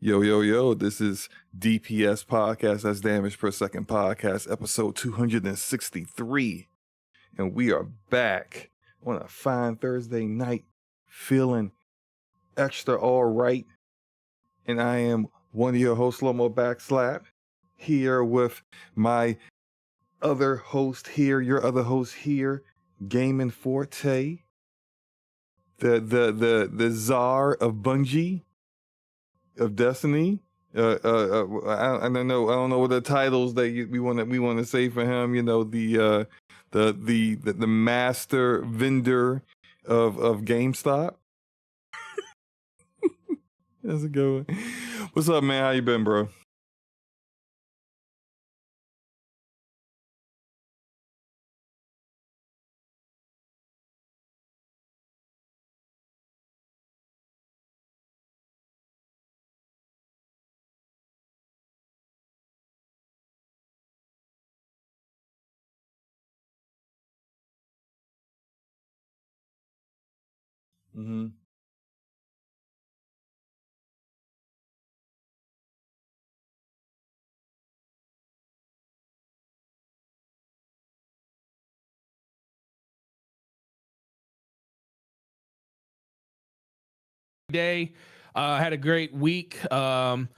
Yo, yo, yo, this is DPS Podcast, that's Damage Per Second Podcast, episode 263. And we are back on a fine Thursday night, feeling extra all right. And I am one of your hosts, SloMoBackSlap, here with my other host here, your other host here, Gaming Forte, the czar of Bungie, of Destiny. I don't know what the titles that we want to say for him. You know, the master vendor of GameStop. That's a good one. What's up, man? How you been, bro? Mm-hmm. Day. Had a great week. Hung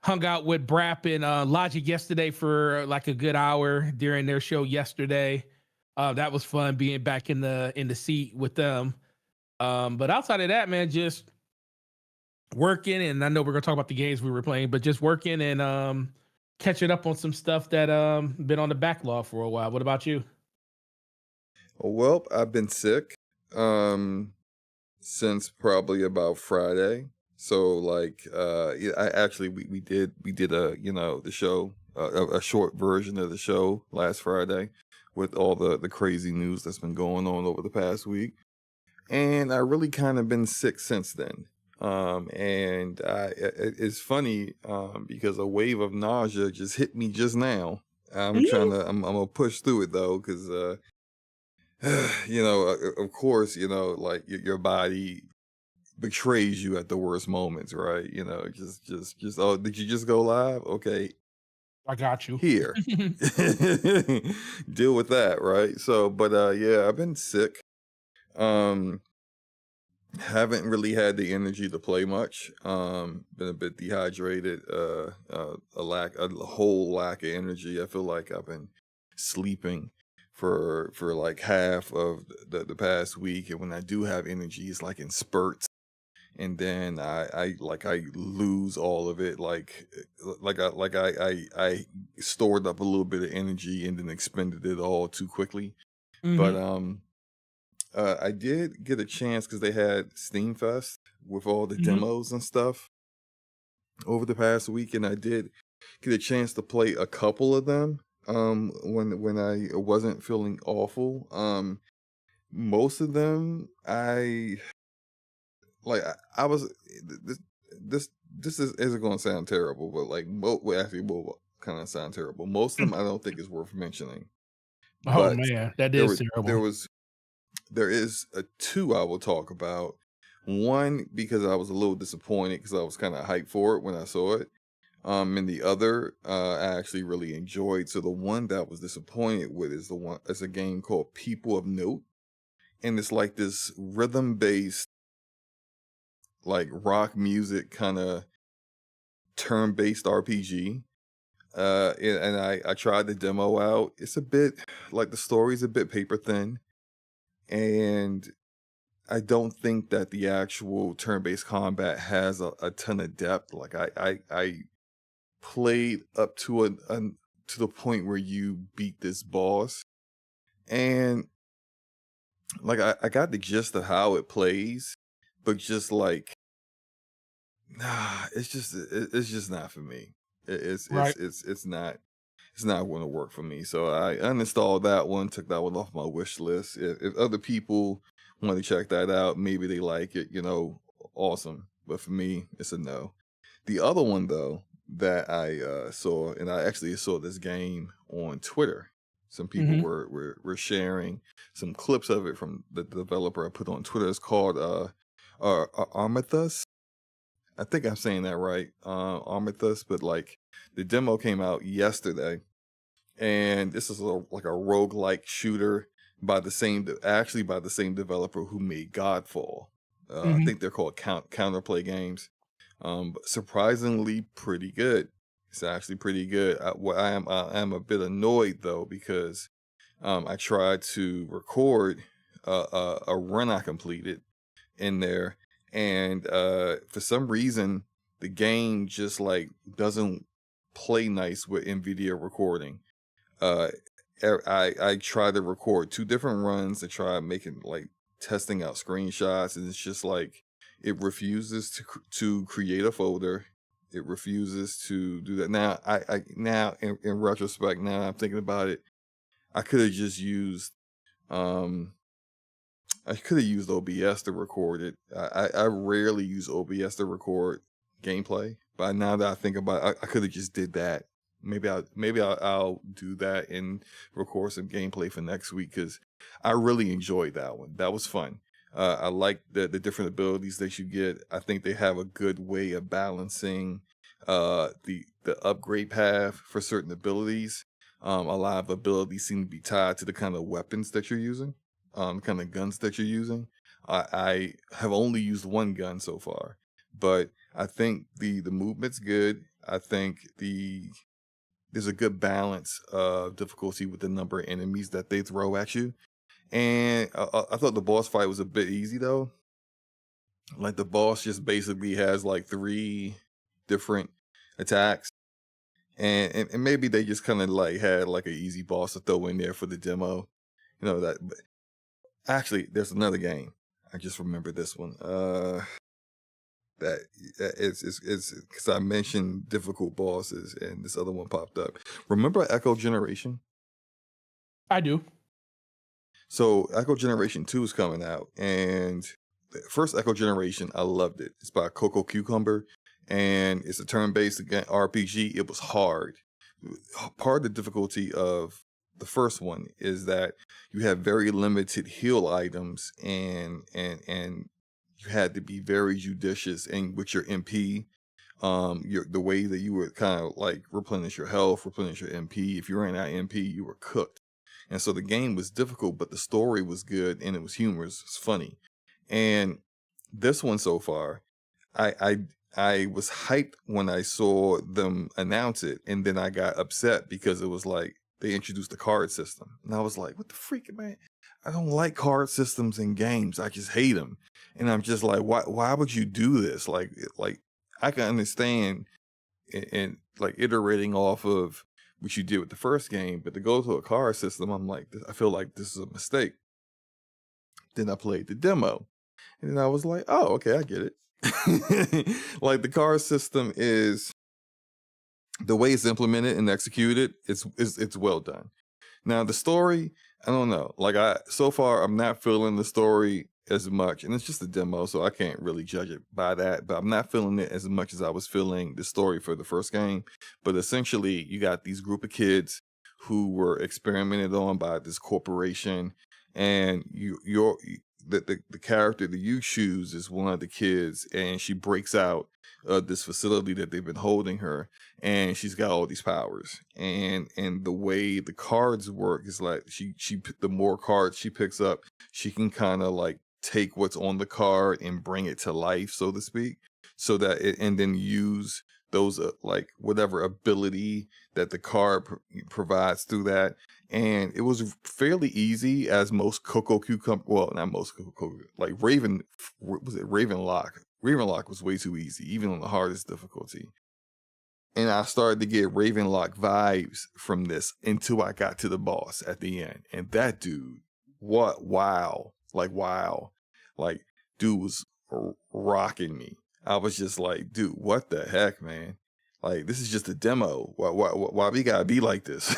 out with Brap and Logic yesterday for like a good hour during their show yesterday. That was fun being back in the seat with them. But outside of that, man, just working, and I know we're gonna talk about the games we were playing, but just working and catching up on some stuff that been on the backlog for a while. What about you? Well, I've been sick since probably about Friday. So like I actually we did a the show, a short version of the show last Friday with all the crazy news that's been going on over the past week. And I really kind of been sick since then. And it's funny because a wave of nausea just hit me just now. I'm gonna push through it though, because of course, like your body betrays you at the worst moments, right? Just oh, did you just go live? Okay, I got you here. Deal with that, right? So, but yeah, I've been sick. Haven't really had the energy to play much. Been a bit dehydrated. A whole lack of energy. I feel like I've been sleeping for like half of the past week, and when I do have energy, it's like in spurts, and then I lose all of it. I stored up a little bit of energy and then expended it all too quickly. But I did get a chance because they had Steam Fest with all the demos and stuff over the past week, and I did get a chance to play a couple of them when I wasn't feeling awful. Most of them I was this isn't going to sound terrible, but like will kind of sound terrible. Most of them I don't think is worth mentioning. Oh man, that is terrible. There is a two I will talk about. One, because I was a little disappointed because I was kind of hyped for it when I saw it. And the other, I actually really enjoyed. So the one that I was disappointed with is a game called People of Note. And it's like this rhythm-based, like rock music kind of turn-based RPG. And I tried the demo out. It's a bit, like the story's a bit paper thin. And I don't think that the actual turn-based combat has a ton of depth. Like I played up to to the point where you beat this boss, and like I got the gist of how it plays, but just like it's just not for me. It's not going to work for me. So I uninstalled that one, took that one off my wish list. If other people want to check that out, maybe they like it, awesome. But for me, it's a no. The other one though that I saw, and I actually saw this game on Twitter. Some people were sharing some clips of it from the developer I put on Twitter. It's called Armathus. I think I'm saying that right, Armithus, but like the demo came out yesterday, and this is like a roguelike shooter by the same, actually by the same developer who made Godfall. I Hmm. think they're called Counterplay Games. But surprisingly pretty good. It's actually pretty good. I am a bit annoyed though because I tried to record a run I completed in there, and for some reason the game just like doesn't play nice with NVIDIA recording. uh I tried to record two different runs to try making like testing out screenshots, and it's just like it refuses to create a folder. It refuses to do that. Now I now in retrospect, now I'm thinking about it, I could have just used um I could have used OBS to record it. I rarely use OBS to record gameplay, but now that I think about it, I could have just did that. I'll do that and record some gameplay for next week because I really enjoyed that one. That was fun. I like the different abilities that you get. I think they have a good way of balancing the upgrade path for certain abilities. A lot of abilities seem to be tied to the kind of weapons that you're using, kind of guns that you're using. I have only used one gun so far, but I think the movement's good. I think there's a good balance of difficulty with the number of enemies that they throw at you. And I thought the boss fight was a bit easy though. Like the boss just basically has like three different attacks, and maybe they just kind of like had like an easy boss to throw in there for the demo. You know that. But actually, there's another game. I just remember this one. That it's because I mentioned difficult bosses, and this other one popped up. Remember Echo Generation? I do. So Echo Generation 2 is coming out, and the first Echo Generation, I loved it. It's by Coco Cucumber, and it's a turn-based RPG. It was hard. Part of the difficulty of the first one is that you have very limited heal items, and you had to be very judicious in with your MP. The way that you would kind of like replenish your health, replenish your MP. If you ran out of MP, you were cooked. And so the game was difficult, but the story was good and it was humorous, it was funny. And this one so far, I I I was hyped when I saw them announce it, and then I got upset because it was like they introduced the card system, and I was like, "What the freak, man? I don't like card systems in games. I just hate them." And I'm just like, "Why would you do this? Like I can understand and like iterating off of what you did with the first game, but to go to a card system, I'm like, I feel like this is a mistake." Then I played the demo, and then I was like, "Oh, okay, I get it." Like the card system is the way it's implemented and executed. It's well done. Now the story, I don't know. Like so far I'm not feeling the story as much, and it's just a demo, so I can't really judge it by that. But I'm not feeling it as much as I was feeling the story for the first game. But essentially, you got these group of kids who were experimented on by this corporation, and the character that you choose is one of the kids, and she breaks out of this facility that they've been holding her, and she's got all these powers. And the way the cards work is like the more cards she picks up, she can kind of like take what's on the card and bring it to life, so to speak, so that and then use those like whatever ability that the card provides through that. And it was fairly easy, as most Coco Cucumber, well, not most Coco, like was it Ravenlock? Ravenlock was way too easy, even on the hardest difficulty. And I started to get Ravenlock vibes from this until I got to the boss at the end. And that dude, wow. Like, dude was rocking me. I was just like, dude, what the heck, man? Like, this is just a demo. Why we gotta be like this?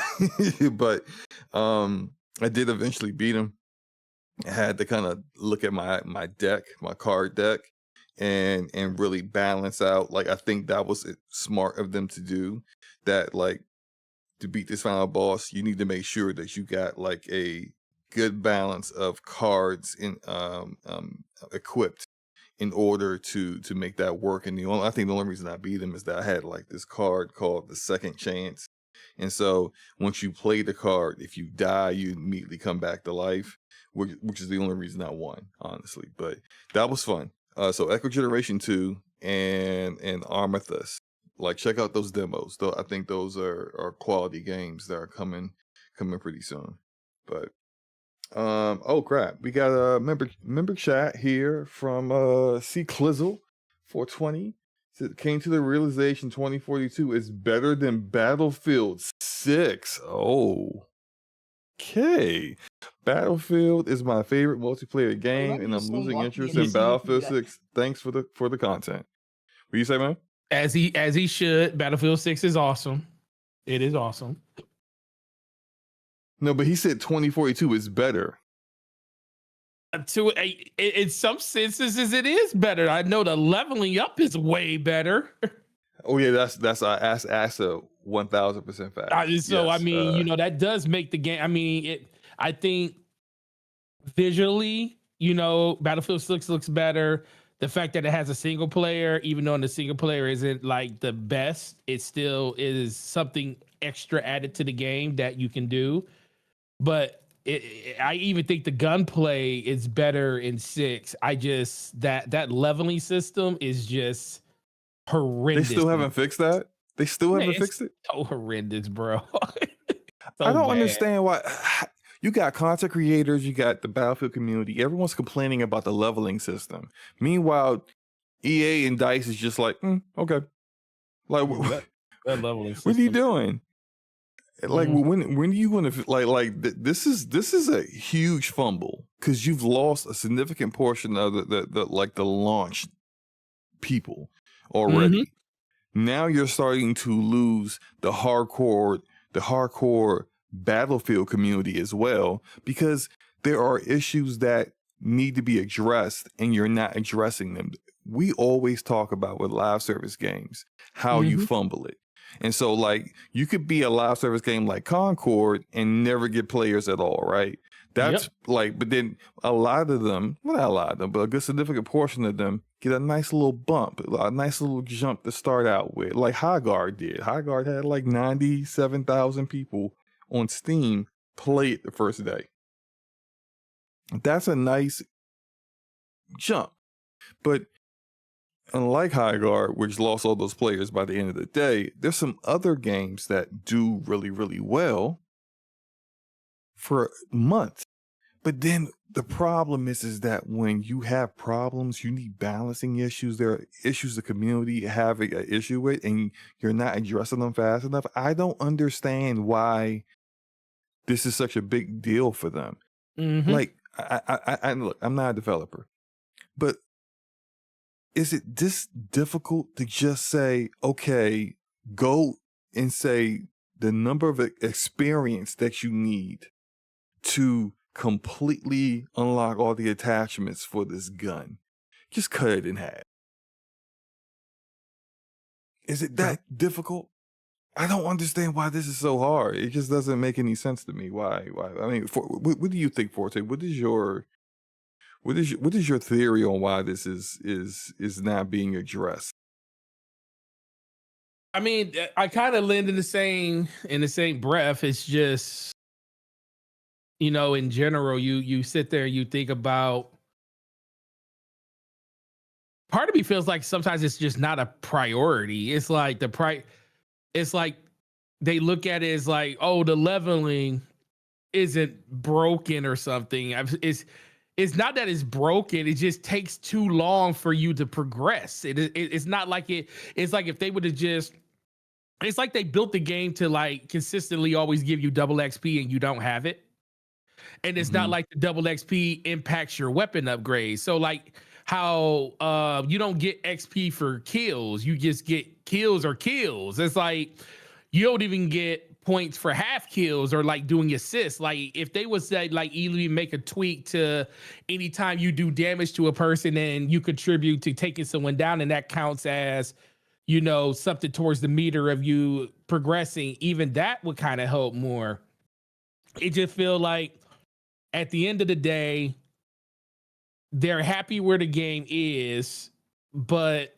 But I did eventually beat him. I had to kind of look at my deck, my card deck, and really balance out. Like I think that was smart of them to do. That like to beat this final boss, you need to make sure that you got like a good balance of cards in equipped in order to make that work. And I think the only reason I beat him is that I had like this card called the Second Chance. And so once you play the card, if you die, you immediately come back to life, which is the only reason I won, honestly. But that was fun. So Echo Generation 2 and Armathus. Like, check out those demos. Though I think those are quality games that are coming pretty soon. But oh crap, we got a member chat here from C Clizzle 420. Said, came to the realization 2042 is better than Battlefield 6. Oh, okay. Battlefield is my favorite multiplayer game, and I'm losing interest in Battlefield 6. Thanks for the content. What you say, man? As he should. Battlefield 6 is awesome. It is awesome. No, but he said 2042 is better. In some senses, it is better. I know the leveling up is way better. Oh yeah, that's a 1000% fact. So yes, I mean, that does make the game. I mean, I think visually, Battlefield 6 looks better. The fact that it has a single player, even though the single player isn't like the best, it still is something extra added to the game that you can do. But I even think the gunplay is better in 6. That leveling system is just horrendous. They still haven't fixed that? They still haven't fixed it? So horrendous, bro. I don't understand why. You got content creators, you got the Battlefield community. Everyone's complaining about the leveling system. Meanwhile, EA and DICE is just like, okay. Like, that leveling system. What are you doing? Like, when do you want to like this is a huge fumble because you've lost a significant portion of the launch people already. Now you're starting to lose the hardcore Battlefield community as well, because there are issues that need to be addressed and you're not addressing them. We always talk about with live service games how you fumble it. And so, like, you could be a live service game like Concord and never get players at all, right? That's like, but then a lot of them, well, not a lot of them, but a good significant portion of them get a nice little bump, a nice little jump to start out with, like Highguard did. Highguard had like 97,000 people on Steam play it the first day. That's a nice jump. But unlike Highguard, which lost all those players by the end of the day, there's some other games that do really, really well for months. But then the problem is that when you have problems, you need balancing issues. There are issues the community have an issue with, and you're not addressing them fast enough. I don't understand why this is such a big deal for them. Like, I look, I'm not a developer, but is it this difficult to just say, okay, go and say the number of experience that you need to completely unlock all the attachments for this gun? Just cut it in half. Is it that difficult? I don't understand why this is so hard. It just doesn't make any sense to me. Why? I mean, what do you think, Forte? What is your theory on why this is not being addressed? I mean, I kind of lend in the same breath. It's just, in general, you sit there, you think about. Part of me feels like sometimes it's just not a priority. It's like it's like they look at it as like, oh, the leveling isn't broken or something. It's not that it's broken. It just takes too long for you to progress. It's not like it. It's like if they would have just. It's like they built the game to like consistently always give you double XP and you don't have it. And it's not like the double XP impacts your weapon upgrades. So like how you don't get XP for kills, you just get kills or kills. It's like you don't even get points for half kills or like doing assists. Like if they would say like even make a tweak to anytime you do damage to a person and you contribute to taking someone down, and that counts as something towards the meter of you progressing, even that would kind of help more. It just feel like at the end of the day, they're happy where the game is, but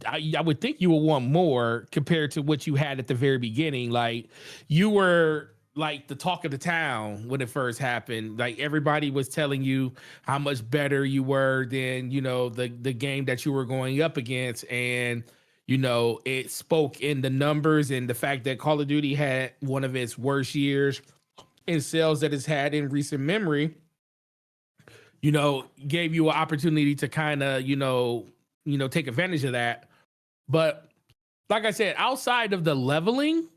I would think you would want more compared to what you had at the very beginning. Like, you were like the talk of the town when it first happened. Like, everybody was telling you how much better you were than, you know, the game that you were going up against. And, you know, it spoke in the numbers, and the fact that Call of Duty had one of its worst years in sales that it's had in recent memory, you know, gave you an opportunity to kind of, take advantage of that. But like I said, outside of the leveling,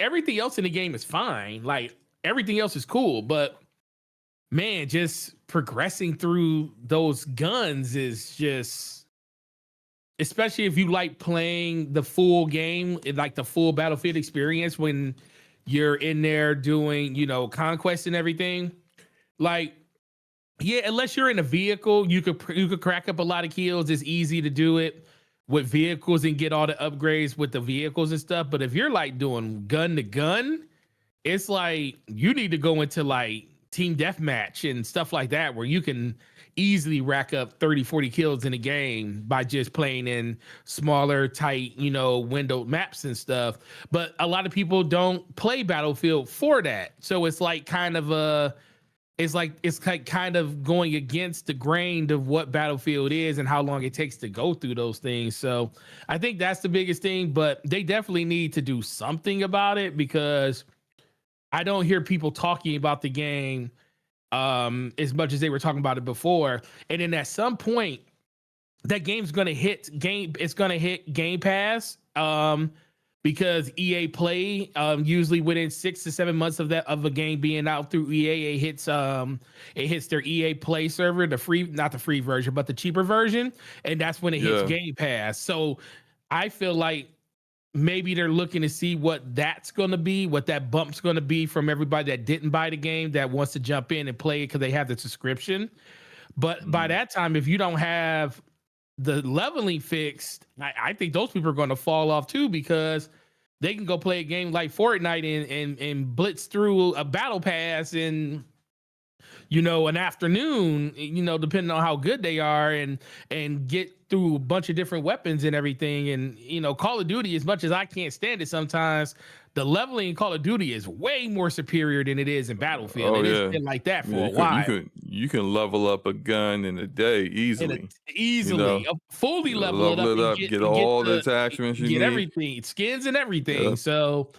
everything else in the game is fine. Like, everything else is cool, but man, just progressing through those guns is just, especially if you like playing the full game, like the full Battlefield experience, when you're in there doing, conquest and everything. Like, yeah, unless you're in a vehicle, you could crack up a lot of kills. It's easy to do it with vehicles and get all the upgrades with the vehicles and stuff. But if you're like doing gun to gun, it's like you need to go into like team deathmatch and stuff like that, where you can easily rack up 30, 40 kills in a game by just playing in smaller, tight, windowed maps and stuff. But a lot of people don't play Battlefield for that. So it's like kind of kind of going against the grain of what Battlefield is and how long it takes to go through those things. So I think that's the biggest thing, but they definitely need to do something about it, because I don't hear people talking about the game as much as they were talking about it before. And then at some point, that game's gonna hit Game Pass. Because EA Play, usually within 6 to 7 months of a game being out through EA, it hits their EA Play server, not the free version, but the cheaper version, and that's when it hits Game Pass. So I feel like maybe they're looking to see what that's going to be, what that bump's going to be from everybody that didn't buy the game, that wants to jump in and play it because they have the subscription. But by that time, if you don't have the leveling fixed, I think those people are going to fall off too, because they can go play a game like Fortnite and blitz through a battle pass in an afternoon, depending on how good they are, and get through a bunch of different weapons and everything. And Call of Duty, as much as I can't stand it sometimes, the leveling in Call of Duty is way more superior than it is in Battlefield. And it's been like that for a while. You can level up a gun in a day easily. Fully level it up, get all the attachments you need. Get everything, skins and everything. Yeah. So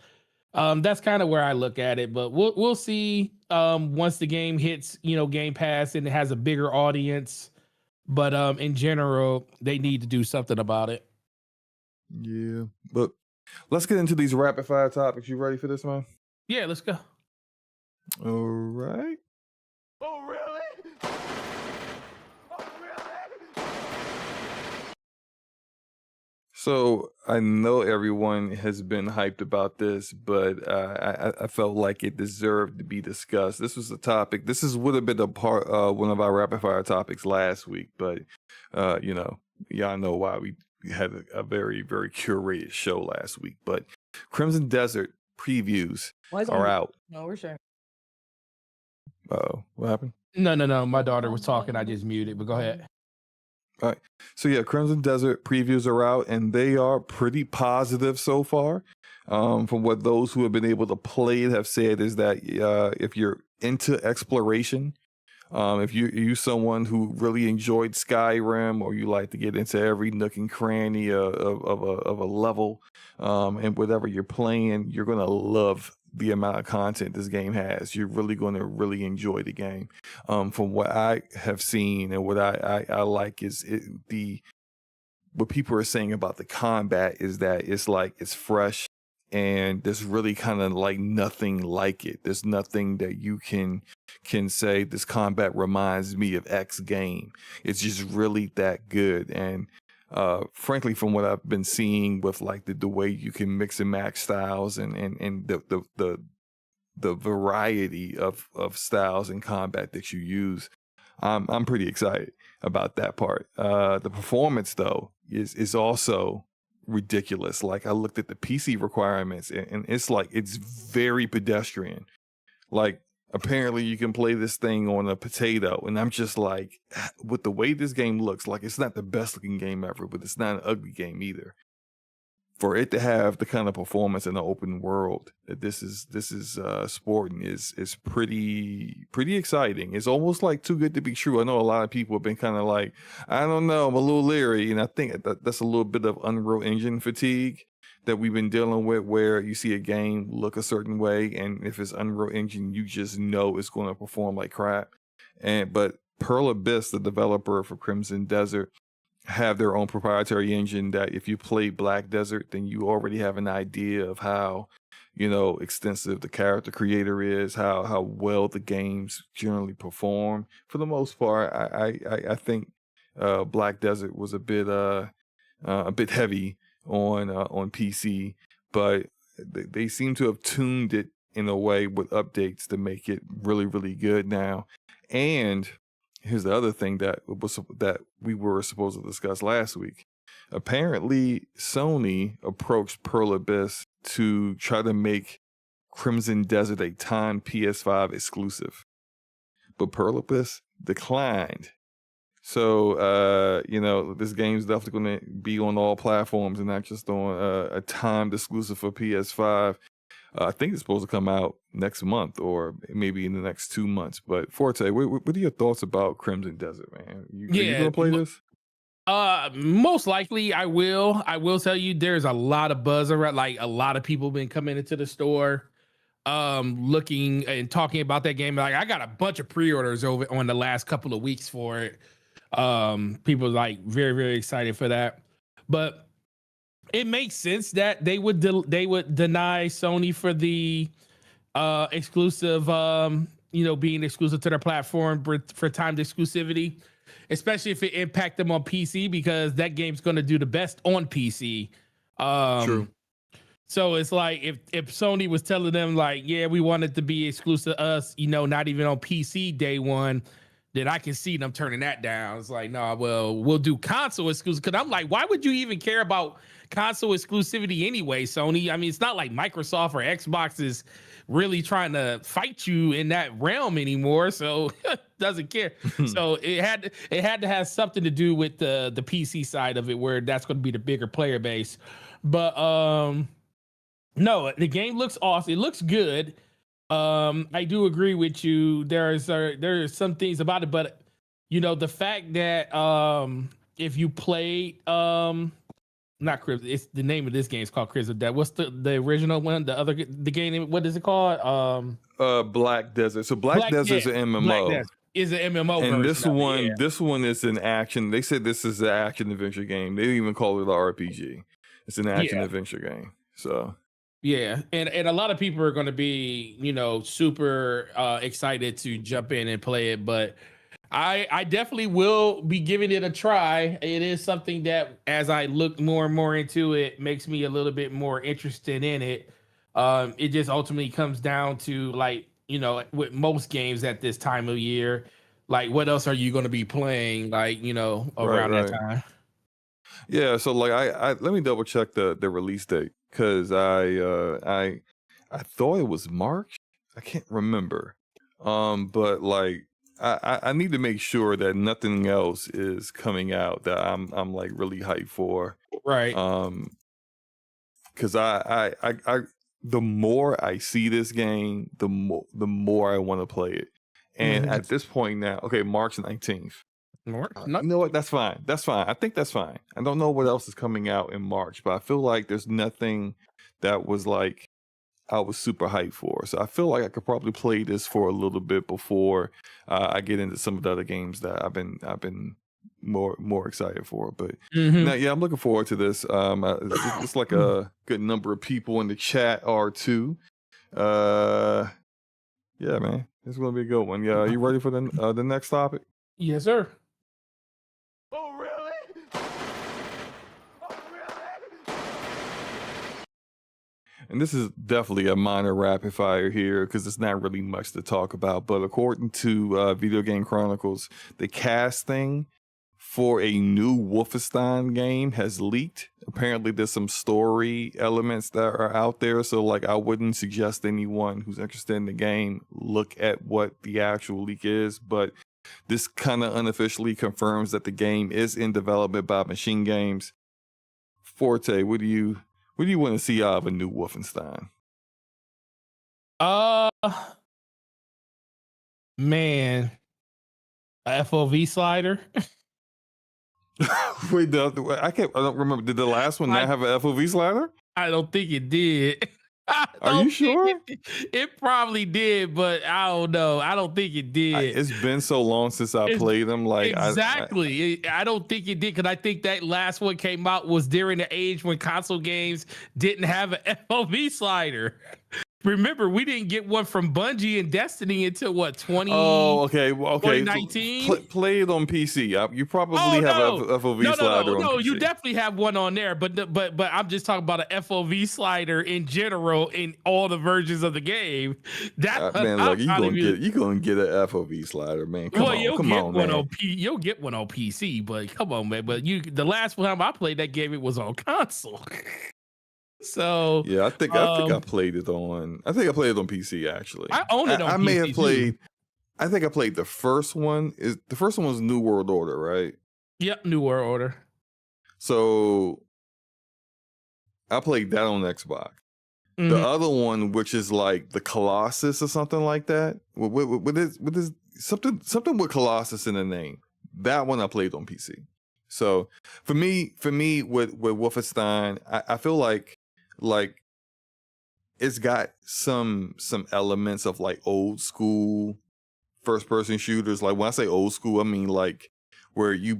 that's kind of where I look at it. But we'll see once the game hits, Game Pass and it has a bigger audience. But in general, they need to do something about it. Yeah, but let's get into these rapid fire topics. You ready for this, man? Yeah, let's go. All right. Oh, really? Oh, really? So I know everyone has been hyped about this, but I felt like it deserved to be discussed. This was a topic. Would have been a part one of our rapid fire topics last week, but y'all know why we had a very, very curated show last week. But Crimson Desert previews are out. No, we're sure. Oh, what happened? No. My daughter was talking. I just muted, but go ahead. All right. So yeah, Crimson Desert previews are out, and they are pretty positive so far. From what those who have been able to play it have said, is that if you're into exploration, if you're someone who really enjoyed Skyrim, or you like to get into every nook and cranny of a level, and whatever you're playing, you're gonna love the amount of content this game has. You're really going to really enjoy the game. From what I have seen and what I like is what people are saying about the combat is that it's fresh, and there's really kind of like nothing like it. There's nothing that you can say this combat reminds me of X game. It's just really that good. And frankly, from what I've been seeing with like the way you can mix and match styles and the variety of styles and combat that you use, I'm pretty excited about that part. The performance though is also ridiculous. Like, I looked at the PC requirements, and it's very pedestrian. Like, apparently you can play this thing on a potato, and I'm just like, with the way this game looks, like it's not the best looking game ever, but it's not an ugly game either. For it to have the kind of performance in the open world that this is sporting is pretty exciting. It's almost like too good to be true. I know a lot of people have been kind of like, I don't know, I'm a little leery, and I think that's a little bit of Unreal Engine fatigue that we've been dealing with, where you see a game look a certain way, and if it's Unreal Engine, you just know it's going to perform like crap. But Pearl Abyss, the developer for Crimson Desert, have their own proprietary engine that if you play Black Desert, then you already have an idea of how, extensive the character creator is, how well the games generally perform. For the most part, I think Black Desert was a bit heavy on PC, but they seem to have tuned it in a way with updates to make it really, really good now. And here's the other thing that we were supposed to discuss last week. Apparently, Sony approached Pearl Abyss to try to make Crimson Desert a timed PS5 exclusive, but Pearl Abyss declined. So, this game's definitely going to be on all platforms and not just on a timed exclusive for PS5. I think it's supposed to come out next month or maybe in the next 2 months. But Forte, what are your thoughts about Crimson Desert, man? Are you gonna play this? Most likely I will. I will tell you, there's a lot of buzz around. Like, a lot of people been coming into the store, looking and talking about that game. Like, I got a bunch of pre-orders over on the last couple of weeks for it. People like very, very excited for that. But it makes sense that they would deny Sony for the exclusive, being exclusive to their platform for timed exclusivity, especially if it impact them on PC, because that game's going to do the best on PC. True. So it's like if Sony was telling them like, yeah, we want it to be exclusive to us, not even on PC day one, then I can see them turning that down. It's like, no, well, we'll do console exclusive. Because I'm like, why would you even care about console exclusivity anyway, Sony? I mean, it's not like Microsoft or Xbox is really trying to fight you in that realm anymore. So doesn't care. So it had to have something to do with the PC side of it, where that's going to be the bigger player base. But no, the game looks awesome. It looks good. I do agree with you. There are some things about it, but the fact that if you played not Crimson, it's the name of this game is called Crimson Desert. What's the original one? The game, what is it called? Black Desert. So Black Desert is an MMO. Black Desert is an MMO. And version this one is an action. They said this is an action adventure game. They didn't even call it an RPG. It's an action adventure game. So yeah, and a lot of people are going to be, super excited to jump in and play it, but I definitely will be giving it a try. It is something that, as I look more and more into it, makes me a little bit more interested in it. It just ultimately comes down to, like, with most games at this time of year, like, what else are you going to be playing, like, around that time? Yeah, so like I let me double check the release date, because I thought it was March. I can't remember. But like I need to make sure that nothing else is coming out that I'm like really hyped for. Right. Because I the more I see this game, the more I want to play it. And at this point now, okay, March 19th. You know what? That's fine. That's fine. I think that's fine. I don't know what else is coming out in March, but I feel like there's nothing that was like I was super hyped for. So I feel like I could probably play this for a little bit before I get into some of the other games that I've been more excited for. But now, yeah, I'm looking forward to this. It's like a good number of people in the chat are too. Yeah, man, it's gonna be a good one. Yeah, you ready for the next topic? Yes, sir. Oh, really? Oh, really? And this is definitely a minor rapid fire here because it's not really much to talk about. But according to Video Game Chronicles, the casting for a new Wolfenstein game has leaked. Apparently there's some story elements that are out there. So like I wouldn't suggest anyone who's interested in the game look at what the actual leak is, but this kind of unofficially confirms that the game is in development by Machine Games. Forte, what do you want to see out of a new Wolfenstein? Man, a FOV slider. Wait, I don't remember. Did the last one not have an FOV slider? I don't think it did. Are you sure? It probably did, but I don't know. I don't think it did. It's been so long since I played them. Like exactly, I don't think it did because I think that last one came out was during the age when console games didn't have an FOV slider. Remember, we didn't get one from Bungie and Destiny until what 2019. Play it on PC. You probably have a FOV slider. No, on PC. you definitely have one on there. But I'm just talking about an FOV slider in general in all the versions of the game. Man, look, you gonna get an FOV slider, man. Come on, you'll get one on PC, but come on, man. But the last time I played that game, it was on console. So yeah, I think I played it on. I think I played it on PC actually. I own it on PC. I may have played. I think I played the first one. The first one was New World Order, right? Yep, New World Order. So I played that on Xbox. Mm-hmm. The other one, which is like the Colossus or something like that, with something with Colossus in the name. That one I played on PC. So for me, with Wolfenstein, I feel like it's got some elements of like old school first person shooters. Like when I say old school, I mean like where you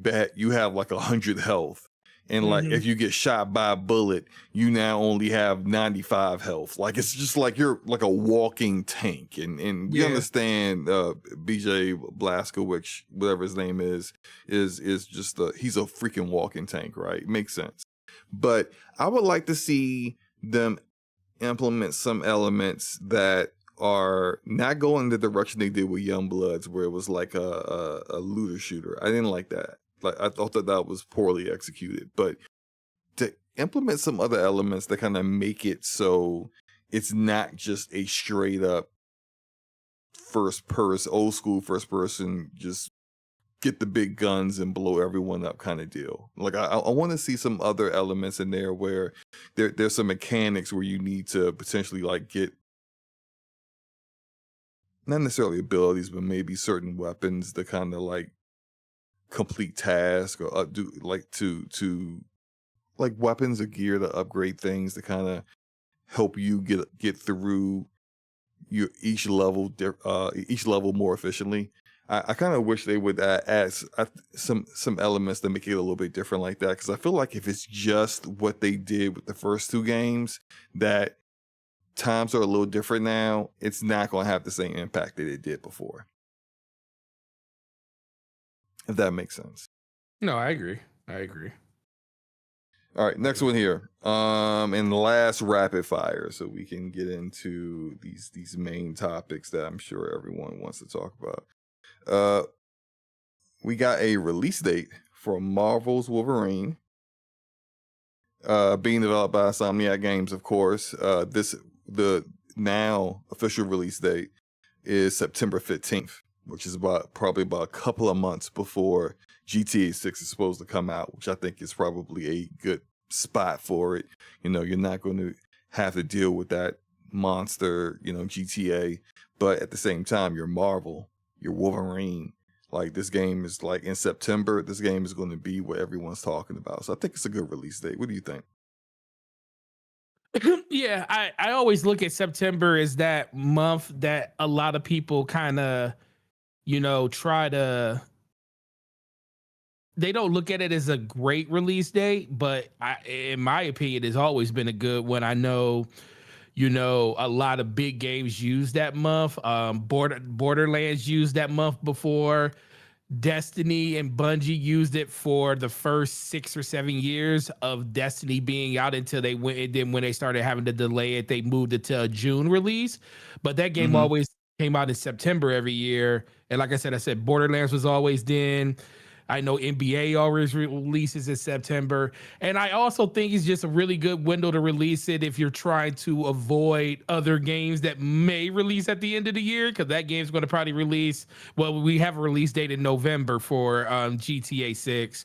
have like 100 health, and like if you get shot by a bullet, you now only have 95 health. Like it's just like you're like a walking tank, and we understand BJ Blazkowicz, whatever his name is just he's a freaking walking tank, right? Makes sense. But I would like to see them implement some elements that are not going the direction they did with Youngbloods, where it was like a looter shooter. I didn't like that. Like I thought that was poorly executed. But to implement some other elements that kind of make it so it's not just a straight up old school first person, just get the big guns and blow everyone up kind of deal. Like I want to see some other elements in there where there's some mechanics where you need to potentially like get not necessarily abilities, but maybe certain weapons to kind of like complete tasks or do like to like weapons or gear to upgrade things to kind of help you get through each level more efficiently. I kind of wish they would add some elements that make it a little bit different like that, because I feel like if it's just what they did with the first two games, that times are a little different now, it's not going to have the same impact that it did before. If that makes sense. No, I agree. All right, next one here. And the last rapid fire, so we can get into these main topics that I'm sure everyone wants to talk about. We got a release date for Marvel's Wolverine, being developed by Insomniac Games, of course. The now official release date is September 15th, which is probably about a couple of months before GTA 6 is supposed to come out, which I think is probably a good spot for it. You know, you're not going to have to deal with that monster, GTA, but at the same time, you're Marvel, you're Wolverine. Like, this game is like in September, this game is going to be what everyone's talking about. So I think it's a good release date. What do you think? Yeah, I always look at September as that month that a lot of people kind of, try to, they don't look at it as a great release date, but in my opinion, it's always been a good one. I know, a lot of big games use that month. Borderlands used that month before. Destiny and Bungie used it for the first 6 or 7 years of Destiny being out until they went. And then when they started having to delay it, they moved it to a June release. But that game always came out in September every year. And like I said, Borderlands was always then. I know NBA always releases in September. And I also think it's just a really good window to release it if you're trying to avoid other games that may release at the end of the year, because that game's going to probably release. Well, we have a release date in November for GTA 6.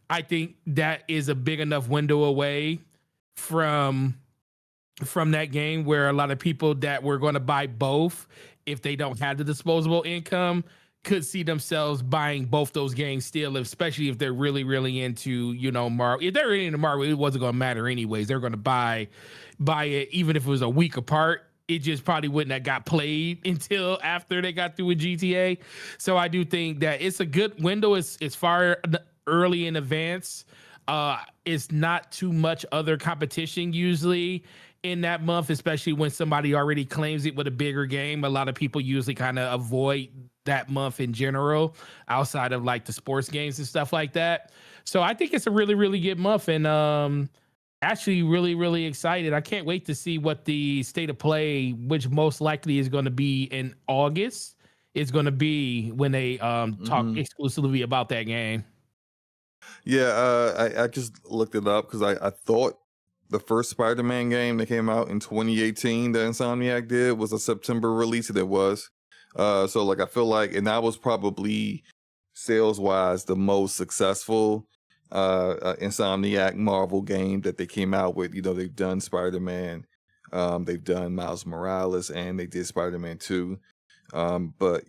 I think that is a big enough window away from that game where a lot of people that were going to buy both, if they don't have the disposable income, could see themselves buying both those games still, especially if they're really, really into, Marvel. If they're really into Marvel, it wasn't going to matter anyways. They're going to buy it even if it was a week apart. It just probably wouldn't have got played until after they got through with GTA. So I do think that it's a good window. It's far early in advance. It's not too much other competition usually in that month, especially when somebody already claims it with a bigger game. A lot of people usually kind of avoid that month in general, outside of like the sports games and stuff like that. So I think it's a really, really good month, and actually really, really excited. I can't wait to see what the state of play, which most likely is going to be in August, is going to be when they talk exclusively about that game. Yeah, I just looked it up because I thought the first Spider-Man game that came out in 2018 that Insomniac did was a September release, and it was. So like I feel like, and that was probably sales-wise the most successful Insomniac Marvel game that they came out with. They've done Spider-Man, they've done Miles Morales, and they did Spider-Man 2. But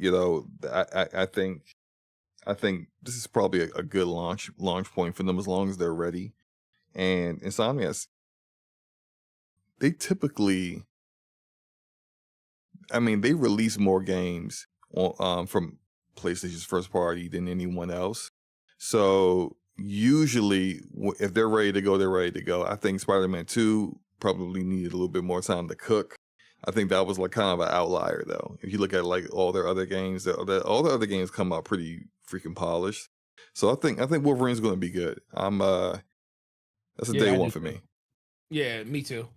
I think this is probably a good launch point for them as long as they're ready. And Insomniac, they typically, they release more games from PlayStation's first party than anyone else. So usually, if they're ready to go, they're ready to go. I think Spider-Man 2 probably needed a little bit more time to cook. I think that was like kind of an outlier, though. If you look at like all their other games, all the other games come out pretty freaking polished. So I think Wolverine's going to be good. That's a day one for me. Yeah, me too.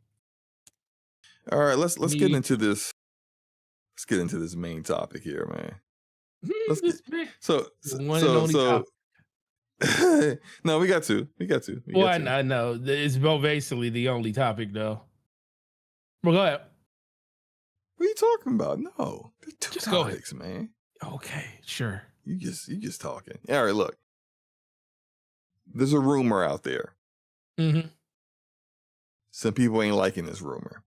All right, let's get into this. Let's get into this main topic here, man. No, we got to. I know it's basically the only topic, though. Well, go ahead. What are you talking about? No, there's two just topics, man. Okay, sure. You just talking. All right, look. There's a rumor out there. Mm-hmm. Some people ain't liking this rumor.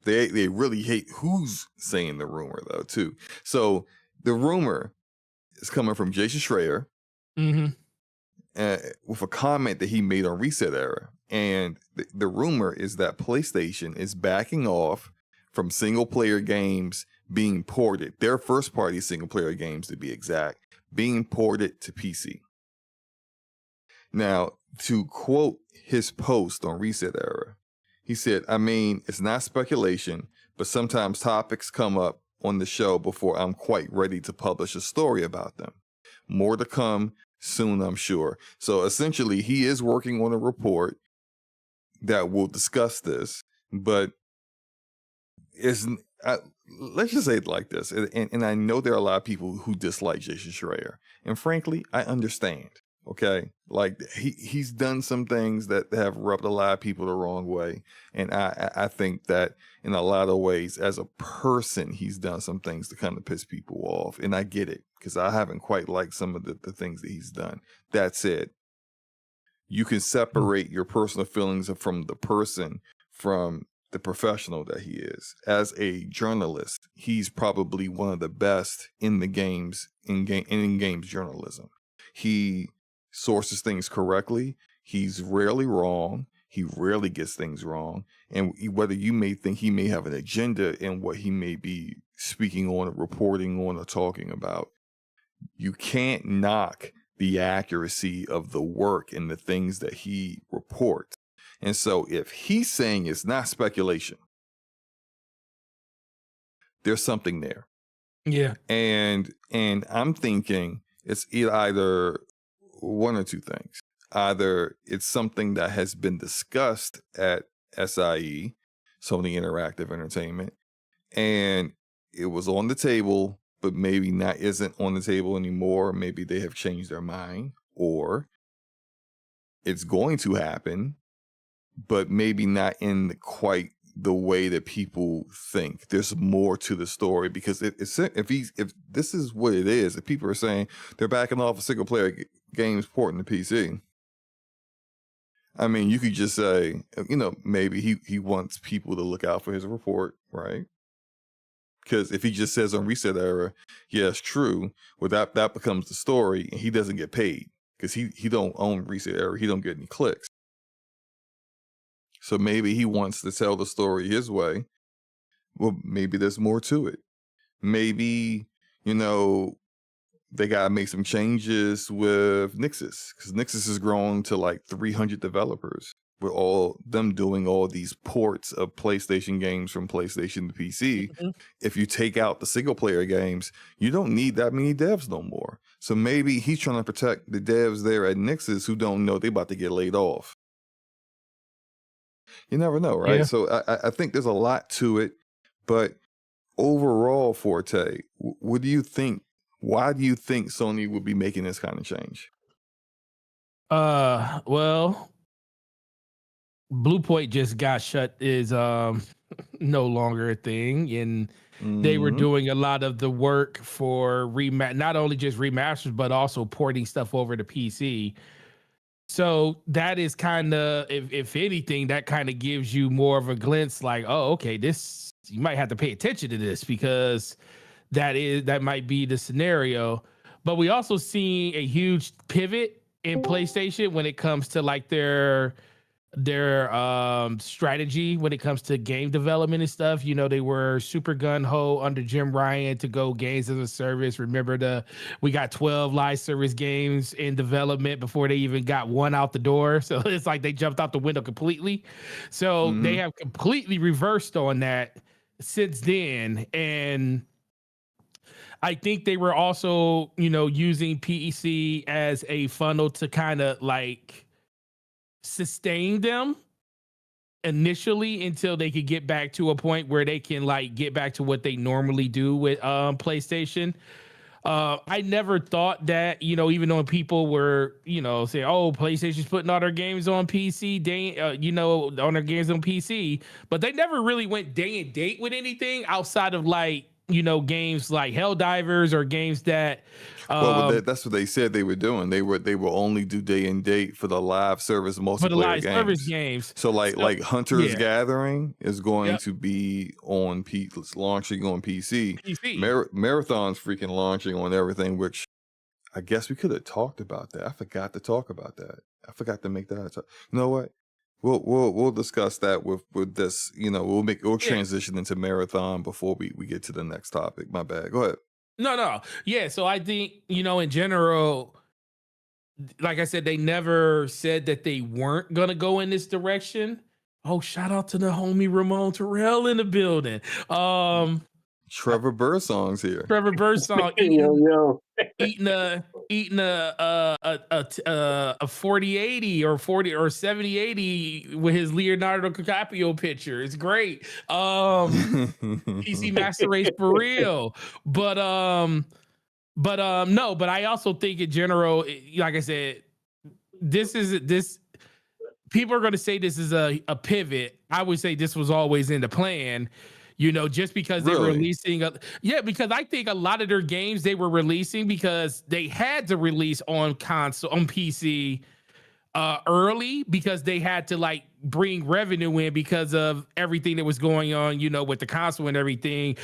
They really hate who's saying the rumor, though, too. So the rumor is coming from Jason Schreier with a comment that he made on Reset Era. And the rumor is that PlayStation is backing off from single-player games being ported, their first-party single-player games to be exact, being ported to PC. Now, to quote his post on Reset Era, he said, it's not speculation, but sometimes topics come up on the show before I'm quite ready to publish a story about them. More to come soon, I'm sure. So essentially, he is working on a report that will discuss this, but let's just say it like this. And I know there are a lot of people who dislike Jason Schreier. And frankly, I understand. Okay, like he's done some things that have rubbed a lot of people the wrong way, and I think that in a lot of ways, as a person, he's done some things to kind of piss people off, and I get it because I haven't quite liked some of the things that he's done. That said, you can separate your personal feelings from the person from the professional that he is. As a journalist, he's probably one of the best in the games in games journalism. He sources things correctly. He's rarely wrong. He rarely gets things wrong. And whether you may think he may have an agenda in what he may be speaking on or reporting on or talking about, you can't knock the accuracy of the work and the things that he reports. And so if he's saying it's not speculation, there's something there. Yeah. And I'm thinking it's either one or two things. Either it's something that has been discussed at SIE, Sony Interactive Entertainment, and it was on the table but maybe not isn't on the table anymore. Maybe they have changed their mind, or it's going to happen, but maybe not in quite the way that people think. There's more to the story, because if this is what it is, if people are saying they're backing off a single player games porting to PC, I mean, you could just say, maybe he wants people to look out for his report, right? Because if he just says on Reset Era, yeah, it's true, well, that becomes the story, and he doesn't get paid because he don't own Reset Era. He don't get any clicks. So maybe he wants to tell the story his way. Well, maybe there's more to it. Maybe, they got to make some changes with Nixus, because Nixus has grown to like 300 developers, with all them doing all these ports of PlayStation games from PlayStation to PC. Mhm. If you take out the single player games, you don't need that many devs no more. So maybe he's trying to protect the devs there at Nixus who don't know they're about to get laid off. You never know, right? Yeah. So I think there's a lot to it, but overall, Forte, what do you think? Why do you think Sony would be making this kind of change? Well, Bluepoint just got shut, is no longer a thing, and they were doing a lot of the work for not only just remasters, but also porting stuff over to PC. So that is kind of, if anything, that kind of gives you more of a glimpse, like, oh, okay, this, you might have to pay attention to this, because that might be the scenario. But we also see a huge pivot in PlayStation when it comes to like their strategy when it comes to game development and stuff. They were super gun-ho under Jim Ryan to go games as a service. Remember, we got 12 live service games in development before they even got one out the door. So it's like they jumped out the window completely. So they have completely reversed on that since then. And I think they were also, using PEC as a funnel to kind of like sustain them initially until they could get back to a point where they can like get back to what they normally do with PlayStation. I never thought that, even though people were, saying, oh, PlayStation's putting all their games on PC, on their games on PC, but they never really went day and date with anything outside of like, games like Helldivers or games that. That's what they said they were doing. They will only do day and date for the live service multiplayer For the live games. service games. So like Hunter's yeah. Gathering is going to be on launching on PC. Marathon's freaking launching on everything, which I guess we could have talked about that. I forgot to talk about that. I forgot to make that. You know what? We'll discuss that with this. We'll transition into Marathon before we get to the next topic. My bad. Go ahead. No. Yeah. So I think, in general, like I said, they never said that they weren't going to go in this direction. Oh, shout out to the homie Ramon Terrell in the building. Trevor Birdsong's here. Trevor Birdsong eating a 4080 or 40 or 7080 with his Leonardo DiCaprio picture. It's great. PC Master Race for real. But no, but I also think in general, like I said, this people are going to say this is a pivot. I would say this was always in the plan. Just because they were releasing, because I think a lot of their games they were releasing because they had to release on PC early, because they had to like bring revenue in because of everything that was going on, with the console and everything,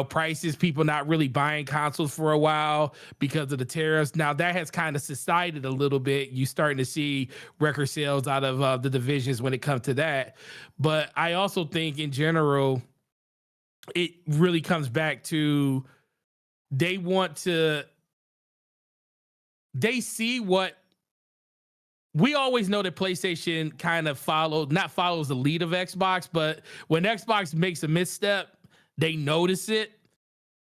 prices, people not really buying consoles for a while because of the tariffs. Now that has kind of subsided a little bit. You starting to see record sales out of the divisions when it comes to that. But I also think in general, it really comes back to they see what we always know, that PlayStation kind of follows the lead of Xbox, but when Xbox makes a misstep, they notice it.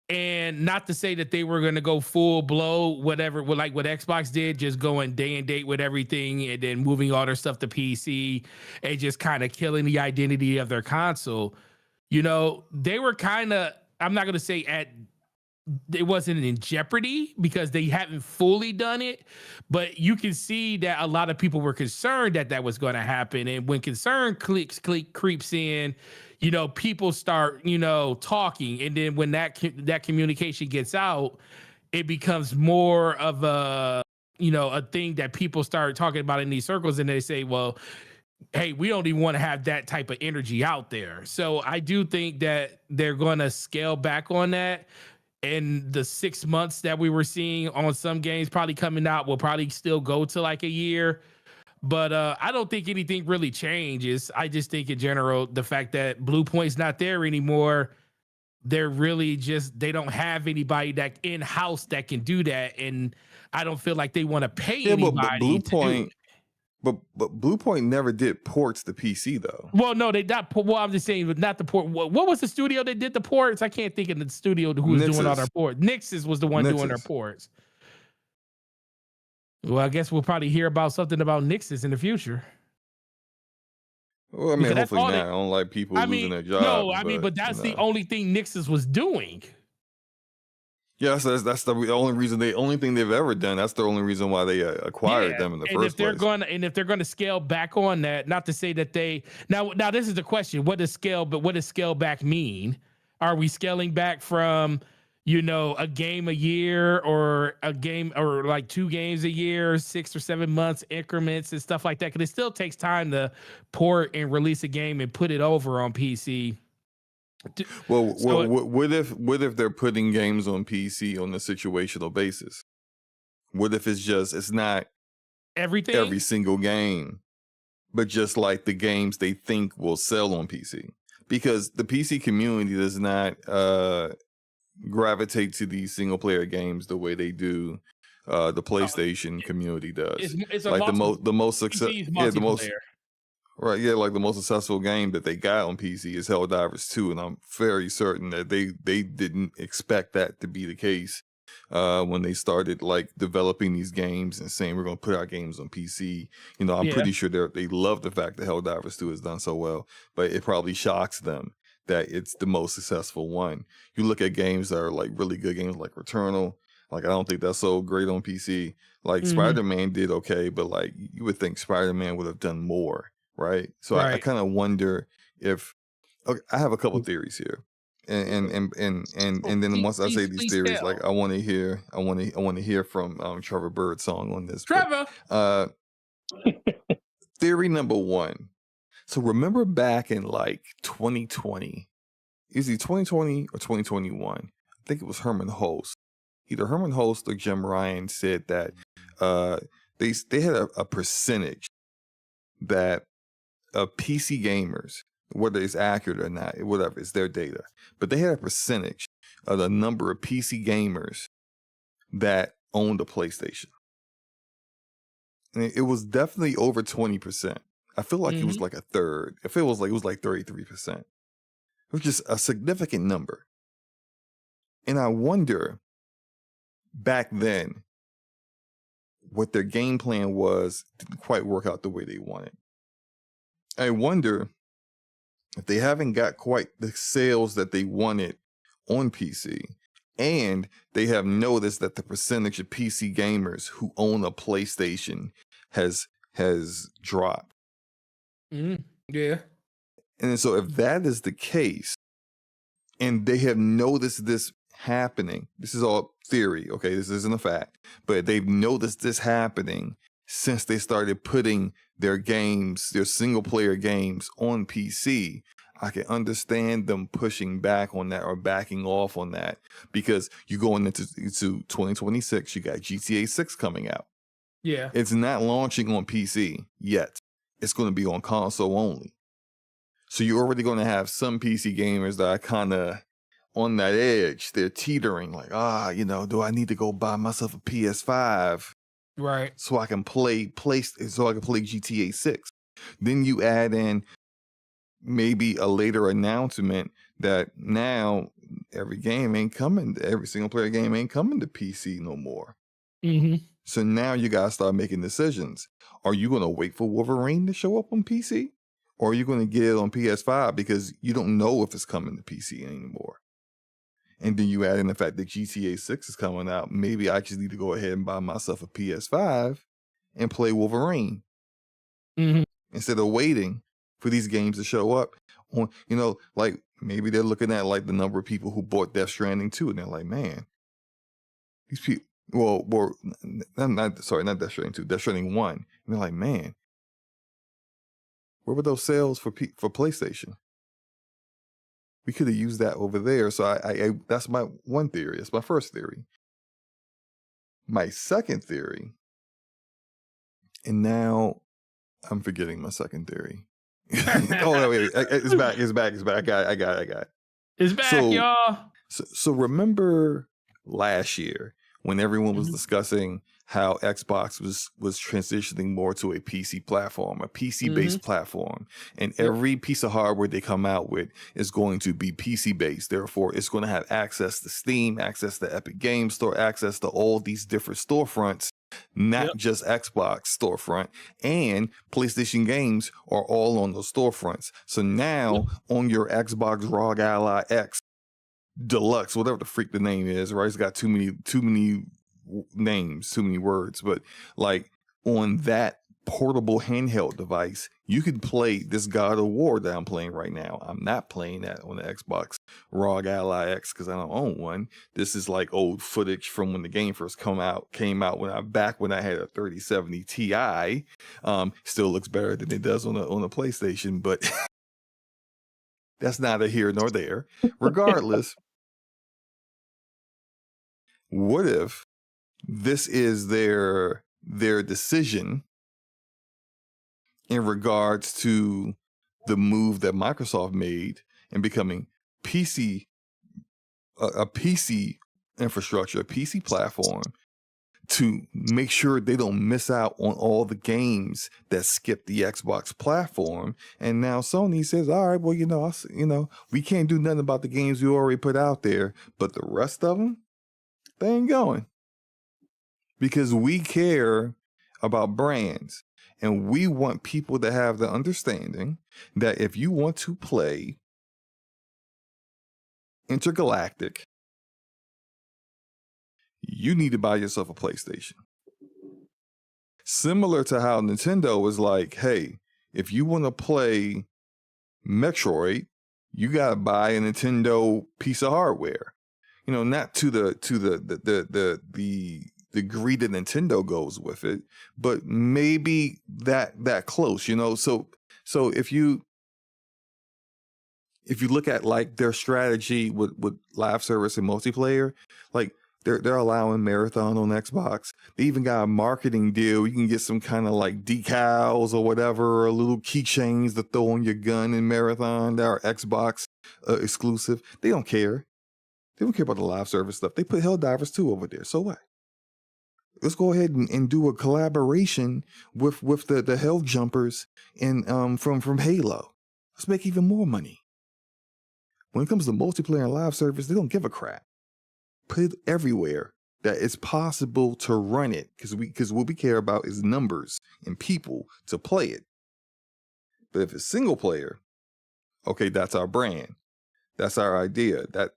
And not to say that they were going to go full blow, whatever, like what Xbox did, just going day and date with everything and then moving all their stuff to PC and just kind of killing the identity of their console. They were kind of, I'm not going to say it wasn't in jeopardy because they haven't fully done it, but you can see that a lot of people were concerned that that was going to happen. And when concern creeps in, you know, people start, you know, talking. And then when that communication gets out, it becomes more of a, you know, a thing that people start talking about in these circles. And they say, well, hey, we don't even want to have that type of energy out there. So I do think that they're going to scale back on that. And the 6 months that we were seeing on some games probably coming out will probably still go to like a year. But I don't think anything really changes. I just think in general, the fact that Blue Point's not there anymore, they're really just, they don't have anybody that in-house that can do that. And I don't feel like they want to pay anybody but Blue to do Point, it. but Blue Point never did ports to PC though. Well, no, they not. Well, I'm just saying, not the port. What was the studio that did the ports? I can't think of the studio who was doing all their ports. Nix's was the one doing their ports. Well, I guess we'll probably hear about something about Nix's in the future. Well, I mean, Because that's hopefully all not. I don't like people losing their jobs. No, I mean, but that's the only thing Nix's was doing. Yes, that's the only reason only thing they've ever done. That's the only reason why they acquired them in the first place. And if they're going to scale back on that, not to say that they now this is the question: what does scale back mean? Are we scaling back from, you know, a game a year or a game or like 2 games a year, 6 or 7 months increments and stuff like that? Because it still takes time to port and release a game and put it over on PC. Well, what if they're putting games on PC on a situational basis? What if it's not everything, every single game, but just like the games they think will sell on PC? Because the PC community does not gravitate to these single player games the way they do the PlayStation community does. It's like the most successful, right, yeah, like the most successful game that they got on PC is Helldivers 2, and I'm very certain that they didn't expect that to be the case when they started like developing these games and saying we're going to put our games on PC. You know, I'm pretty sure they love the fact that Helldivers 2 has done so well, but it probably shocks them that it's the most successful one. You look at games that are like really good games like Returnal, like I don't think that's so great on PC. Like Spider-Man did okay, but like you would think Spider-Man would have done more. Right. So I kind of wonder if I have a couple theories here. And then once I say these theories, like I want to hear from Trevor Birdsong on this. Trevor. Theory number 1. So remember back in like 2020, is it 2020 or 2021? I think it was Herman Holst. Either Herman Holst or Jim Ryan said that they had a percentage that PC gamers, whether it's accurate or not, whatever, it's their data, but they had a percentage of the number of PC gamers that owned a PlayStation. And it was definitely over 20%. I feel like it was like a third. It was like 33%. It was just a significant number. And I wonder back then what their game plan was didn't quite work out the way they wanted. I wonder if they haven't got quite the sales that they wanted on PC, and they have noticed that the percentage of PC gamers who own a PlayStation has dropped. Yeah. And so if that is the case, and they have noticed this happening, this is all theory, okay? This isn't a fact, but they've noticed this happening since they started putting their games, their single player games on PC. I can understand them pushing back on that or backing off on that, because you're going into 2026, you got GTA 6 coming out. Yeah. It's not launching on PC yet. It's going to be on console only. So you're already going to have some PC gamers that are kind of on that edge. They're teetering like, do I need to go buy myself a PS5? Right. So I can play GTA 6. Then you add in maybe a later announcement that now every single player game ain't coming to PC no more. So now you gotta start making decisions. Are you gonna wait for Wolverine to show up on PC? Or are you gonna get it on PS5 because you don't know if it's coming to PC anymore? and then you add in the fact that GTA 6 is coming out, maybe I just need to go ahead and buy myself a PS5 and play Wolverine Mhm. instead of waiting for these games to show up. On, like maybe they're looking at like the number of people who bought Death Stranding 2, and they're like, man, these people. Well, not Death Stranding 2, Death Stranding 1. And they're like, man, where were those sales for PlayStation? We could have used that over there. So I that's my one theory. That's my first theory. My second theory, and now I'm forgetting my second theory. Oh no, wait, it's back. I got it. It's back, y'all. So remember last year when everyone was discussing how Xbox was transitioning more to a PC platform, a PC-based platform, and every piece of hardware they come out with is going to be PC-based. Therefore, it's going to have access to Steam, access to Epic Games Store, access to all these different storefronts, not just Xbox storefront, and PlayStation games are all on those storefronts. So now on your Xbox ROG Ally X Deluxe, whatever the freak the name is, right? It's got too many names, too many words, but like on that portable handheld device, you can play this God of War that I'm playing right now. I'm not playing that on the Xbox ROG Ally X because I don't own one. This is like old footage from when the game first came out when I had a 3070 Ti. Still looks better than it does on the PlayStation, but that's neither here nor there. Regardless, what if this is their decision in regards to the move that Microsoft made in becoming a PC infrastructure, a PC platform, to make sure they don't miss out on all the games that skip the Xbox platform. And now Sony says, all right, well, we can't do nothing about the games we already put out there, but the rest of them, they ain't going. Because we care about brands, and we want people to have the understanding that if you want to play Intergalactic, you need to buy yourself a PlayStation. Similar to how Nintendo was like, hey, if you want to play Metroid, you got to buy a Nintendo piece of hardware. Not to the degree that Nintendo goes with it, but maybe that close, So if you look at like their strategy with live service and multiplayer, like they're allowing Marathon on Xbox. They even got a marketing deal. You can get some kind of like decals or whatever, or little keychains to throw on your gun in Marathon that are Xbox exclusive. They don't care. They don't care about the live service stuff. They put Helldivers 2 over there. So what? Let's go ahead and do a collaboration with the Hell Jumpers and from Halo. Let's make even more money. When it comes to multiplayer and live service, they don't give a crap. Put it everywhere that it's possible to run it, because what we care about is numbers and people to play it. But if it's single player, okay, that's our brand. That's our idea. That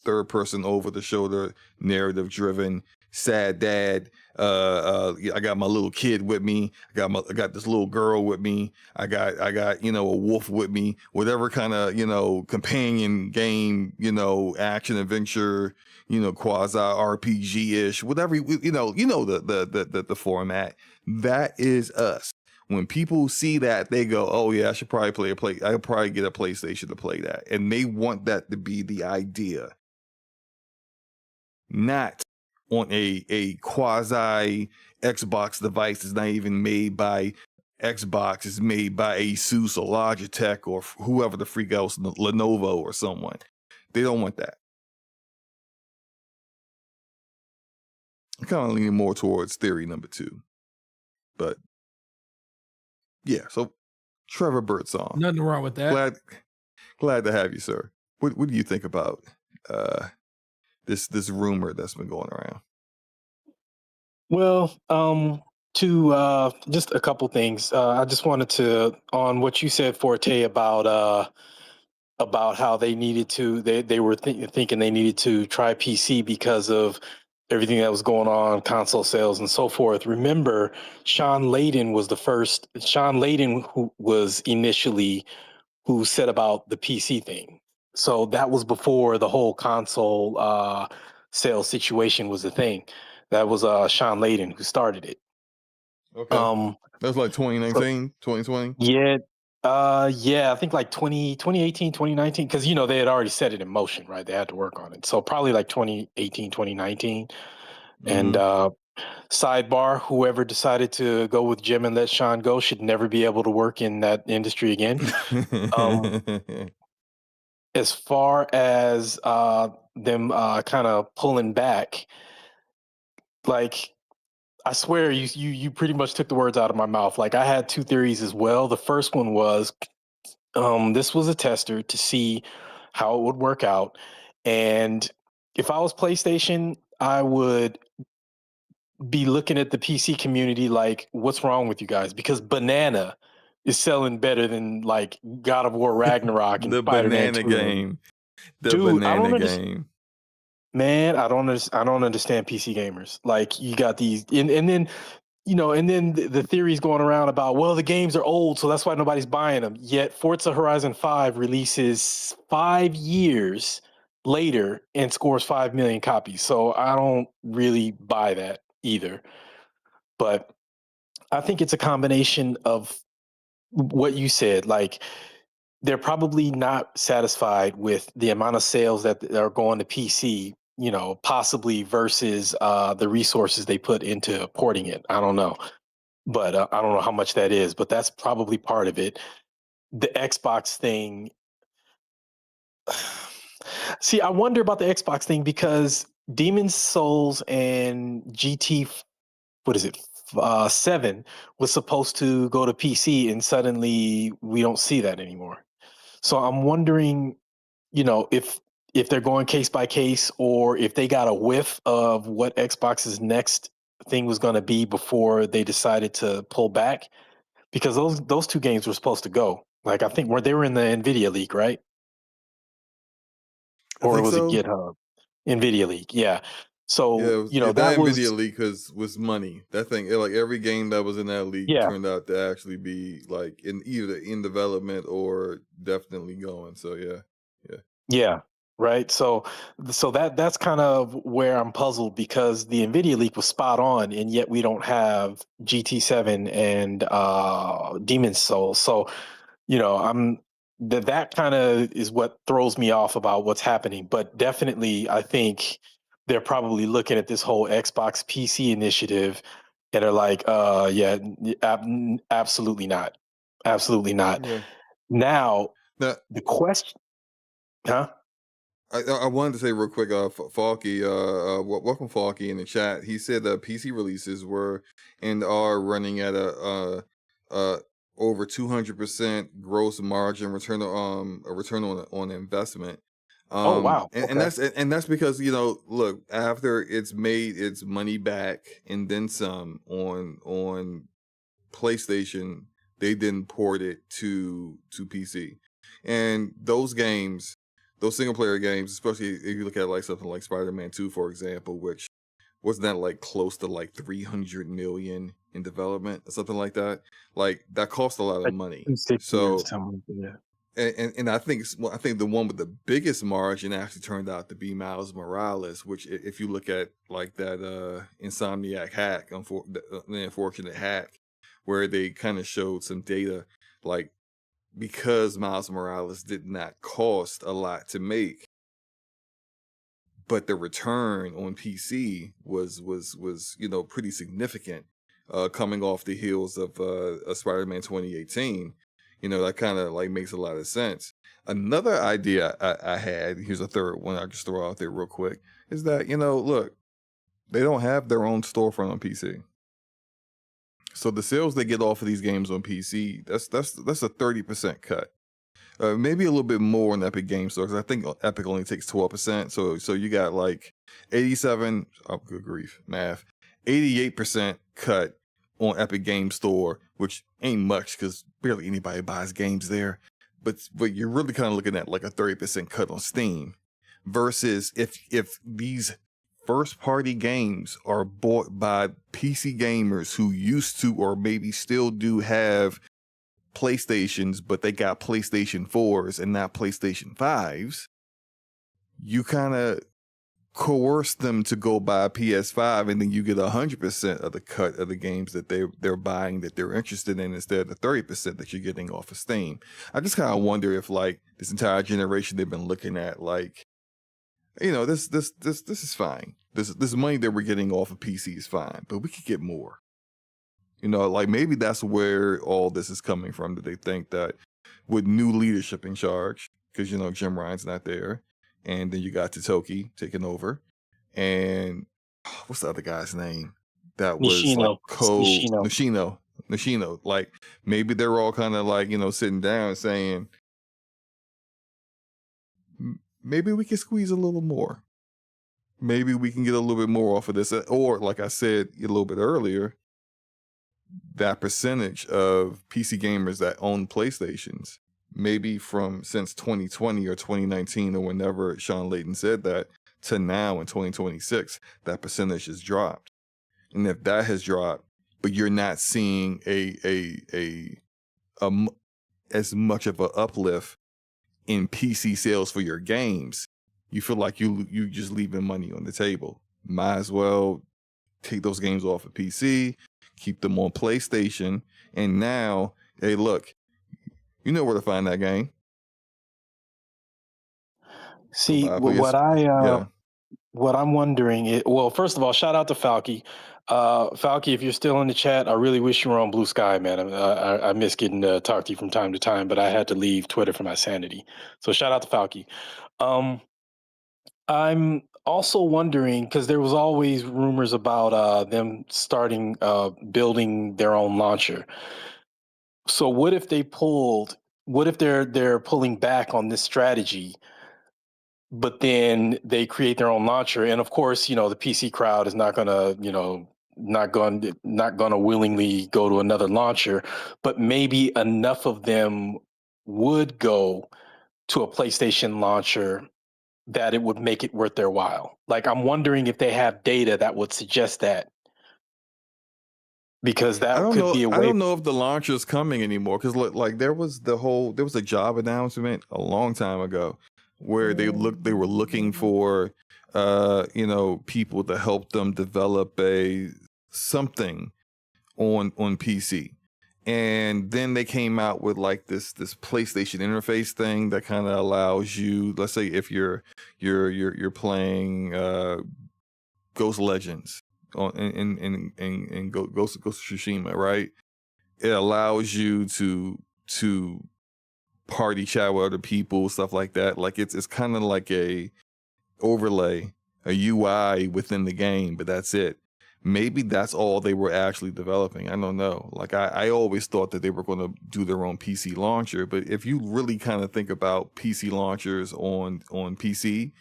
third person over the shoulder, narrative driven, sad dad. I got my little kid with me. I got this little girl with me. I got a wolf with me. Whatever kind of companion game, action adventure, quasi RPG ish, whatever the format. That is us. When people see that, they go, "Oh yeah, I should probably I'll probably get a PlayStation to play that," and they want that to be the idea. Not on a quasi Xbox device that's not even made by Xbox. It's made by Asus or Logitech or whoever the freak else, Lenovo or someone. They don't want that. I'm kind of leaning more towards theory number 2. But yeah, so Trevor Birdsong. Nothing wrong with that. Glad to have you, sir. What do you think about this rumor that's been going around? Well, to just a couple things. I just wanted to, on what you said, Forte, about about how they needed to. They were thinking they needed to try PC because of everything that was going on, console sales and so forth. Remember, Sean Layden was the first. Sean Layden who was initially who said about the PC thing. So that was before the whole console sales situation was a thing. That was Sean Layden who started it. Okay. That was like So 2019, 2020. yeah, yeah, I think like 2018, 2019, because they had already set it in motion, right? They had to work on it. So probably like 2018, 2019. And sidebar, whoever decided to go with Jim and let Sean go should never be able to work in that industry again. As far as them kind of pulling back, like I swear you pretty much took the words out of my mouth. Like I had two theories as well. The first one was this was a tester to see how it would work out. And if I was PlayStation, I would be looking at the PC community like, what's wrong with you guys? Because Banana is selling better than like God of War Ragnarok and The Spider-Man banana 2. And, game. The dude, I banana don't understand. game. Man, I don't understand PC gamers. Like you got these, and then and then the theories going around about, well, the games are old, so that's why nobody's buying them. Yet Forza Horizon 5 releases 5 years later and scores 5 million copies. So I don't really buy that either. But I think it's a combination of what you said. Like they're probably not satisfied with the amount of sales that are going to PC, possibly versus the resources they put into porting it. I don't know. But I don't know how much that is, but that's probably part of it. The Xbox thing. See, I wonder about the Xbox thing because Demon's Souls and GT, what is it, 7 was supposed to go to PC, and suddenly we don't see that anymore. So I'm wondering, if they're going case by case, or if they got a whiff of what Xbox's next thing was going to be before they decided to pull back. Because those two games were supposed to go. Like I think they were in the Nvidia leak, right? I Or think was it so. GitHub? Nvidia leak, yeah. Yeah, So that that Nvidia was leak was money. That thing, like every game that was in that leak yeah, turned out to actually be like in either in development or definitely going. So yeah, yeah. yeah, right. So that's kind of where I'm puzzled because the Nvidia leak was spot on, and yet we don't have GT7 and Demon's Souls. So I'm that kind of is what throws me off about what's happening. But definitely, I think they're probably looking at this whole Xbox PC initiative and are like, yeah, absolutely not, absolutely not. Okay. Now Now, the question, huh? I wanted to say real quick, Falky, welcome Falky in the chat. He said that PC releases were and are running at a over 200% gross margin return a return on investment. Oh wow, And okay, that's because look, after it's made its money back and then some on PlayStation, they then port it to PC, and those games, those single player games, especially if you look at like something like Spider-Man 2, for example, which wasn't that like close to like 300 million in development or something like that. Like that cost a lot of like money. 260 or So something. Yeah, and I think the one with the biggest margin actually turned out to be Miles Morales, which if you look at like that Insomniac hack, the unfortunate hack, where they kind of showed some data, like because Miles Morales did not cost a lot to make, but the return on PC was pretty significant, coming off the heels of Spider-Man 2018. That kind of like makes a lot of sense. Another idea I had, here's a third one I just throw out there real quick, is that look, they don't have their own storefront on PC. So the sales they get off of these games on PC, that's a 30% cut. Maybe a little bit more in Epic Game Store, because I think Epic only takes 12%. So you got like 87. Oh, good grief, math. 88% cut on Epic Game Store, which ain't much because barely anybody buys games there. but you're really kind of looking at like a 30% cut on Steam versus if these first party games are bought by PC gamers who used to or maybe still do have PlayStations, but they got PlayStation 4s and not PlayStation 5s, you kind of coerce them to go buy a PS5, and then you get 100% of the cut of the games that they're buying that they're interested in instead of the 30% that you're getting off of Steam. I just kind of wonder if like this entire generation they've been looking at like, you know, this is fine. This money that we're getting off of PC is fine, but we could get more. You know, like maybe that's where all this is coming from, that they think that with new leadership in charge, because, you know, Jim Ryan's not there, and then you got Totoki taking over, and what's the other guy's name? That was Nishino. like Nishino. Like maybe they're all kind of like, you know, sitting down saying, maybe we can squeeze a little more. Maybe we can get a little bit more off of this. Or like I said a little bit earlier, that percentage of PC gamers that own PlayStations, maybe from since 2020 or 2019 or whenever Sean Layden said that, to now in 2026, that percentage has dropped. And if that has dropped, but you're not seeing as much of an uplift in PC sales for your games, you feel like you just leaving money on the table. Might as well take those games off of PC, keep them on PlayStation, and now, hey, look, you know where to find that game. See, Yeah. what I'm wondering is, well, first of all, shout out to Falky. Falky, if you're still in the chat, I really wish you were on Blue Sky, man. I miss getting to talk to you from time to time, but I had to leave Twitter for my sanity. So shout out to Falky. I'm also wondering, because there was always rumors about them starting building their own launcher. So what if they're pulling back on this strategy, but then they create their own launcher? And of course, you know, the PC crowd is not gonna, you know, not gonna willingly go to another launcher, but maybe enough of them would go to a PlayStation launcher that it would make it worth their while. Like, I'm wondering if they have data that would suggest that, because that could be a way. I don't know if the launcher's coming anymore, because like there was a job announcement a long time ago where they were looking for you know, people to help them develop something on PC. And then they came out with like this PlayStation interface thing that kind of allows you, let's say if you're playing Ghost Legends in Ghost of Tsushima, right? It allows you to party chat with other people, stuff like that. Like it's kind of like a overlay, a UI within the game, but that's it. Maybe that's all they were actually developing. I don't know. Like I always thought that they were going to do their own PC launcher, but if you really kind of think about PC launchers on PC,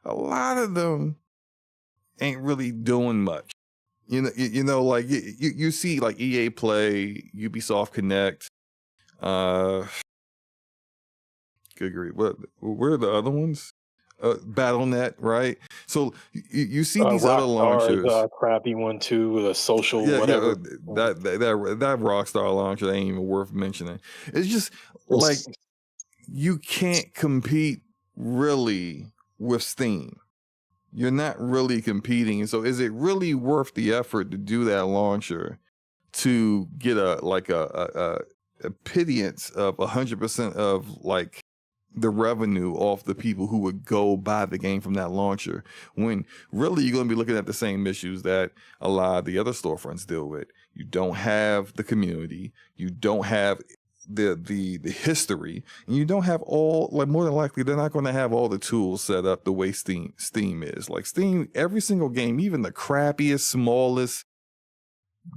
a lot of them ain't really doing much. You know, like you see like EA Play, Ubisoft Connect, good grief, where are the other ones? BattleNet, right? So you see these other launchers. Crappy one too, the social Yeah, whatever. that Rockstar launcher ain't even worth mentioning. It's just like you can't compete really with Steam. You're not really competing. So is it really worth the effort to do that launcher to get a pittance of 100% of like the revenue off the people who would go buy the game from that launcher, when really you're going to be looking at the same issues that a lot of the other storefronts deal with? You don't have the community, you don't have the history, and you don't have all, like, more than likely they're not going to have all the tools set up the way Steam is. Like Steam, every single game, even the crappiest, smallest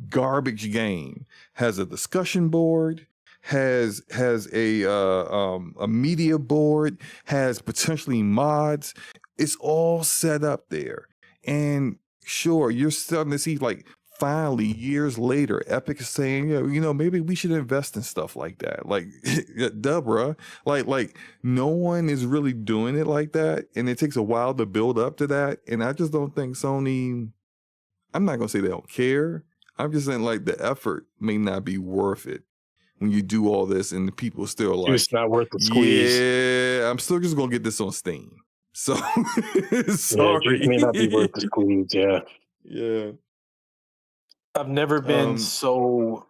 garbage game, has a discussion board, has a media board, has potentially mods. It's all set up there. And sure, you're starting to see like finally, years later, Epic is saying, maybe we should invest in stuff like that. Like, duh, bruh. Like no one is really doing it like that, and it takes a while to build up to that. And I just don't think Sony. I'm not gonna say they don't care. I'm just saying like the effort may not be worth it when you do all this, and the people still like, It's not worth the squeeze. yeah, I'm still just gonna get this on Steam. So sorry, Yeah, it may not be worth the squeeze. Yeah. Yeah. I've never been so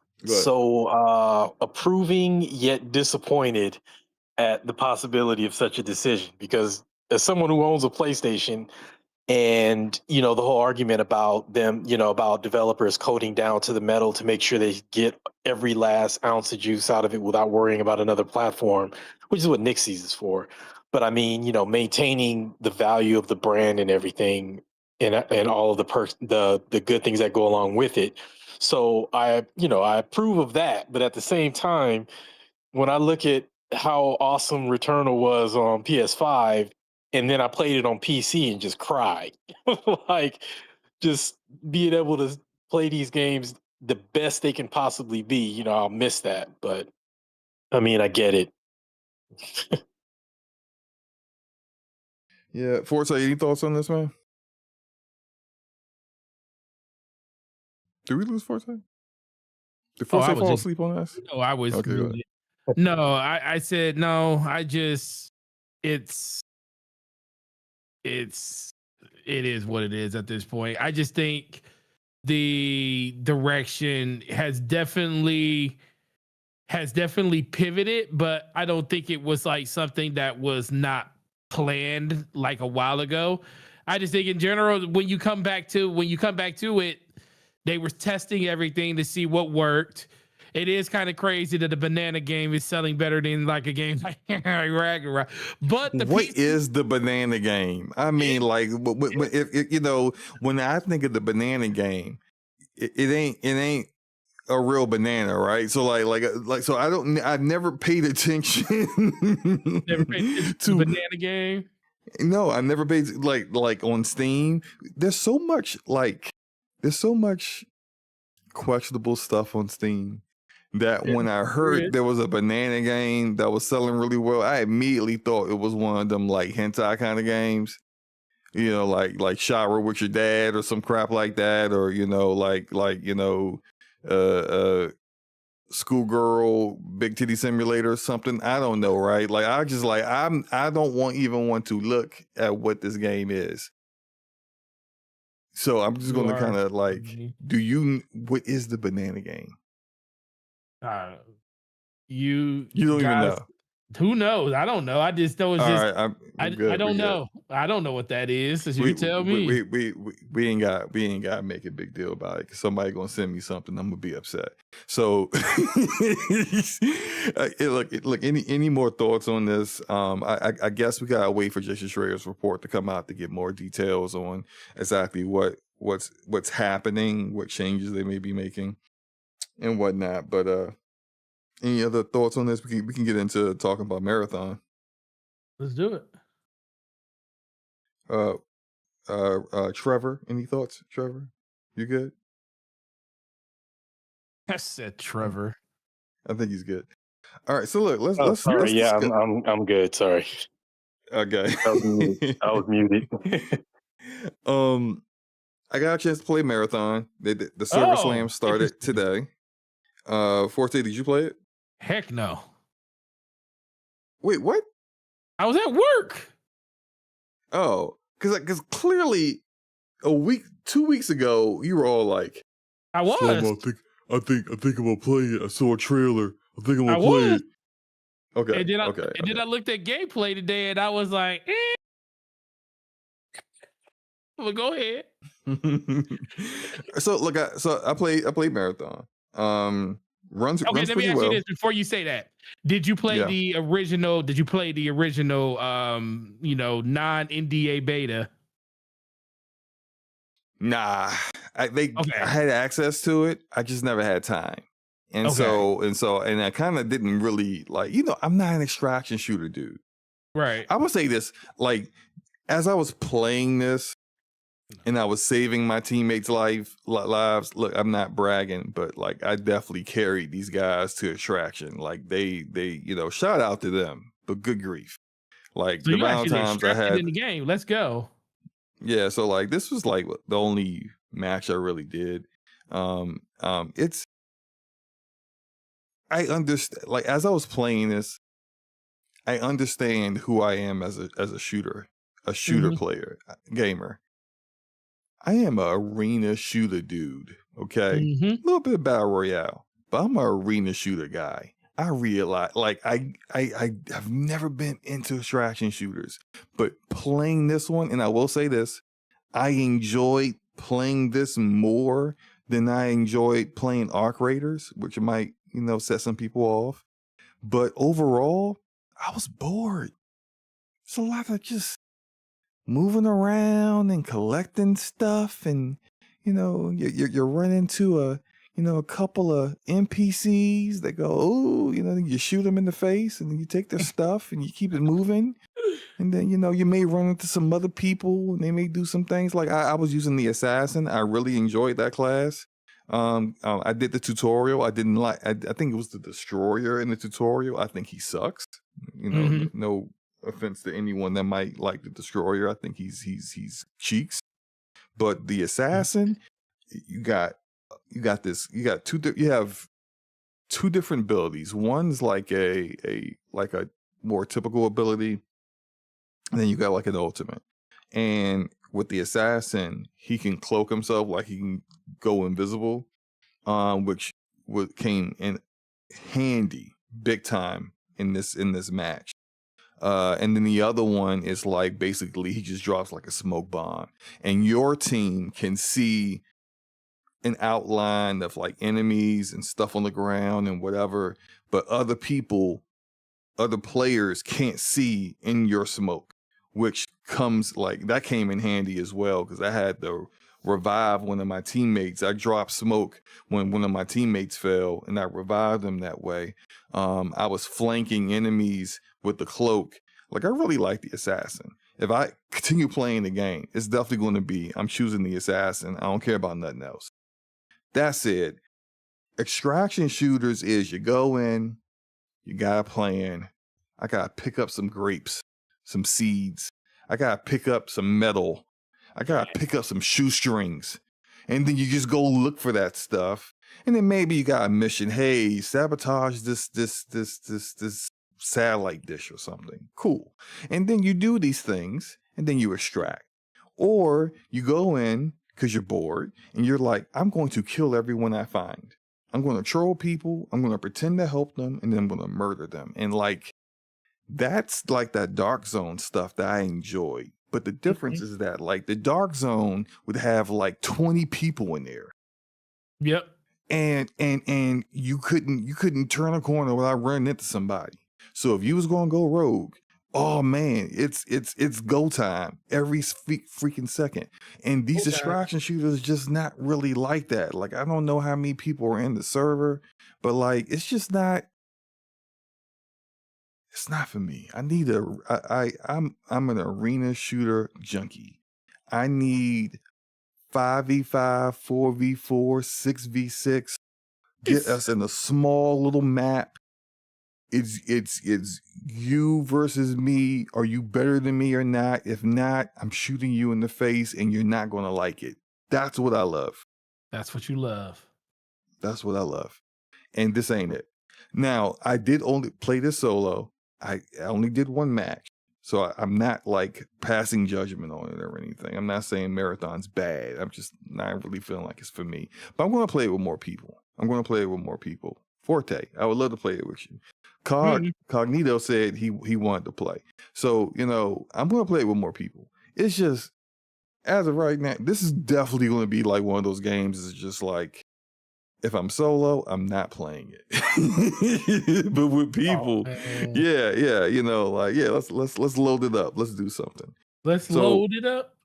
approving yet disappointed at the possibility of such a decision, because as someone who owns a PlayStation, and the whole argument about them, about developers coding down to the metal to make sure they get every last ounce of juice out of it without worrying about another platform, which is what Nixies is for. But I mean, maintaining the value of the brand and everything, and all of the perks, the good things that go along with it. So I approve of that. But at the same time, when I look at how awesome Returnal was on PS5, and then I played it on PC and just cried, like just being able to play these games the best they can possibly be, I'll miss that. But I mean, I get it. Yeah, Forte, any thoughts on this, man? Did we lose Forte? Did Forte fall asleep on us? No, I was. Okay, no, I said no. It is what it is at this point. I just think the direction has definitely pivoted, but I don't think it was like something that was not planned like a while ago. I just think in general, when you come back to it, they were testing everything to see what worked. It is kind of crazy that the banana game is selling better than like a game like Ragnarok. But what is the banana game? I mean, like, if when I think of the banana game, it ain't a real banana, right? So so I've never paid attention. Never paid attention to the banana game. No, I never paid like on Steam. There's so much questionable stuff on Steam that when I heard there was a banana game that was selling really well, I immediately thought it was one of them like hentai kind of games, like Shower with Your Dad or some crap like that, or Schoolgirl Big Titty Simulator or something. I don't know, right? Like I don't even want to look at what this game is. So I'm just going to kind of like, what is the banana game? You don't even know. Who knows? I don't know. I just know it's just. Right, I don't know. I don't know what that is. So you tell me. We ain't got to make a big deal about it, because somebody gonna send me something. I'm gonna be upset. So look. Any more thoughts on this? I guess we gotta wait for Jason Schreier's report to come out to get more details on exactly what's happening, what changes they may be making, and whatnot. But any other thoughts on this? We can get into talking about Marathon. Let's do it. Trevor, any thoughts? Trevor, you good? I said Trevor. I think he's good. All right, so look, let's. Sorry, I'm good. Sorry. Okay. I was muted. I got a chance to play Marathon. The Silver Slam started today. Forte, did you play it? Heck no. Wait, what? I was at work. Oh, because clearly 2 weeks ago you were all like, I was. I think I'm gonna play it. I saw a trailer. I think I'm gonna play it. Okay. And then I looked at gameplay today, and I was like, well, go ahead. So look, I played Marathon. Runs let me pretty ask well. you this before you say that. Did you play the original? Did you play the original? Non-NDA beta. Nah, I had access to it. I just never had time, and I kind of didn't really like. I'm not an extraction shooter, dude. Right. I would say this, like, as I was playing this, and I was saving my teammates' lives. Look, I'm not bragging, but like I definitely carried these guys to extraction. Like they, shout out to them. But good grief, like So the you amount of actually times I extracted had, in the game. Let's go. yeah. So like this was like the only match I really did. It's I understand. Like as I was playing this, I understand who I am as a shooter player, gamer. I am a arena shooter dude, okay? A little bit of battle royale, but I'm an arena shooter guy. I realize, like, I have never been into extraction shooters, but playing this one, and I will say this, I enjoyed playing this more than I enjoyed playing Arc Raiders, which might, set some people off. But overall, I was bored. It's a lot of just moving around and collecting stuff, and you're running into a couple of NPCs that go, oh, you shoot them in the face, and then you take their stuff and you keep it moving, and then you may run into some other people and they may do some things. Like I was using the assassin. I really enjoyed that class. I did the tutorial. I didn't like. I think it was the destroyer in the tutorial. I think he sucks. No offense to anyone that might like the destroyer. I think he's cheeks. But the assassin, you have two different abilities. One's like a more typical ability, and then you got like an ultimate. And with the assassin, he can cloak himself, like he can go invisible, which came in handy big time in this match. And then the other one is like basically he just drops like a smoke bomb, and your team can see an outline of like enemies and stuff on the ground and whatever, but other players can't see in your smoke, which comes like that came in handy as well, because I had to revive one of my teammates. I dropped smoke when one of my teammates fell, and I revived them that way. I was flanking enemies with the cloak. Like I really like the assassin. If I continue playing the game, it's definitely going to be, I'm choosing the assassin. I don't care about nothing else. That said, extraction shooters is you go in, you got a plan. I got to pick up some grapes, some seeds. I got to pick up some metal. I got to pick up some shoestrings. And then you just go look for that stuff. And then maybe you got a mission. Hey, sabotage this satellite dish or something. Cool. And then you do these things, and then you extract. Or you go in because you're bored, and you're like, I'm going to kill everyone I find. I'm going to troll people. I'm going to pretend to help them, and then I'm going to murder them. And like, that's like that Dark Zone stuff that I enjoy. But the difference is that like the Dark Zone would have like 20 people in there. Yep. And you couldn't turn a corner without running into somebody. So if you was going to go rogue, oh man, it's go time every freaking second. And these distraction shooters just not really like that. Like I don't know how many people are in the server, but like it's just not. It's not for me. I'm an arena shooter junkie. I need 5v5, 4v4, 6v6. Get us in a small little map. It's you versus me. Are you better than me or not? If not, I'm shooting you in the face and you're not going to like it. That's what I love. That's what you love. That's what I love. And this ain't it. Now, I did only play this solo. I only did one match, so I'm not like passing judgment on it or anything. I'm not saying Marathon's bad. I'm just not really feeling like it's for me. But I'm going to play it with more people. Forte, I would love to play it with you. Cognito said he wanted to play. So, I'm going to play it with more people. It's just, as of right now, this is definitely going to be like one of those games. It's just like, if I'm solo, I'm not playing it. But with people, let's load it up. Let's do something. Let's load it up.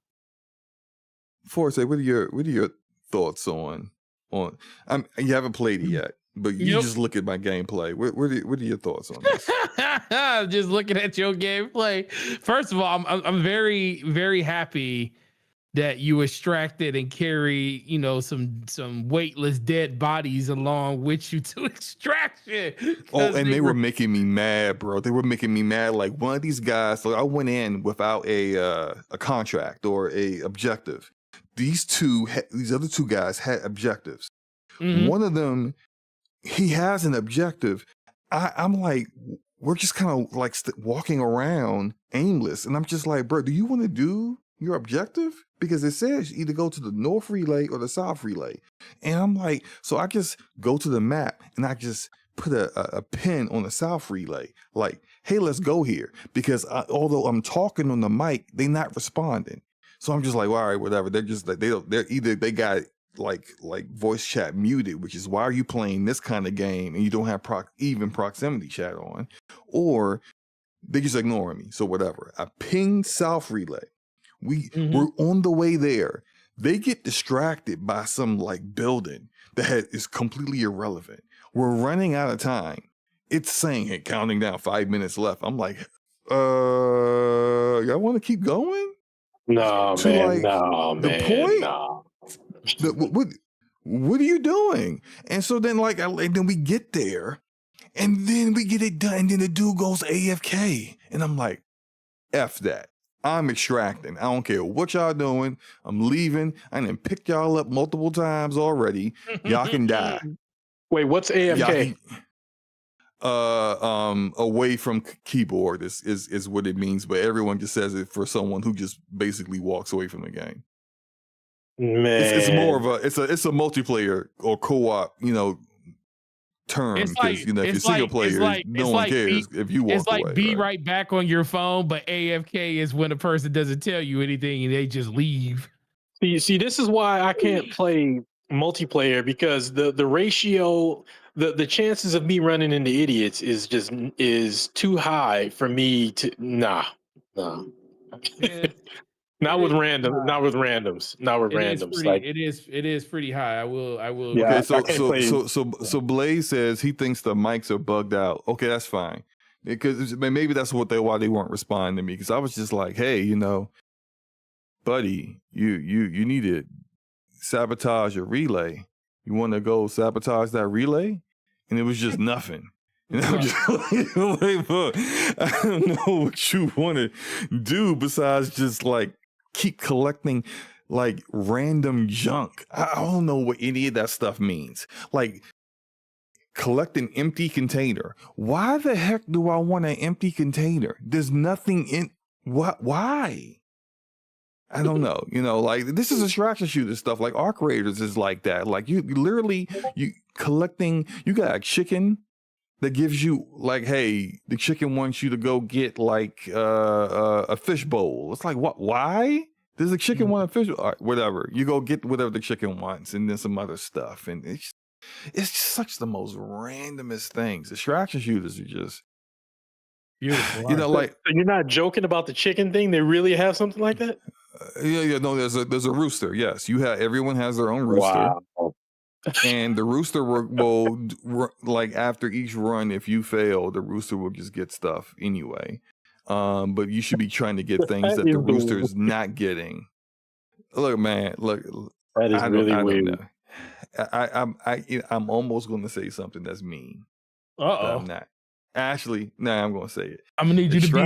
Forte, what are your thoughts on? You haven't played it yet, but you just look at my gameplay. What are your thoughts on this? Just looking at your gameplay. First of all, I'm very, very happy that you extracted and carry, you know, some weightless dead bodies along with you to extraction. Oh, and they were making me mad, bro. They were making me mad. Like one of these guys, so I went in without a contract or a objective. These other two guys had objectives. Mhm. One of them, he has an objective. I'm like, we're just kind of like walking around aimless, and I'm just like, bro, do you want to do your objective? Because it says you either go to the north relay or the south relay. And I'm like, so I just go to the map and I just put a pin on the south relay. Like, hey, let's go here. Because although I'm talking on the mic, they're not responding. So I'm just like, well, all right, whatever. They're just like, they got like voice chat muted, which is why are you playing this kind of game and you don't have even proximity chat on, or they just ignoring me. So whatever. I ping south relay. We're on the way there. They get distracted by some like building that is completely irrelevant. We're running out of time. It's saying, hey, counting down 5 minutes left. I'm like, y'all want to keep going? No, to man. like No, the man. point? No. What are you doing? And so then like, and then we get there and then we get it done. And then the dude goes AFK. And I'm like, F that. I'm extracting. I don't care what y'all doing. I'm leaving. I done picked y'all up multiple times already. Y'all can die. Wait, what's AFK? Away from keyboard is what it means, but everyone just says it for someone who just basically walks away from the game. Man, it's more of it's a multiplayer or co-op, you know, term, because like, you know, if you're single player, no one cares if you walk away. It's like be right back on your phone, but AFK is when a person doesn't tell you anything and they just leave. See, this is why I can't play multiplayer, because the ratio, the chances of me running into idiots is too high for me to nah. Yeah. Not with randoms. It is pretty high. I will. Yeah, okay, so Blaze says he thinks the mics are bugged out. Okay, that's fine. Because maybe that's why they weren't responding to me. Because I was just like, hey, you know, buddy, you need to sabotage a relay. You want to go sabotage that relay? And it was just nothing. And I'm just like, look, I don't know what you want to do besides just like keep collecting like random junk. I don't know what any of that stuff means. Like collect an empty container. Why the heck do I want an empty container? There's nothing in what? Why? I don't know. You know, like this is extraction shooter stuff. Like Arc Raiders is like that. Like you literally collecting. You got a chicken that gives you like, hey, the chicken wants you to go get like a fish bowl. It's like, what? Why does the chicken want a fish? All right, whatever. You go get whatever the chicken wants, and then some other stuff. And it's just such the most randomest things. Extraction shooters are just beautiful. You know, like so you're not joking about the chicken thing. They really have something like that. Yeah. No, there's a rooster. Yes, everyone has their own rooster. Wow. And the rooster will like after each run, if you fail, the rooster will just get stuff anyway. But you should be trying to get things that the rooster is not getting. Look, man, that is really weird. I'm almost going to say something that's mean. I'm not. Actually, I'm going to say it. I'm gonna need you to be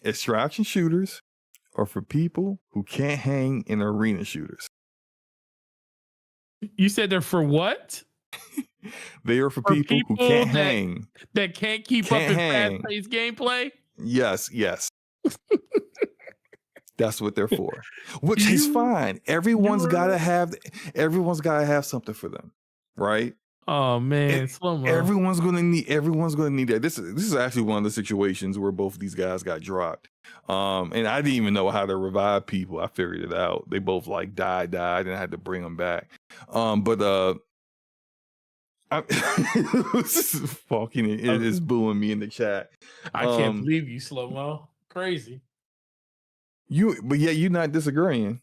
extraction shooters are for people who can't hang in arena shooters. You said they're for what? They are for people who can't hang. That can't keep up in fast-paced gameplay? Yes. That's what they're for. Which is fine. Everyone's gotta have something for them. Right? Oh man, SloMo. Everyone's gonna need that. This is actually one of the situations where both of these guys got dropped. And I didn't even know how to revive people. I figured it out. They both like died, and I had to bring them back. This is fucking it is booing me in the chat. I can't believe you, SloMo. Crazy. But you're not disagreeing.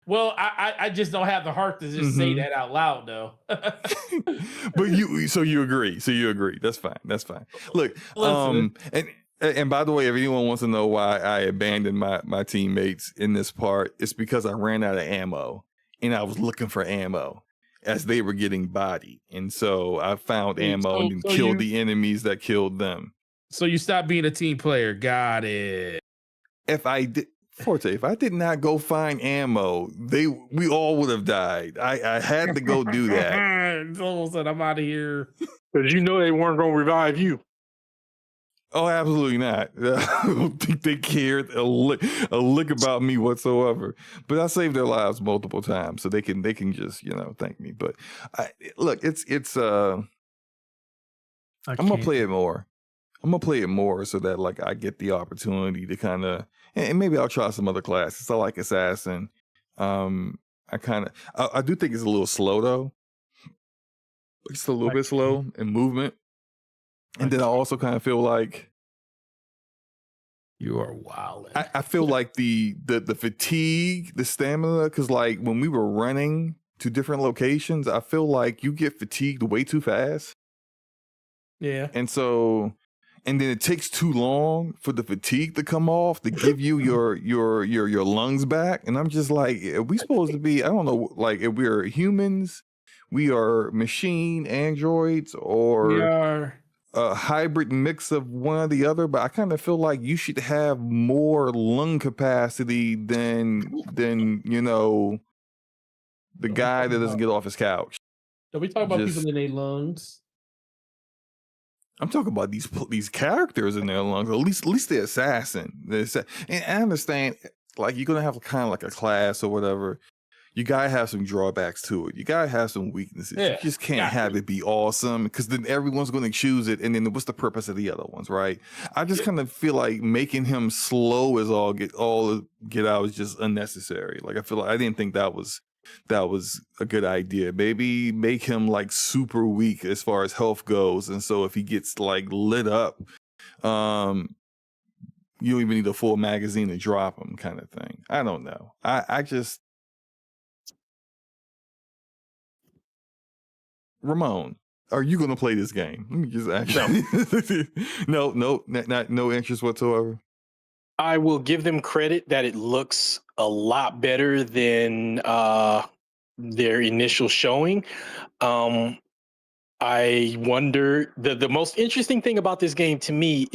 Well, I just don't have the heart to just say that out loud, though. But you agree. That's fine. Look, Listen. and And by the way, if anyone wants to know why I abandoned my teammates in this part, it's because I ran out of ammo and I was looking for ammo as they were getting bodied. And so I found ammo and then killed the enemies that killed them. So you stopped being a team player. Got it. If I did, Forte, if I did not go find ammo, we all would have died. I had to go do that. Almost said I'm out of here. Because you know they weren't going to revive you. Oh, absolutely not. I don't think they cared a lick about me whatsoever. But I saved their lives multiple times, so they can just thank me. But look, it's I'm gonna play it more. I'm gonna play it more so that like I get the opportunity to kind of, and maybe I'll try some other classes. I like Assassin. I do think it's a little slow though. It's a little bit slow in movement. And then I also kind of feel like you are wild. I feel like the fatigue, the stamina, because like when we were running to different locations, I feel like you get fatigued way too fast. Yeah. And then it takes too long for the fatigue to come off to give you your lungs back. And I'm just like, are we supposed to be, I don't know, like if we're humans, we are machine androids, or we are a hybrid mix of one or the other, but I kind of feel like you should have more lung capacity than the guy that doesn't get off his couch. Don't we talk about people in their lungs? I'm talking about these characters in their lungs. At least the assassin. And I understand, like you're gonna have kind of like a class or whatever. You gotta have some drawbacks to it. You gotta have some weaknesses. Yeah, you just can't have it be awesome, because then everyone's gonna choose it, and then what's the purpose of the other ones, right? I just kind of feel like making him slow as all get out is just unnecessary. Like I feel like I didn't think that was a good idea. Maybe make him like super weak as far as health goes, and so if he gets like lit up, you don't even need a full magazine to drop him, kind of thing. I don't know. I just. Ramon, are you going to play this game? Let me just ask you. No interest whatsoever. I will give them credit that it looks a lot better than their initial showing. I wonder, the most interesting thing about this game to me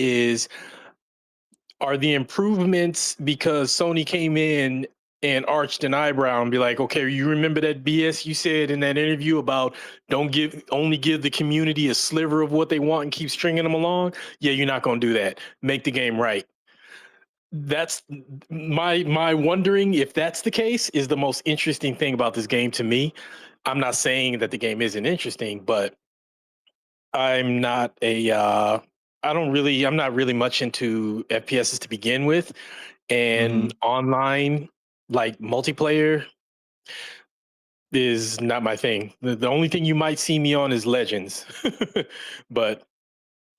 are the improvements, because Sony came in and arched an eyebrow and be like, okay, you remember that BS you said in that interview about only give the community a sliver of what they want and keep stringing them along? Yeah, you're not going to do that. Make the game right. That's my wondering if that's the case is the most interesting thing about this game to me. I'm not saying that the game isn't interesting, but I'm not really much into FPSs to begin with, and online, like multiplayer, is not my thing. The only thing you might see me on is Legends, but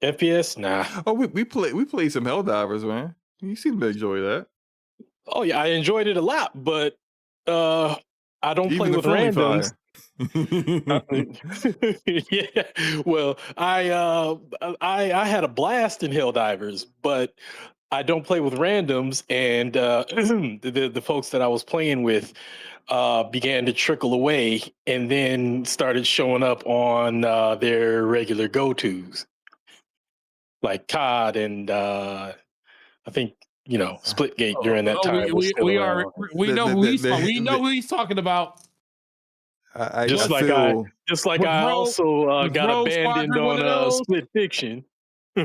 FPS, nah. Oh, we played some Helldivers, man. You seem to enjoy that. Oh yeah, I enjoyed it a lot, but I don't Even play with randoms. Yeah, well, I had a blast in Helldivers, but I don't play with randoms, and the folks that I was playing with began to trickle away, and then started showing up on their regular go-tos, like COD and I think Splitgate during that time. We know who he's talking about. I also got abandoned on Split Fiction. I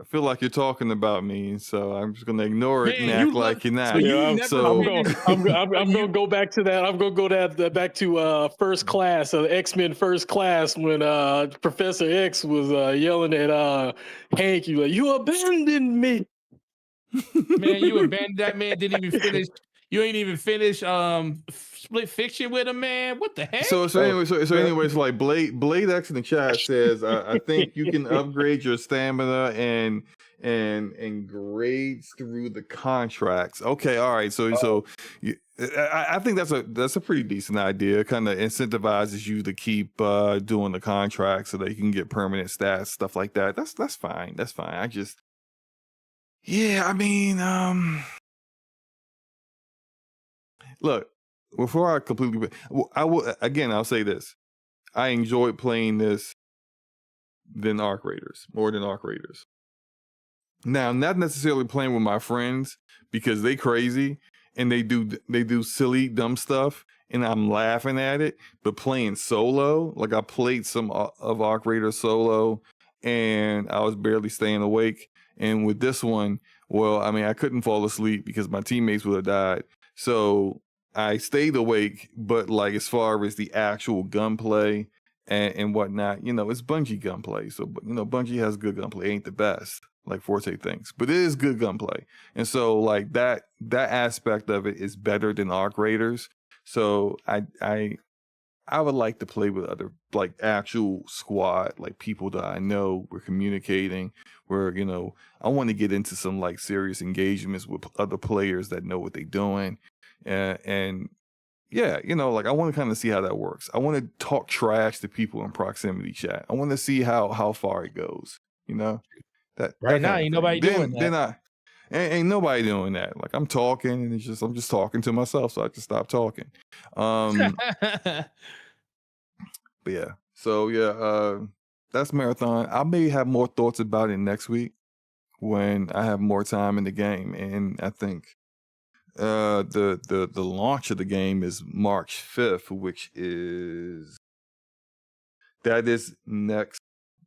feel like you're talking about me, so I'm just gonna ignore it and act like you're not. I'm gonna go back to that. I'm gonna go back to First Class, X-Men First Class, when Professor X was yelling at Hank. You abandoned me. Man, you abandoned that man. Didn't even finish. You ain't even finished Split Fiction with him, man. What the heck? So anyway, so like Blade X in the chat says, I think you can upgrade your stamina and grades through the contracts. Okay, all right. So I think that's a pretty decent idea. Kind of incentivizes you to keep doing the contracts so that you can get permanent stats, stuff like that. That's fine. That's fine. I mean, look, before I completely, I'll say this. I enjoyed playing this more than Arc Raiders. Now, not necessarily playing with my friends because they crazy and they do silly, dumb stuff and I'm laughing at it, but playing solo, like I played some of Arc Raiders solo and I was barely staying awake. And with this one, well, I mean, I couldn't fall asleep because my teammates would have died. So I stayed awake, but like as far as the actual gunplay and whatnot, it's Bungie gunplay. So, Bungie has good gunplay. It ain't the best, like Forte thinks, but it is good gunplay. And so like that aspect of it is better than Arc Raiders. So I would like to play with other like actual squad, like people that I know we're communicating, where, I want to get into some like serious engagements with other players that know what they're doing. And yeah, like I want to kind of see how that works. I want to talk trash to people in proximity chat. I want to see how far it goes, that Right now, kind of ain't thing. nobody doing that. Ain't nobody doing that. Like I'm talking and I'm just talking to myself. So I just stop talking. But yeah, so that's Marathon. I may have more thoughts about it next week when I have more time in the game. And I think the launch of the game is March 5th, which is next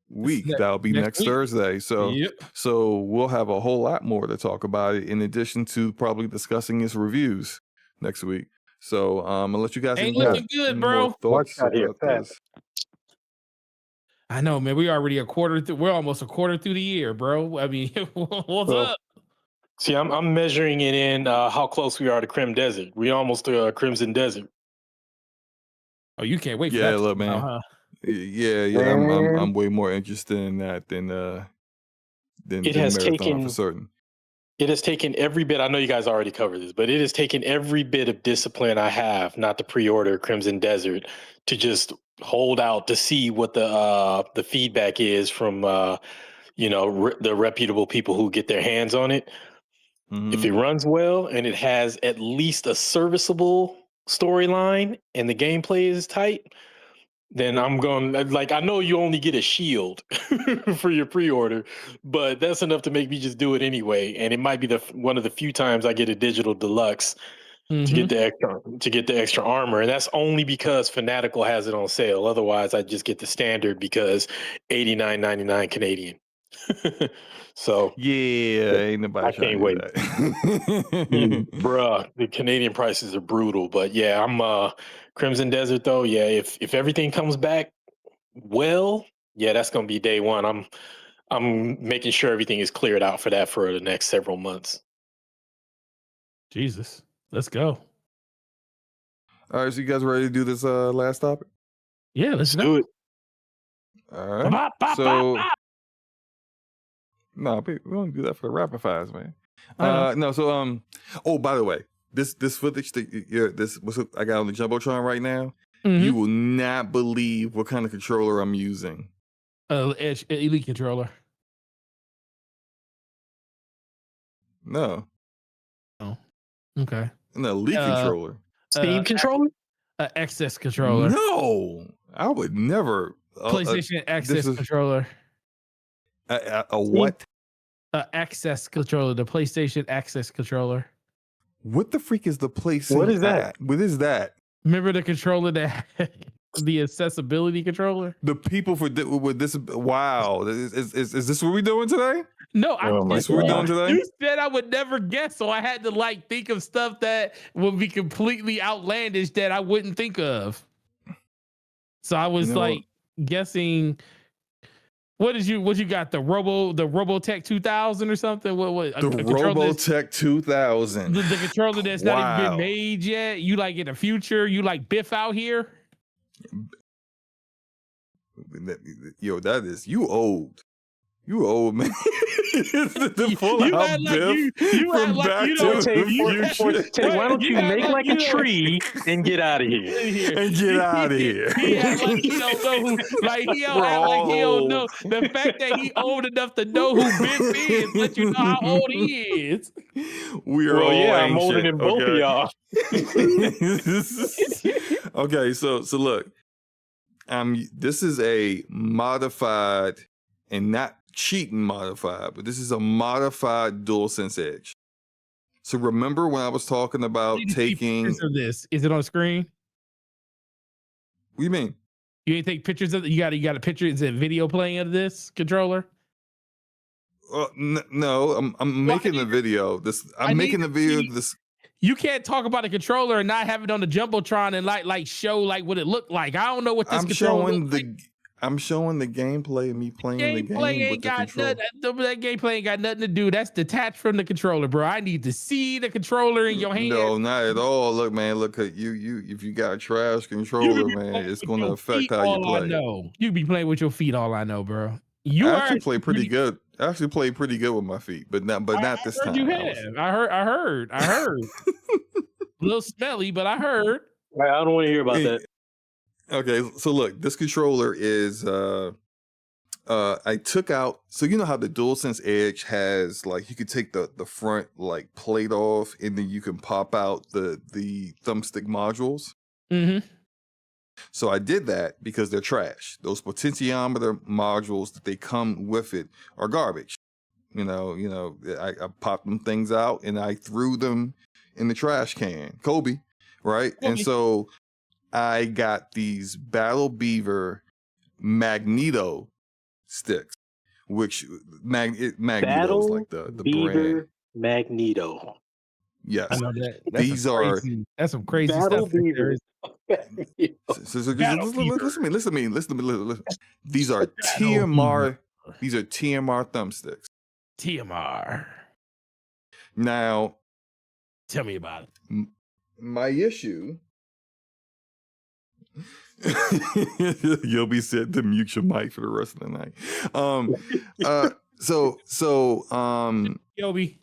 week. That'll be next week. Thursday. So Yep. so we'll have a whole lot more to talk about it in addition to probably discussing its reviews next week. So I'll let you guys Ain't have looking good, more bro. thoughts Watch out here, about this. I know, man. We're almost a quarter through the year, bro. I mean, what's Well, up? See, I'm measuring it in how close we are to Crim Desert. We almost to Crimson Desert. Oh, you can't wait for Yeah, that. look, man. Huh? Yeah. I'm way more interested in that than Marathon for certain. It has taken every bit. I know you guys already covered this, but it has taken every bit of discipline I have not to pre-order Crimson Desert to just hold out to see what the feedback is from the reputable people who get their hands on it. If it runs well and it has at least a serviceable storyline and the gameplay is tight, then I'm going, like, I know you only get a shield for your pre-order, but that's enough to make me just do it anyway. And it might be one of the few times I get a digital deluxe to get the extra armor. And that's only because Fanatical has it on sale. Otherwise, I just get the standard because $89.99 Canadian. So yeah, ain't nobody trying to do that. Bruh, the Canadian prices are brutal. But yeah, I'm Crimson Desert though. Yeah, if everything comes back well, yeah, that's gonna be day one. I'm making sure everything is cleared out for that for the next several months. Jesus, let's go. All right, so you guys ready to do this last topic? Yeah, let's Do it. All right. So no, we don't do that for the rapid fires, man. No, so oh, by the way, this footage that I got on the Jumbotron right now, you will not believe what kind of controller I'm using. Elite controller. No. Oh, okay. An Elite controller. Steam controller? Access controller. No, I would never. PlayStation Access controller. A what? Access controller. The PlayStation Access controller. What the freak is the PlayStation? What is that? What is that? Remember the controller that the accessibility controller? The people with this. Wow, is this what we're doing today? No, this what we're doing today. You said I would never guess, so I had to like think of stuff that would be completely outlandish that I wouldn't think of. So I was guessing What you got? The Robotech 2000 or something? What The Robotech 2000. The controller that's not even been Wow. made yet. You like in the future? You like Biff out here? Yo, that is you old. You old, man. The full You out act like Biff you from act like Back you to don't- the Future. Why don't you act make like you a don't- tree and get out of here? And get out of here. He act like he don't know who, like he don't We're act like he all don't know. The fact that he old enough to know who Biff is, let you know how old he is. We're Well, all yeah, I'm ancient, older than both of y'all. Okay, so look, this is a modified and not cheating modified, but this is a modified DualSense Edge. So remember when I was talking about You need to see taking? pictures of this. Is it on the screen? What do you mean? You ain't take pictures of it? You got a picture? Is it video playing of this controller? No, I'm making a video. I'm making a video. You can't talk about a controller and not have it on the jumbotron and like show like what it looked like. I don't know what this controller looks like. I'm showing the gameplay of me playing the game Gameplay with ain't the got controller. nothing. That gameplay ain't got nothing to do. That's detached from the controller, bro. I need to see the controller in your hand. No, not at all. Look, man. Look at you. If you got a trash controller, man, it's going to affect how you play. I know. You be playing with your feet. All I know, bro. I actually play pretty good. I actually play pretty good with my feet, but not this time. You have. I heard. A little smelly, but I heard. I don't want to hear about that. Okay, so look, this controller is I took out, so you know how the DualSense Edge has like you could take the front like plate off and then you can pop out the thumbstick modules. Mm-hmm. So I did that because they're trash. Those potentiometer modules that they come with it are garbage. You know, I popped them things out and I threw them in the trash can. Kobe, right? And so I got these Battle Beaver Magneto sticks, which Magneto is like the Beaver brand. Magneto. Yes. I know that. These are that's some crazy Battle stuff. Beaver. Listen to me. These are Battle TMR. These are TMR thumbsticks. TMR. Now, Tell me about it. my issue. You'll be set to mute your mic for the rest of the night. Yobi.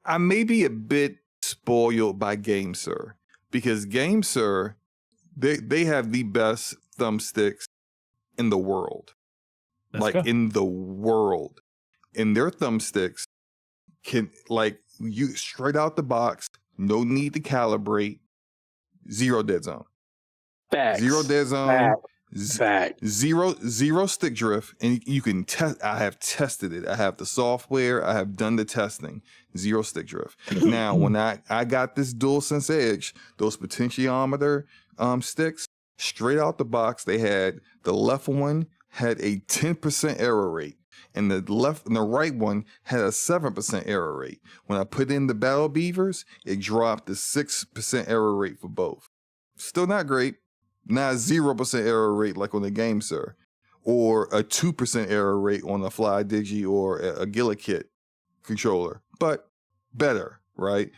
I may be a bit spoiled by GameSir because GameSir, they have the best thumbsticks in the world. In the world. And their thumbsticks can, like, you straight out the box, no need to calibrate, zero dead zone. Facts. Zero dead zone. Fact. Zero stick drift, and you can test. I have tested it. I have the software. I have done the testing. Zero stick drift. Now, when I got this DualSense Edge, those potentiometer sticks, straight out the box, they had the left one had a 10% error rate, and the right one had a 7% error rate. When I put in the Battle Beavers, it dropped the 6% error rate for both. Still not great. Not 0% error rate like on the GameSir, or a 2% error rate on a Fly Digi or a Gillikit controller, but better, right?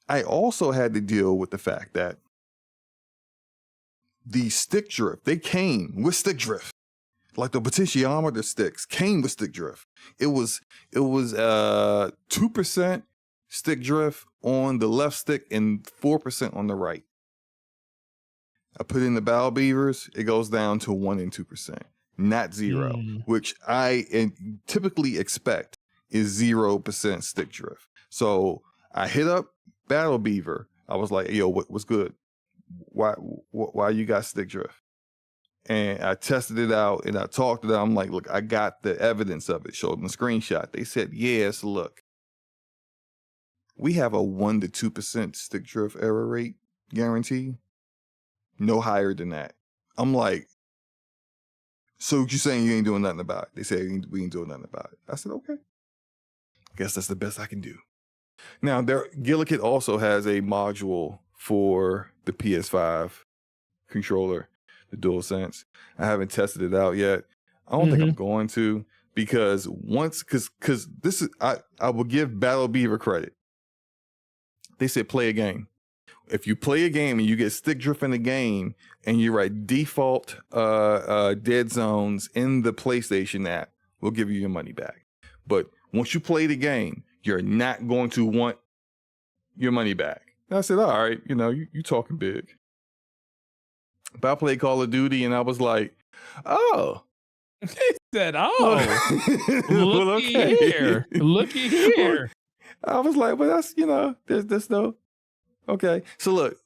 I also had to deal with the fact that the stick drift, they came with stick drift. Like the potentiometer sticks came with stick drift. It was 2% stick drift on the left stick and 4% on the right. I put in the Battle Beavers, it goes down to 1 and 2%, not 0, which I typically expect is 0% stick drift. So I hit up Battle Beaver. I was like, yo, what's good? Why you got stick drift? And I tested it out and I talked to them. I'm like, look, I got the evidence of it. Showed them the screenshot. They said, yes, look, we have a 1 to 2% stick drift error rate guarantee. No higher than that. I'm like, so what you saying you ain't doing nothing about it? They say we ain't doing nothing about it. I said, okay. Guess that's the best I can do. Now, Gillikit also has a module for the PS5 controller the DualSense. I haven't tested it out yet. I don't think I'm going to, because because this is I will give Battle Beaver credit. They said play a game. If you play a game and you get stick drift in the game and you write default dead zones in the PlayStation app, we'll give you your money back. But once you play the game, you're not going to want your money back. And I said, all right, you talking big. But I played Call of Duty and I was like, oh. He said, oh, looky here. Looky here. I was like, well, that's, there's no. Okay. So look,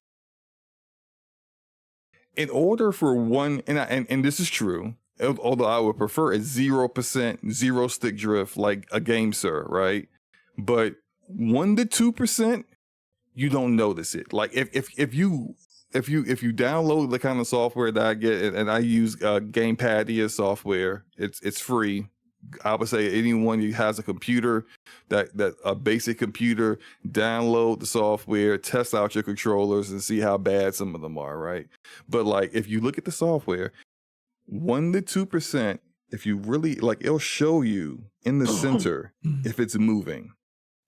in order for one, and this is true, although I would prefer a 0%, zero stick drift, like a game, sir, right? But 1 to 2%, you don't notice it. Like if you download the kind of software that I get, and I use Gamepadia software, it's free. I would say anyone who has a computer, that a basic computer, download the software, test out your controllers, and see how bad some of them are, right? But like, if you look at the software, 1 to 2%, if you really like, it'll show you in the center if it's moving,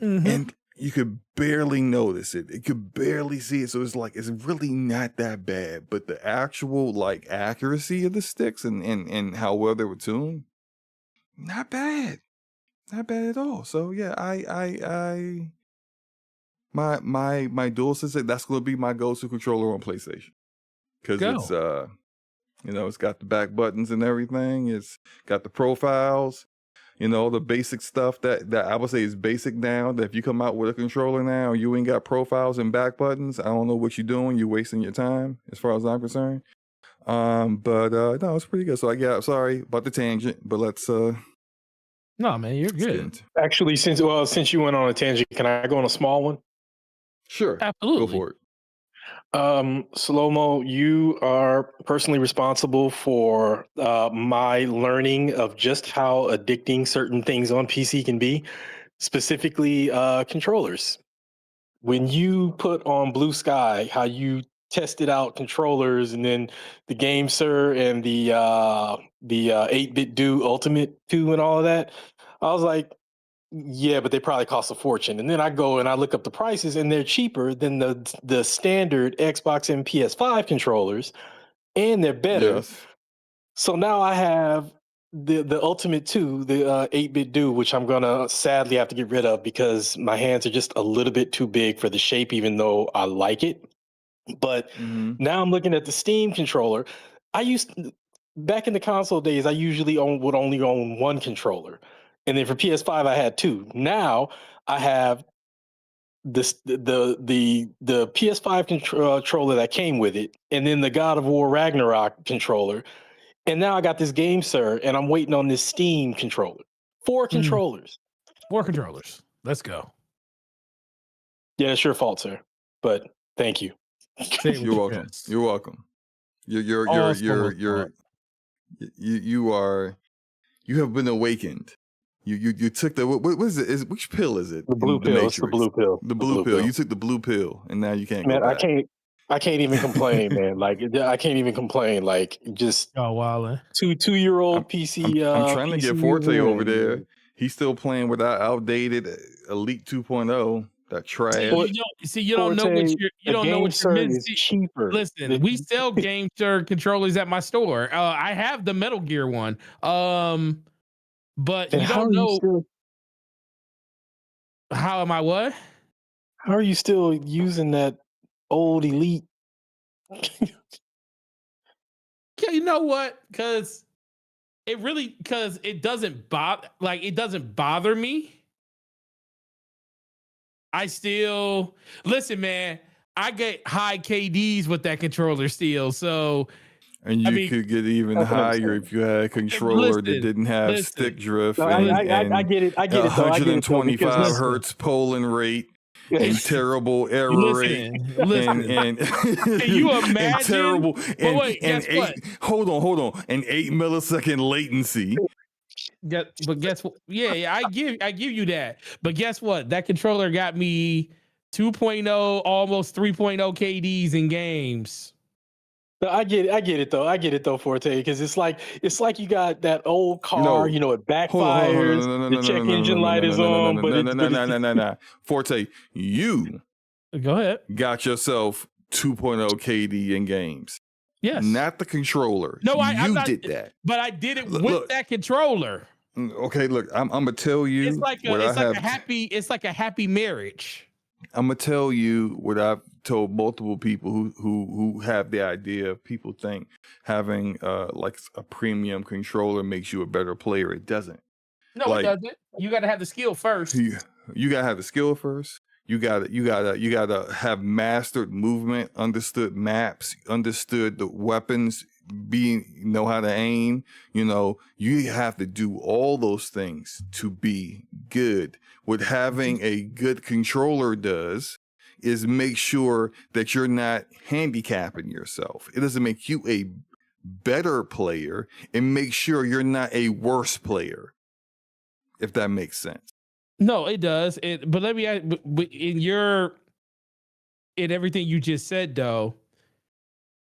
and you could barely notice it. You could barely see it. So it's like, it's really not that bad. But the actual like accuracy of the sticks and how well they were tuned, not bad. Not bad at all. So yeah, my DualSense, that's gonna be my go-to controller on PlayStation. Because it's it's got the back buttons and everything. It's got the profiles. The basic stuff that I would say is basic now, that if you come out with a controller now, you ain't got profiles and back buttons, I don't know what you're doing. You're wasting your time, as far as I'm concerned. But no, it's pretty good. So sorry about the tangent, but let's no, man, you're good. Actually, since you went on a tangent, can I go on a small one? Sure. Absolutely. Go for it. SloMo, you are personally responsible for my learning of just how addicting certain things on PC can be, specifically controllers. When you put on Blue Sky, how you tested out controllers, and then the Game Sir and the 8-bit Do Ultimate 2 and all of that, I was like, yeah, but they probably cost a fortune. And then I go and I look up the prices, and they're cheaper than the standard Xbox and PS5 controllers, and they're better. Yes. So now I have the Ultimate 2, the 8-bit Do, which I'm gonna sadly have to get rid of because my hands are just a little bit too big for the shape, even though I like it. But now I'm looking at the Steam controller. Back in the console days, I usually would only own one controller. And then for PS5, I had 2. Now I have the PS5 controller that came with it, and then the God of War Ragnarok controller. And now I got this Game Sir, and I'm waiting on this Steam controller. 4 controllers. 4 controllers. Let's go. Yeah, it's your fault, sir. But thank you. You're welcome. You're welcome. You have been awakened. You took the what is it? Which pill is it? The blue pill. It's the blue pill. The blue pill. You took the blue pill, and now you can't. Man, go back. I can't even complain, man. Like I can't even complain. Like just wow. 2-year-old PC. I'm trying to get Forte over there. Man. He's still playing with that outdated Elite 2.0. That trash. You don't know what you're missing. Cheaper. Listen, we sell Game Sir controllers at my store. I have the Metal Gear one. But you don't know. How am I what? How are you still using that old Elite? Yeah, you know what? Because it doesn't bother me. I still listen, man. I get high KDs with that controller still, so. And you could get even higher if you had a controller that didn't have stick drift. No, I get it. I get it. 125 hertz polling rate and terrible error rate. And can you imagine? And terrible. And, wait, and guess what? Hold on. An 8 millisecond latency. But guess what? Yeah, I give you that. But guess what? That controller got me 2.0, almost 3.0 KDs in games. No, I get it though, Forte, because it's like you got that old car, No, it hold on, hold on, backfires, no, no, the no, no, check no, no, engine no, light no, is no, no, no, on, no, but no, it's no, no, but it's no, no, no, no. Forte, you Go ahead. got yourself 2.0 KD in games, Yes. not the controller. No, I'm You not. did that. But I did it Look, with look. that controller. Okay, look, I'm gonna tell It's you like what I have. it's like a happy marriage. I'm gonna tell you what I've told multiple people who have the idea of people think having like a premium controller makes you a better player. It doesn't. No, Like, it doesn't. You got to have the skill first. you gotta have the skill first. You gotta have mastered movement, understood maps, understood the weapons, know how to aim. You have to do all those things to be good. What having a good controller does is make sure that you're not handicapping yourself. It doesn't make you a better player. It makes sure you're not a worse player, if that makes sense. No, it does. But let me ask, but in everything you just said though,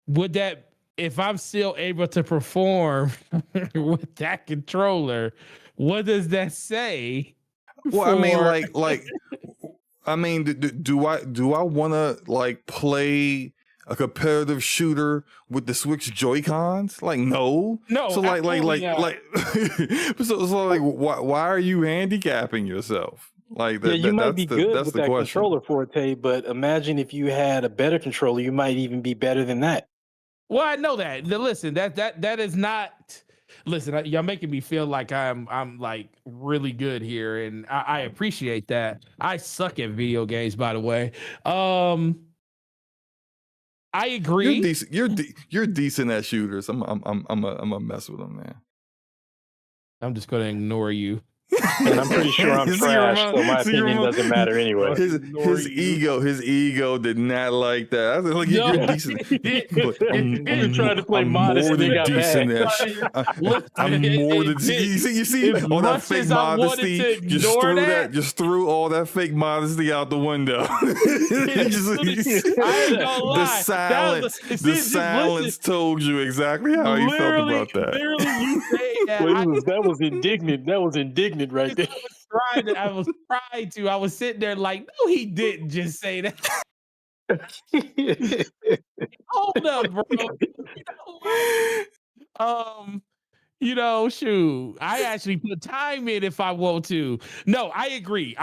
would that, if I'm still able to perform with that controller, what does that say? Well, I mean, I mean, do I want to like play a competitive shooter with the Switch Joy-Cons? Like, no. No, So why are you handicapping yourself? Like that, you might be good that's with the that question. controller, Forte, but imagine if you had a better controller, you might even be better than that. Well, I know that. Listen, that is not. Listen, y'all making me feel like I'm like really good here, and I appreciate that. I suck at video games, by the way. I agree. You're decent. You're decent at shooters. I'm a mess with them, man. I'm just gonna ignore you. And I'm pretty sure I'm trash, so my opinion doesn't matter anyway. His ego did not like that. I was like, you're decent. But You're trying to play modest more and you than got decent mad. I'm more than you see As all that much fake as I wanted modesty. to ignore Just threw all that fake modesty out the window. I ain't gonna lie. The silence told you exactly how he felt about that. Literally, you say that. That was indignant. That was indignant right there. I was trying to. I was sitting there like, no, he didn't just say that. Hold up, bro. Shoot. I actually put time in if I want to. No, I agree.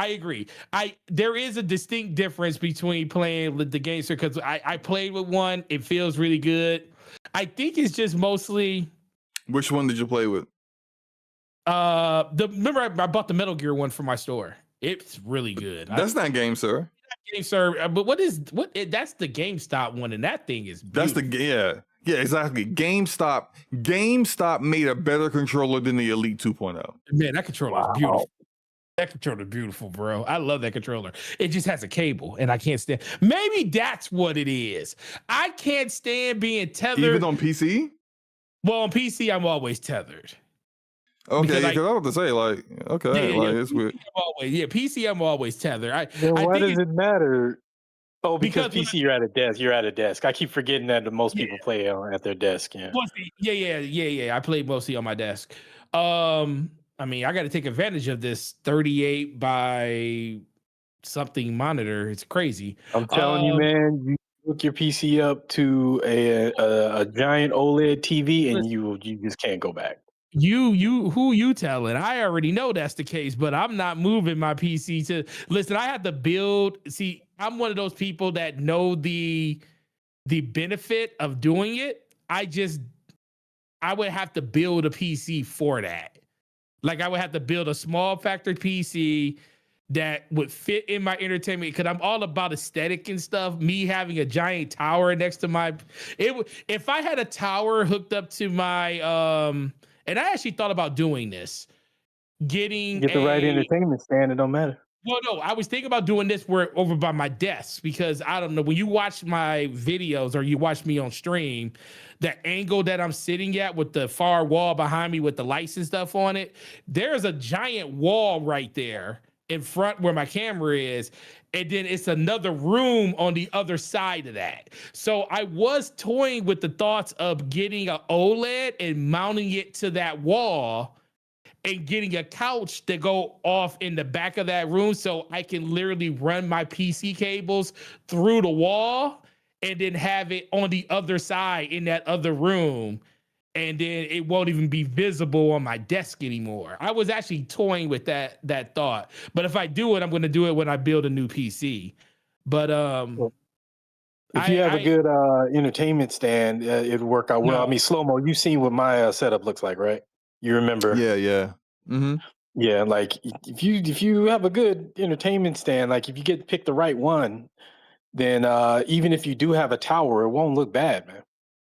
There is a distinct difference between playing with the games because I played with one. It feels really good. I think it's just mostly. Which one did you play with? Remember I bought the Metal Gear one from my store. It's really good. That's not Game Sir. Game Sir, but that's the GameStop one, and that thing is beautiful. Yeah, exactly. GameStop made a better controller than the Elite 2.0. Man, that controller is beautiful. That controller is beautiful, bro. I love that controller. It just has a cable, and I can't stand. Maybe that's what it is. I can't stand being tethered. Even on PC? Well, on PC, I'm always tethered. Okay, because I was to say, it's weird. PC, I'm always tethered. Then why does it matter? Oh, because PC, you're at a desk. You're at a desk. I keep forgetting that most people play at their desk. Yeah. I play mostly on my desk. I mean, I got to take advantage of this 38 by something monitor. It's crazy. I'm telling you, man. You hook your PC up to a giant OLED TV, and you just can't go back. Who you telling? I already know that's the case, but I'm not moving my PC to listen. I have to build. See, I'm one of those people that know the benefit of doing it. I would have to build a PC for that. Like I would have to build a small factor PC that would fit in my entertainment because I'm all about aesthetic and stuff. Me having a giant tower next to if I had a tower hooked up to my and I actually thought about doing this. Get the right entertainment stand, it don't matter. Well, no, I was thinking about doing this over by my desk because I don't know, when you watch my videos or you watch me on stream, the angle that I'm sitting at with the far wall behind me with the lights and stuff on it, there's a giant wall right there. in front where my camera is, and then it's another room on the other side of that. So I was toying with the thoughts of getting an OLED and mounting it to that wall and getting a couch to go off in the back of that room so I can literally run my PC cables through the wall and then have it on the other side in that other room. And then it won't even be visible on my desk anymore. I was actually toying with that thought. But if I do it, I'm going to do it when I build a new PC. But if you have a good entertainment stand, it'd work out well. No. I mean, SloMo, you've seen what my setup looks like, right? You remember? Yeah. Mm-hmm. Yeah, like if you have a good entertainment stand, like if you pick the right one, then even if you do have a tower, it won't look bad, man.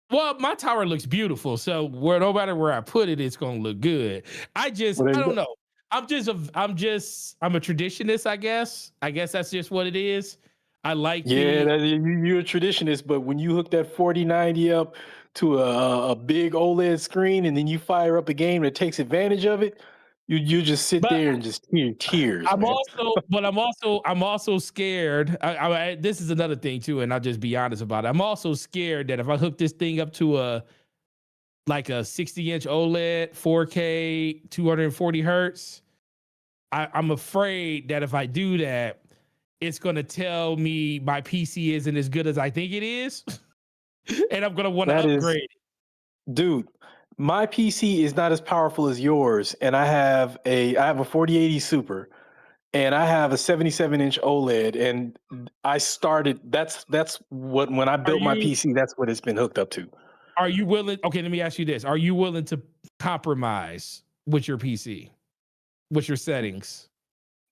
Well, my tower looks beautiful, so no matter where I put it, it's gonna look good. I don't know. I'm a traditionist, I guess. I guess that's just what it is. I like you're a traditionist, but when you hook that 4090 up to a big OLED screen and then you fire up a game that takes advantage of it, you just sit there and just tears. I'm also scared. This is another thing too, and I'll just be honest about it. I'm also scared that if I hook this thing up to a 60-inch OLED, 4K, 240 hertz, I'm afraid that if I do that, it's going to tell me my PC isn't as good as I think it is, and I'm going to want to upgrade it. Dude, my PC is not as powerful as yours, and I have a 4080 Super, and I have a 77-inch OLED, and I started. That's what when I built my PC. That's what it's been hooked up to. Are you willing? Okay, let me ask you this: are you willing to compromise with your PC, with your settings?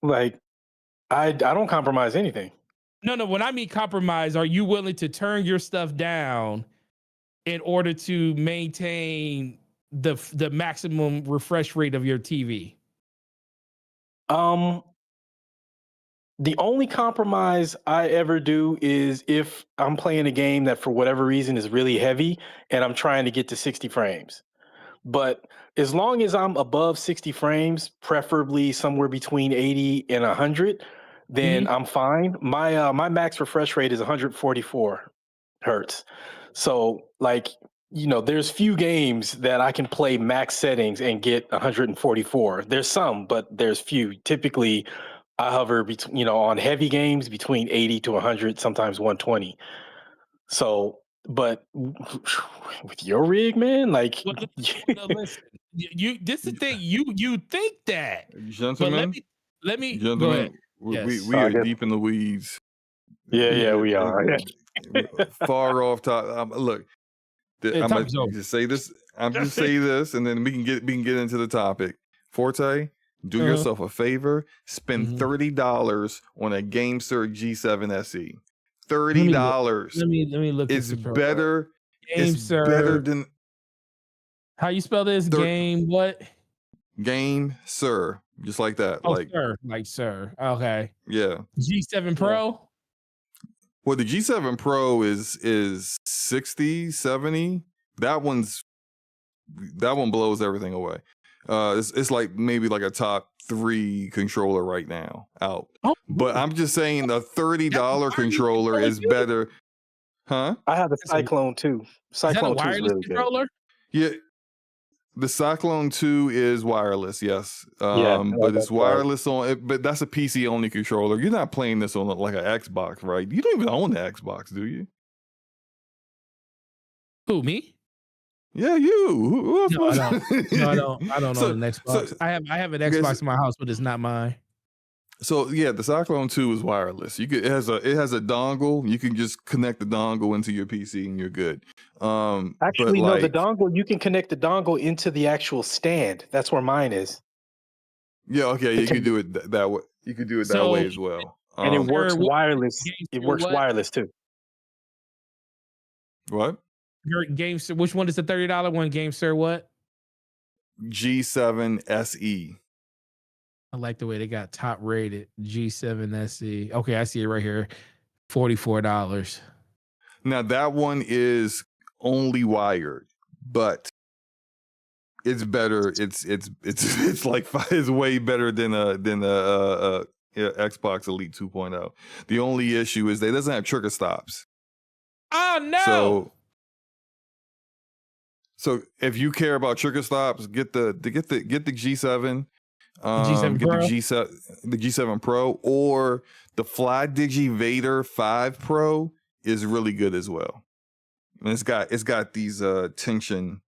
Like, I don't compromise anything. No. When I mean compromise, are you willing to turn your stuff down in order to maintain the maximum refresh rate of your TV? The only compromise I ever do is if I'm playing a game that for whatever reason is really heavy and I'm trying to get to 60 frames. But as long as I'm above 60 frames, preferably somewhere between 80 and 100, then I'm fine. My max refresh rate is 144 hertz. So there's few games that I can play max settings and get 144. There's some, but there's few. Typically, I hover between, on heavy games between 80 to 100, sometimes 120. So, but with your rig, man, listen, this is the thing. You think that, gentlemen? Let me gentlemen. We are deep in the weeds. Yeah, we are. Far off top. Look, I'm gonna just say this. I'm just say this, and then we can get into the topic. Forte, do yourself a favor. Spend $30 on a GameSir G7 SE. $30. Let me look. It's better. It's better than. How you spell this? Game what? GameSir, just like that. Oh, sir. Okay. Yeah. G7 Pro. Well, the G7 Pro is 60, 70. That one blows everything away. It's like maybe like a top 3 controller right now out. But I'm just saying the $30 controller is better. Huh? I have a Cyclone 2. Cyclone 2 is really controller? good. Yeah. The Cyclone 2 is wireless, yes. But it's wireless on it, but that's a PC only controller. You're not playing this on like an Xbox, right? You don't even own the Xbox, do you? Who, me? Yeah, you. Who else? No, I don't. I don't own an Xbox. I have an Xbox in my house, but it's not mine. So yeah, the Cyclone 2 is wireless. It has a dongle. You can just connect the dongle into your PC and you're good. Actually, no, the dongle, you can connect the dongle into the actual stand. That's where mine is. Yeah, okay, you can do it that way. You can do it that way as well. And it works wireless. It works wireless too. What? Your GameSir, which one is the $30 one? GameSir what? G7 SE. I like the way they got top rated G7 SE. Okay, I see it right here. $44. Now that one is only wired, but it's better. It's like it's way better than a Xbox Elite 2.0. The only issue is that it doesn't have trigger stops. Oh no! So if you care about trigger stops, get the G7, G7 get Pro? the G7 Pro, or the FlyDigi Vader 5 Pro is really good as well. And it's got these tension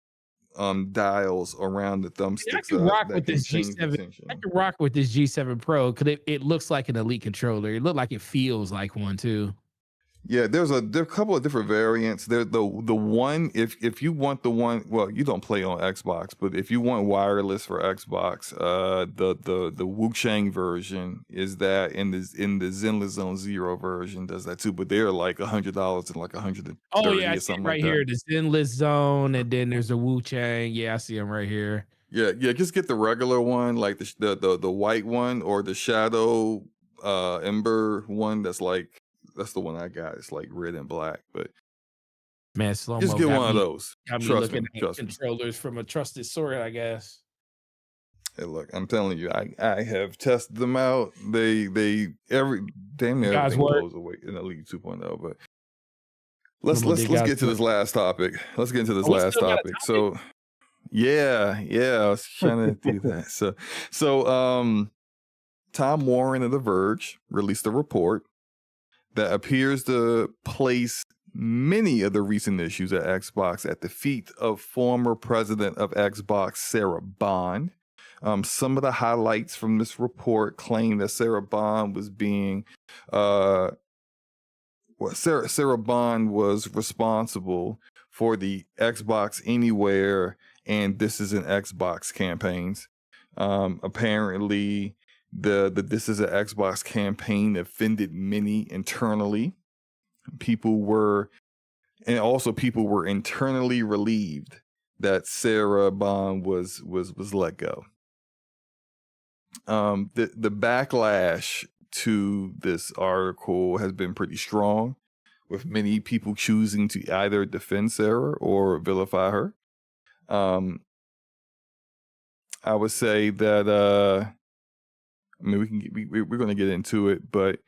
dials around the thumbsticks. I can rock with this change the G7. tension. I can rock with this G7 Pro because it looks like an Elite controller. It looked like it feels like one too. Yeah, there are a couple of different variants. There, the one, if you want the one, well, you don't play on Xbox, but if you want wireless for Xbox, the Wuchang version is that, in the Zenless Zone Zero version does that too. But they're like $100 and like $130 Oh yeah, I or see something it right like here. that. The Zenless Zone, and then there's a Wuchang. Yeah, I see them right here. Yeah, just get the regular one, like the white one, or the Shadow Ember one. That's the one I got. It's like red and black, but Man, SloMo just get one of those. Got me Trust looking me. at controllers from a trusted source, I guess. Hey, look, I'm telling you, I have tested them out. They damn near Guys, everything work. goes away in Elite 2.0. But let's get to this last topic. Let's get into this last topic. So yeah, I was trying to do that. So Tom Warren of The Verge released a report that appears to place many of the recent issues at Xbox at the feet of former president of Xbox, Sarah Bond. Some of the highlights from this report claim that Sarah Bond was Sarah Bond was responsible for the Xbox Anywhere and This Is an Xbox campaigns. Apparently, the This Is an Xbox campaign offended many internally. People were internally relieved that Sarah Bond was let go. The backlash to this article has been pretty strong, with many people choosing to either defend Sarah or vilify her. I would say that I mean, we're going to get into it, but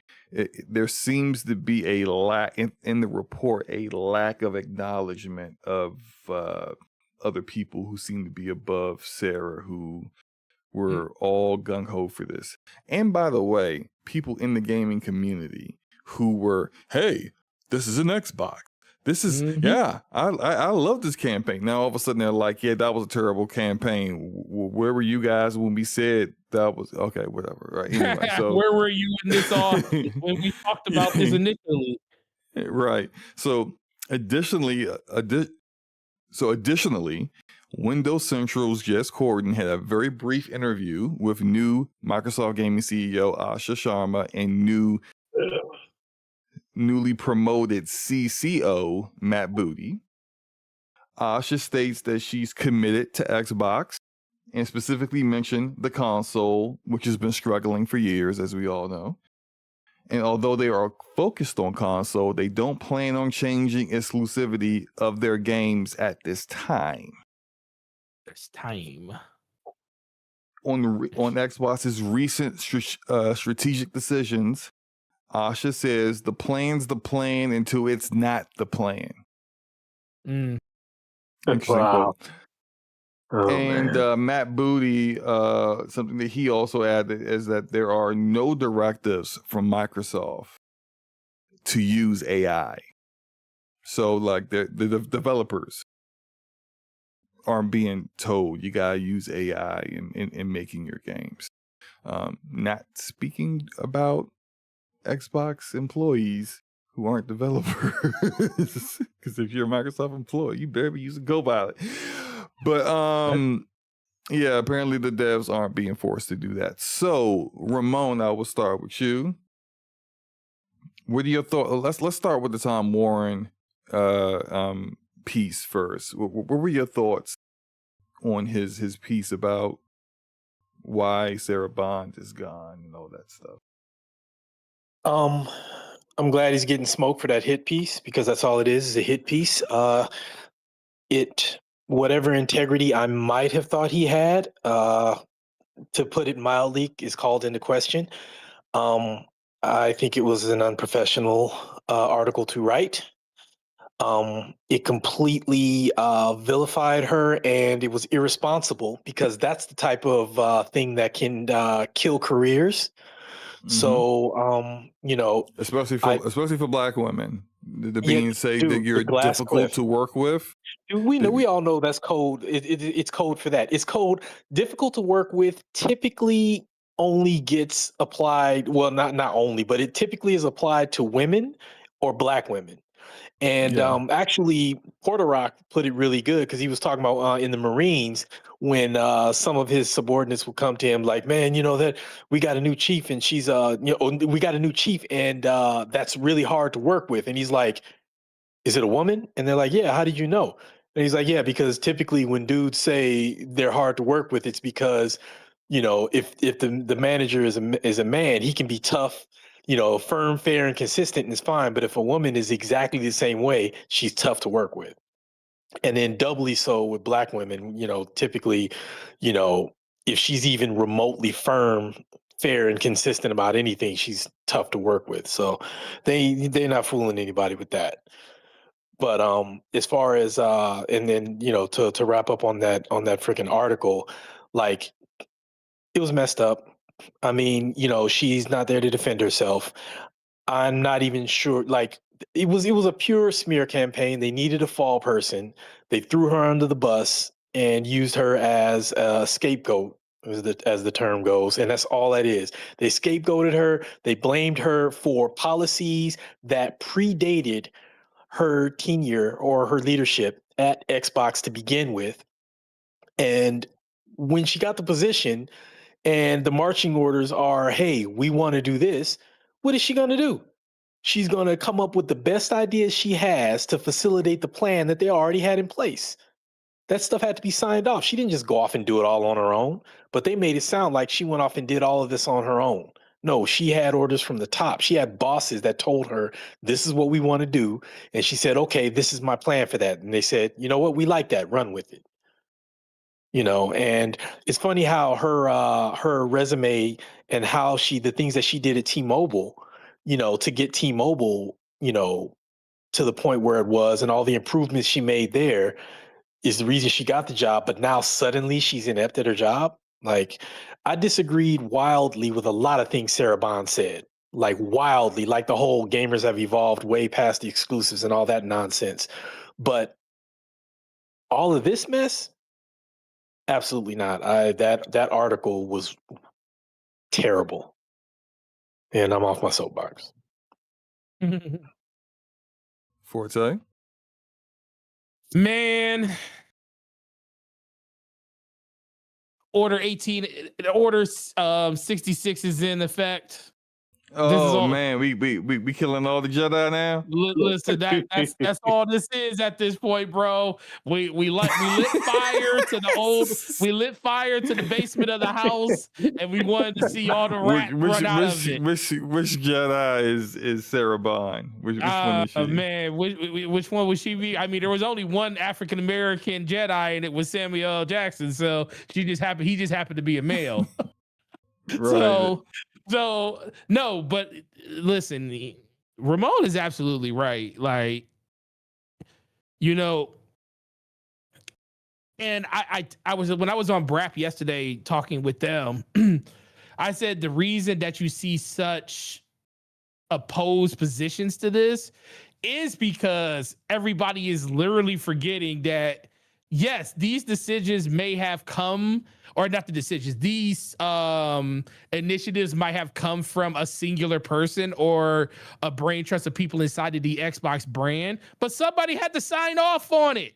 there seems to be a lack in the report, a lack of acknowledgement of other people who seem to be above Sarah, who were all gung ho for this. And by the way, people in the gaming community who were, hey, this is an Xbox. This is, yeah, I love this campaign. Now, all of a sudden, they're like, yeah, that was a terrible campaign. Where were you guys when we said that was, okay, whatever, right? Anyway, so where were you in this all when we talked about this initially? Right. So, additionally, Windows Central's Jess Corden had a very brief interview with new Microsoft Gaming CEO Asha Sharma and newly promoted CCO Matt Booty. Asha states that she's committed to Xbox and specifically mentioned the console, which has been struggling for years, as we all know. And although they are focused on console, they don't plan on changing exclusivity of their games at this time. On Xbox's recent strategic decisions, Asha says the plan's the plan until it's not the plan. Interesting quote. And Matt Booty, something that he also added is that there are no directives from Microsoft to use AI. So, like, the developers aren't being told you gotta use AI in making your games. Not speaking about Xbox employees who aren't developers, because if you're a Microsoft employee, you better be using Copilot. But yeah, apparently the devs aren't being forced to do that. So, Ramon, I will start with you. What are your thoughts? Let's start with the Tom Warren piece first. What were your thoughts on his piece about why Sarah Bond is gone and all that stuff? I'm glad he's getting smoke for that hit piece, because that's all it is a hit piece. Whatever integrity I might have thought he had, to put it mildly, is called into question. I think it was an unprofessional article to write. It completely vilified her, and it was irresponsible because that's the type of thing that can kill careers. Hmm. So, I Especially for black women, the yeah, being say that dude, the you're glass difficult cliff. to work with. Dude, we know, the- we all know that's code. It's code for that. It's code difficult to work with. Typically, only gets applied. Well, not only, but it typically is applied to women or black women. And yeah. actually, Porter Rock put it really good because he was talking about in the Marines when some of his subordinates would come to him like, "Man, you know that we got a new chief, and she's we got a new chief, and that's really hard to work with." And he's like, "Is it a woman?" And they're like, "Yeah, how did you know?" And he's like, "Yeah, because typically when dudes say they're hard to work with, it's because, if the manager is a man, he can be tough, firm, fair, and consistent, and it's fine. But if a woman is exactly the same way, she's tough to work with. And then doubly so with black women, typically, you know, if she's even remotely firm, fair, and consistent about anything, she's tough to work with. So they're not fooling anybody with that. But as far as and then to wrap up on that freaking article, like, it was messed up. I mean, she's not there to defend herself. I'm not even sure. Like, it was a pure smear campaign. They needed a fall person. They threw her under the bus and used her as a scapegoat, as the term goes, and that's all that is. They scapegoated her. They blamed her for policies that predated her tenure or her leadership at Xbox to begin with. And when she got the position and the marching orders are, "Hey, we want to do this," what is she going to do? She's going to come up with the best ideas she has to facilitate the plan that they already had in place. That stuff had to be signed off. She didn't just go off and do it all on her own, but they made it sound like she went off and did all of this on her own. No, she had orders from the top. She had bosses that told her, "This is what we want to do." And she said, "Okay, this is my plan for that." And they said, "You know what? We like that. Run with it." And it's funny how her resume and how the things that she did at T-Mobile, to get T-Mobile, to the point where it was, and all the improvements she made there is the reason she got the job. But now suddenly she's inept at her job. Like, I disagreed wildly with a lot of things Sarah Bond said. Like, wildly, like the whole gamers have evolved way past the exclusives and all that nonsense. But all of this mess, absolutely not. That article was terrible, and I'm off my soapbox. Forte. Man, order 18, order 66 is in effect. This is Oh all. man, we killing all the Jedi now. Listen, that's all this is at this point, bro. We lit fire to the we lit fire to the basement of the house, and we wanted to see all the Which rat which run out of it. which Jedi is Sarah Bond? Which one is she? Man, which one would she be? I mean, there was only one African American Jedi, and it was Samuel L. Jackson. So he just happened to be a male. Right. So no, but listen, Ramon is absolutely right. Like, you know, and I was, when I was on Brap yesterday talking with them, I said the reason that you see such opposed positions to this is because everybody is literally forgetting that, yes, these decisions may have come, or not the decisions, these initiatives might have come from a singular person or a brain trust of people inside of the Xbox brand, but somebody had to sign off on it.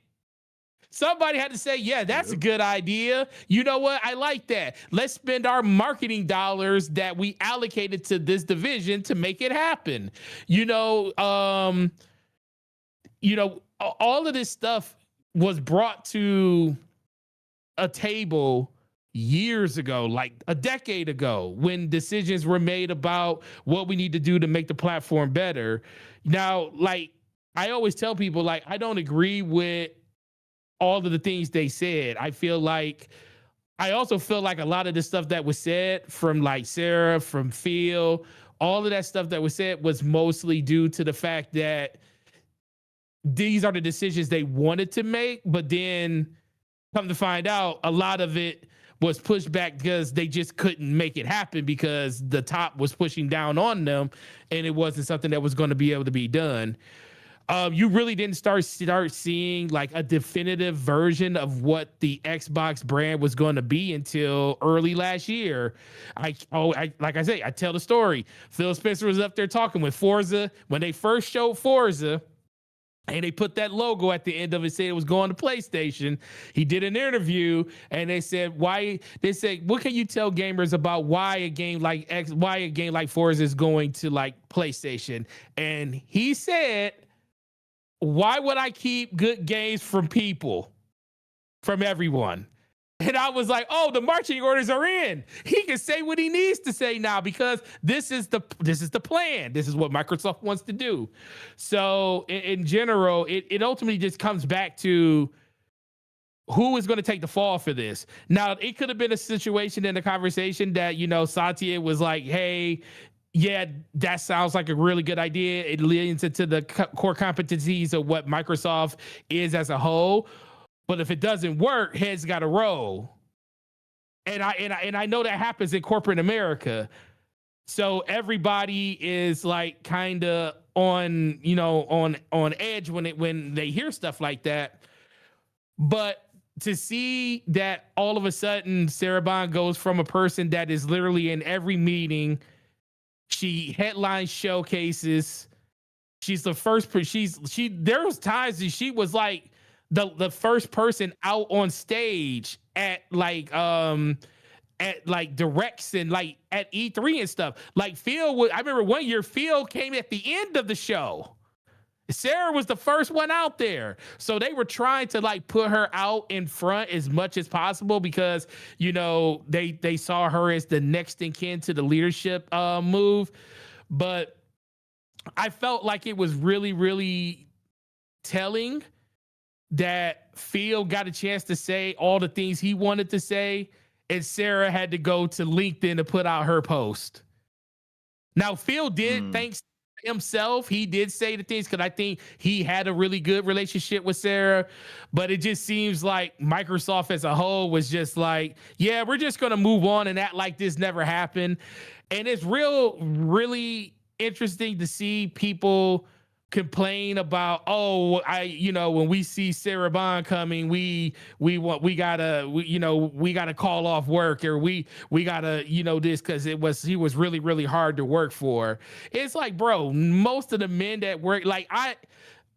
Somebody had to say, yeah, that's a good idea. You know what? I like that. Let's spend our marketing dollars that we allocated to this division to make it happen. All of this stuff was brought to a table years ago, like a decade ago, when decisions were made about what we need to do to make the platform better. Now, like, I always tell people, like, I don't agree with all of the things they said. I feel like I also feel like a lot of the stuff that was said from like Sarah, from Phil, all of that stuff that was said was mostly due to the fact that these are the decisions they wanted to make, but then come to find out, a lot of it was pushed back because they just couldn't make it happen because the top was pushing down on them, and it wasn't something that was going to be able to be done. You really didn't start seeing like a definitive version of what the Xbox brand was going to be until early last year. Like I say, I tell the story. Phil Spencer was up there talking with Forza when they first showed Forza. And they put that logo at the end of it, saying it was going to PlayStation. He did an interview, and they said, "Why?" They said, "What can you tell gamers about why a game like Forza is going to like PlayStation?" And he said, "Why would I keep good games from people, from everyone?" And I was like, "Oh, the marching orders are in. He can say what he needs to say now because this is the plan. This is what Microsoft wants to do." So in general, it ultimately just comes back to who is going to take the fall for this. Now, it could have been a situation in the conversation that, you know, Satya was like, "Hey, yeah, that sounds like a really good idea. It leans into the core competencies of what Microsoft is as a whole. But if it doesn't work, heads got to roll." And I know that happens in corporate America. So everybody is like kind of on, you know, on edge when they hear stuff like that. But to see that all of a sudden Sarah Bond goes from a person that is literally in every meeting, she headlines showcases, she's the first there was times that she was like the first person out on stage at like directs and like at E3 and stuff. Like I remember one year Phil came at the end of the show. Sarah was the first one out there. So they were trying to like put her out in front as much as possible because, you know, they saw her as the next in kin to the leadership move. But I felt like it was really, really telling that Phil got a chance to say all the things he wanted to say, and Sarah had to go to LinkedIn to put out her post. Now, Phil did, thanks to himself, he did say the things because I think he had a really good relationship with Sarah, but it just seems like Microsoft as a whole was just like, yeah, we're just going to move on and act like this never happened. And it's really interesting to see people complain about, when we see Sarah Bond coming, we gotta call off work, or we gotta, this because he was really, really hard to work for. It's like, bro, most of the men that work, like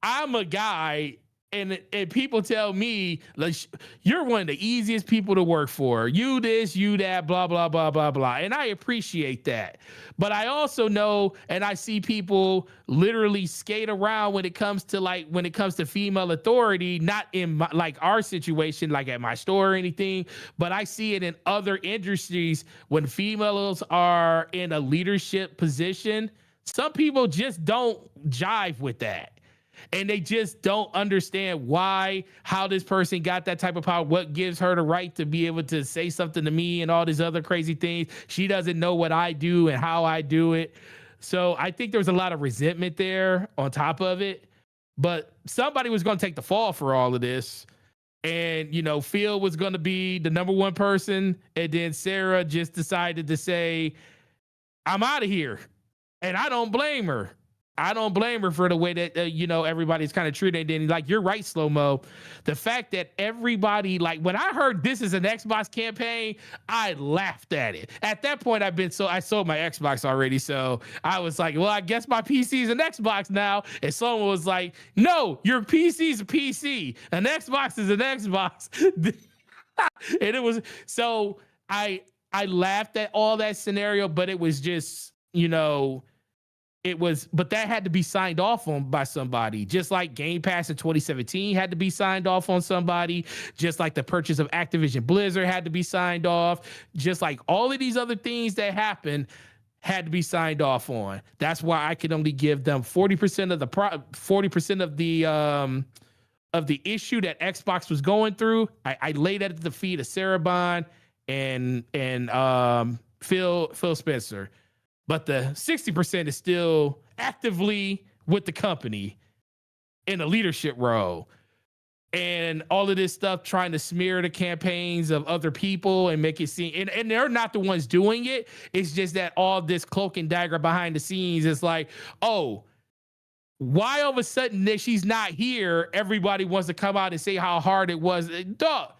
I'm a guy, and people tell me, like, you're one of the easiest people to work for. You this, you that, blah, blah, blah, blah, blah. And I appreciate that. But I also know, and I see people literally skate around when it comes to female authority, not in like our situation, like at my store or anything, but I see it in other industries when females are in a leadership position. Some people just don't jive with that. And they just don't understand how this person got that type of power, what gives her the right to be able to say something to me and all these other crazy things. She doesn't know what I do and how I do it. So I think there was a lot of resentment there on top of it. But somebody was going to take the fall for all of this. And, Phil was going to be the number one person. And then Sarah just decided to say, I'm out of here. And I don't blame her. I don't blame her for the way that, everybody's kind of treated. And like, you're right, SloMo. The fact that everybody, like, when I heard this is an Xbox campaign, I laughed at it. At that point, I sold my Xbox already. So I was like, well, I guess my PC is an Xbox now. And SloMo was like, no, your PC is a PC. An Xbox is an Xbox. And it was, so I laughed at all that scenario, but it was just, but that had to be signed off on by somebody, just like Game Pass in 2017 had to be signed off on somebody, just like the purchase of Activision Blizzard had to be signed off, just like all of these other things that happened had to be signed off on. That's why I could only give them 40% of the issue that Xbox was going through. I laid that at the feet of Sarah Bond, and Phil Spencer, but the 60% is still actively with the company in a leadership role. And all of this stuff trying to smear the campaigns of other people and make it seem, and they're not the ones doing it. It's just that all this cloak and dagger behind the scenes is like, oh, why all of a sudden that she's not here, everybody wants to come out and say how hard it was. Dog,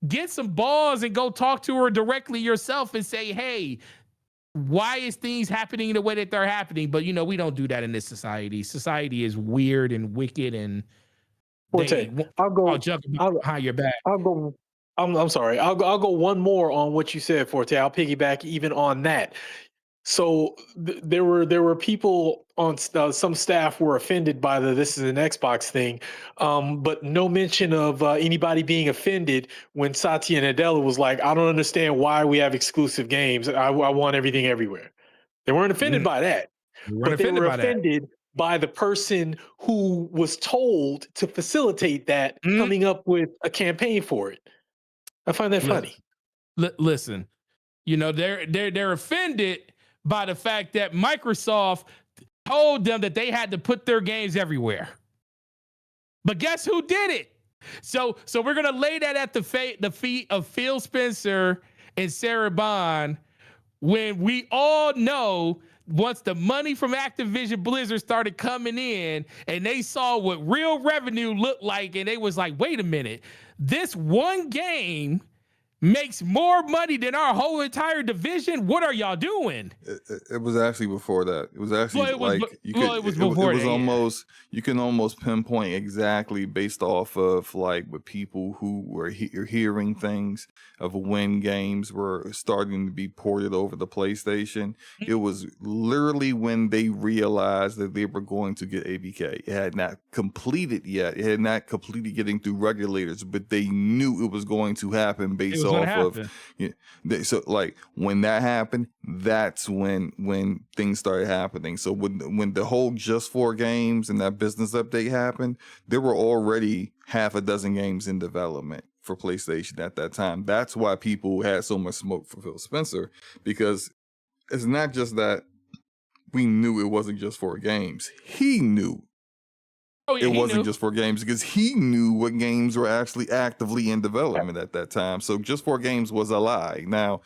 get some balls and go talk to her directly yourself and say, hey, why is things happening the way that they're happening? But, we don't do that in this society. Society is weird and wicked, and Forte, I'll jump behind your back. I'll go. I'm sorry. I'll go one more on what you said, Forte. I'll piggyback even on that. So there were people on some staff were offended by this is an Xbox thing, but no mention of anybody being offended when Satya Nadella was like, I don't understand why we have exclusive games. I want everything everywhere. They weren't offended by that, but they were offended by the person who was told to facilitate that coming up with a campaign for it. I find that funny. Listen, they're offended by the fact that Microsoft told them that they had to put their games everywhere. But guess who did it? So we're gonna lay that at the feet of Phil Spencer and Sarah Bond, when we all know once the money from Activision Blizzard started coming in and they saw what real revenue looked like, and they was like, wait a minute, this one game makes more money than our whole entire division. What are y'all doing? It was actually before that. It was actually you can almost pinpoint exactly based off of like with people who were hearing things of when games were starting to be ported over the PlayStation. It was literally when they realized that they were going to get ABK. It had not completed yet. It had not completed getting through regulators, but they knew it was going to happen based off of. So like when that happened, that's when things started happening. So when the whole Just For Games and that business update happened, there were already half a dozen games in development for PlayStation at that time. That's why people had so much smoke for Phil Spencer, because it's not just that we knew it wasn't Just For Games. He knew it wasn't Just For Games, because he knew what games were actually actively in development at that time. So Just For Games was a lie. Now,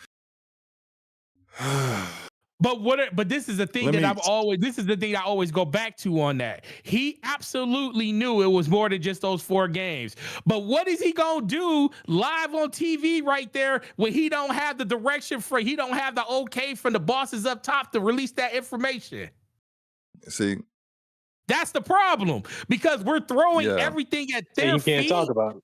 but this is the thing this is the thing I always go back to on that. He absolutely knew it was more than just those 4 games. But what is he gonna do live on TV right there when he don't have the direction he don't have the okay from the bosses up top to release that information? See, that's the problem, because we're throwing everything at their feet. You can't talk about it.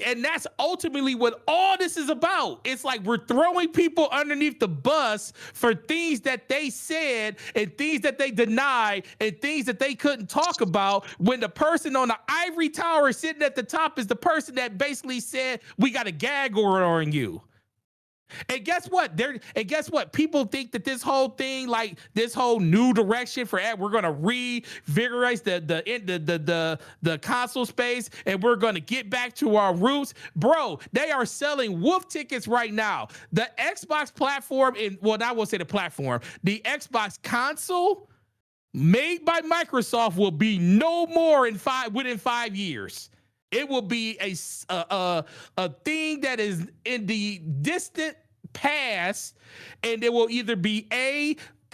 And that's ultimately what all this is about. It's like we're throwing people underneath the bus for things that they said and things that they denied and things that they couldn't talk about, when the person on the ivory tower sitting at the top is the person that basically said, we got a gag order on you. And guess what? People think that this whole thing, like this whole new direction for we're gonna revigorate the console space and we're gonna get back to our roots. Bro, they are selling wolf tickets right now. The Xbox platform, I will say the platform, the Xbox console made by Microsoft will be no more within 5 years. It will be a thing that is in the distant past, and it will either be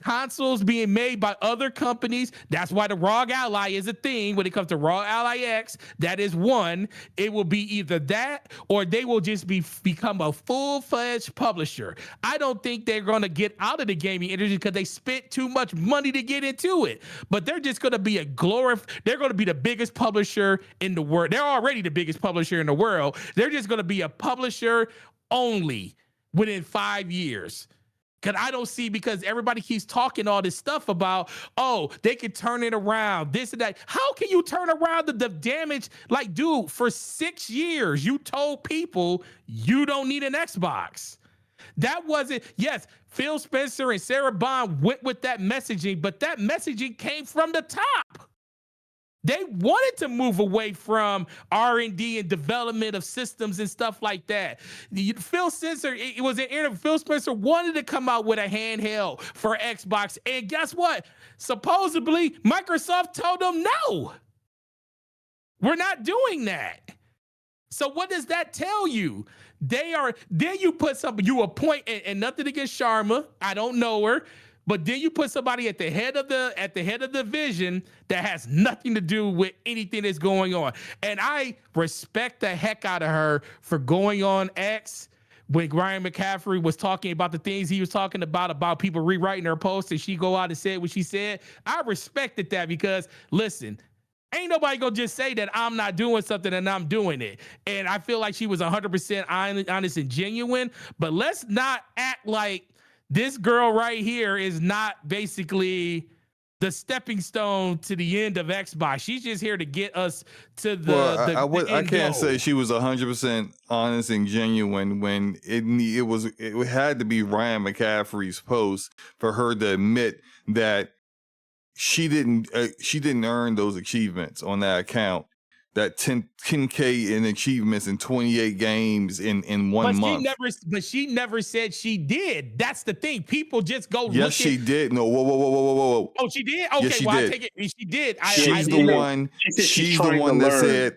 consoles being made by other companies. That's why the ROG Ally is a thing when it comes to ROG Ally X. That is one. It will be either that or they will just become a full-fledged publisher. I don't think they're going to get out of the gaming industry because they spent too much money to get into it. But they're just going to be they're going to be the biggest publisher in the world. They're already the biggest publisher in the world. They're just going to be a publisher only within 5 years. Because everybody keeps talking all this stuff about, they can turn it around, this and that. How can you turn around the damage? Like, dude, for 6 years, you told people you don't need an Xbox. That wasn't, yes, Phil Spencer and Sarah Bond went with that messaging, but that messaging came from the top. They wanted to move away from R&D and development of systems and stuff like that. Phil Spencer, it was an interview. Phil Spencer wanted to come out with a handheld for Xbox, and guess what? Supposedly, Microsoft told them no. We're not doing that. So what does that tell you? Then you put you appoint, and nothing against Sharma, I don't know her, but then you put somebody at the head of the division that has nothing to do with anything that's going on. And I respect the heck out of her for going on X when Ryan McCaffrey was talking about the things he was talking about people rewriting her posts, and she go out and say what she said. I respected that because, listen, ain't nobody gonna just say that I'm not doing something and I'm doing it. And I feel like she was 100% honest and genuine, but let's not act like this girl right here is not basically the stepping stone to the end of Xbox. She's just here to get us to I can't say she was 100% honest and genuine when it had to be Ryan McCaffrey's post for her to admit that she didn't earn those achievements on that account. That 10K in achievements in 28 games in 1 month. But she never said she did. That's the thing. People just go. Yes, she did. No, whoa. Oh, she did. Okay, yes, she well, did. I take it. She did. She's the one. She's the one that said,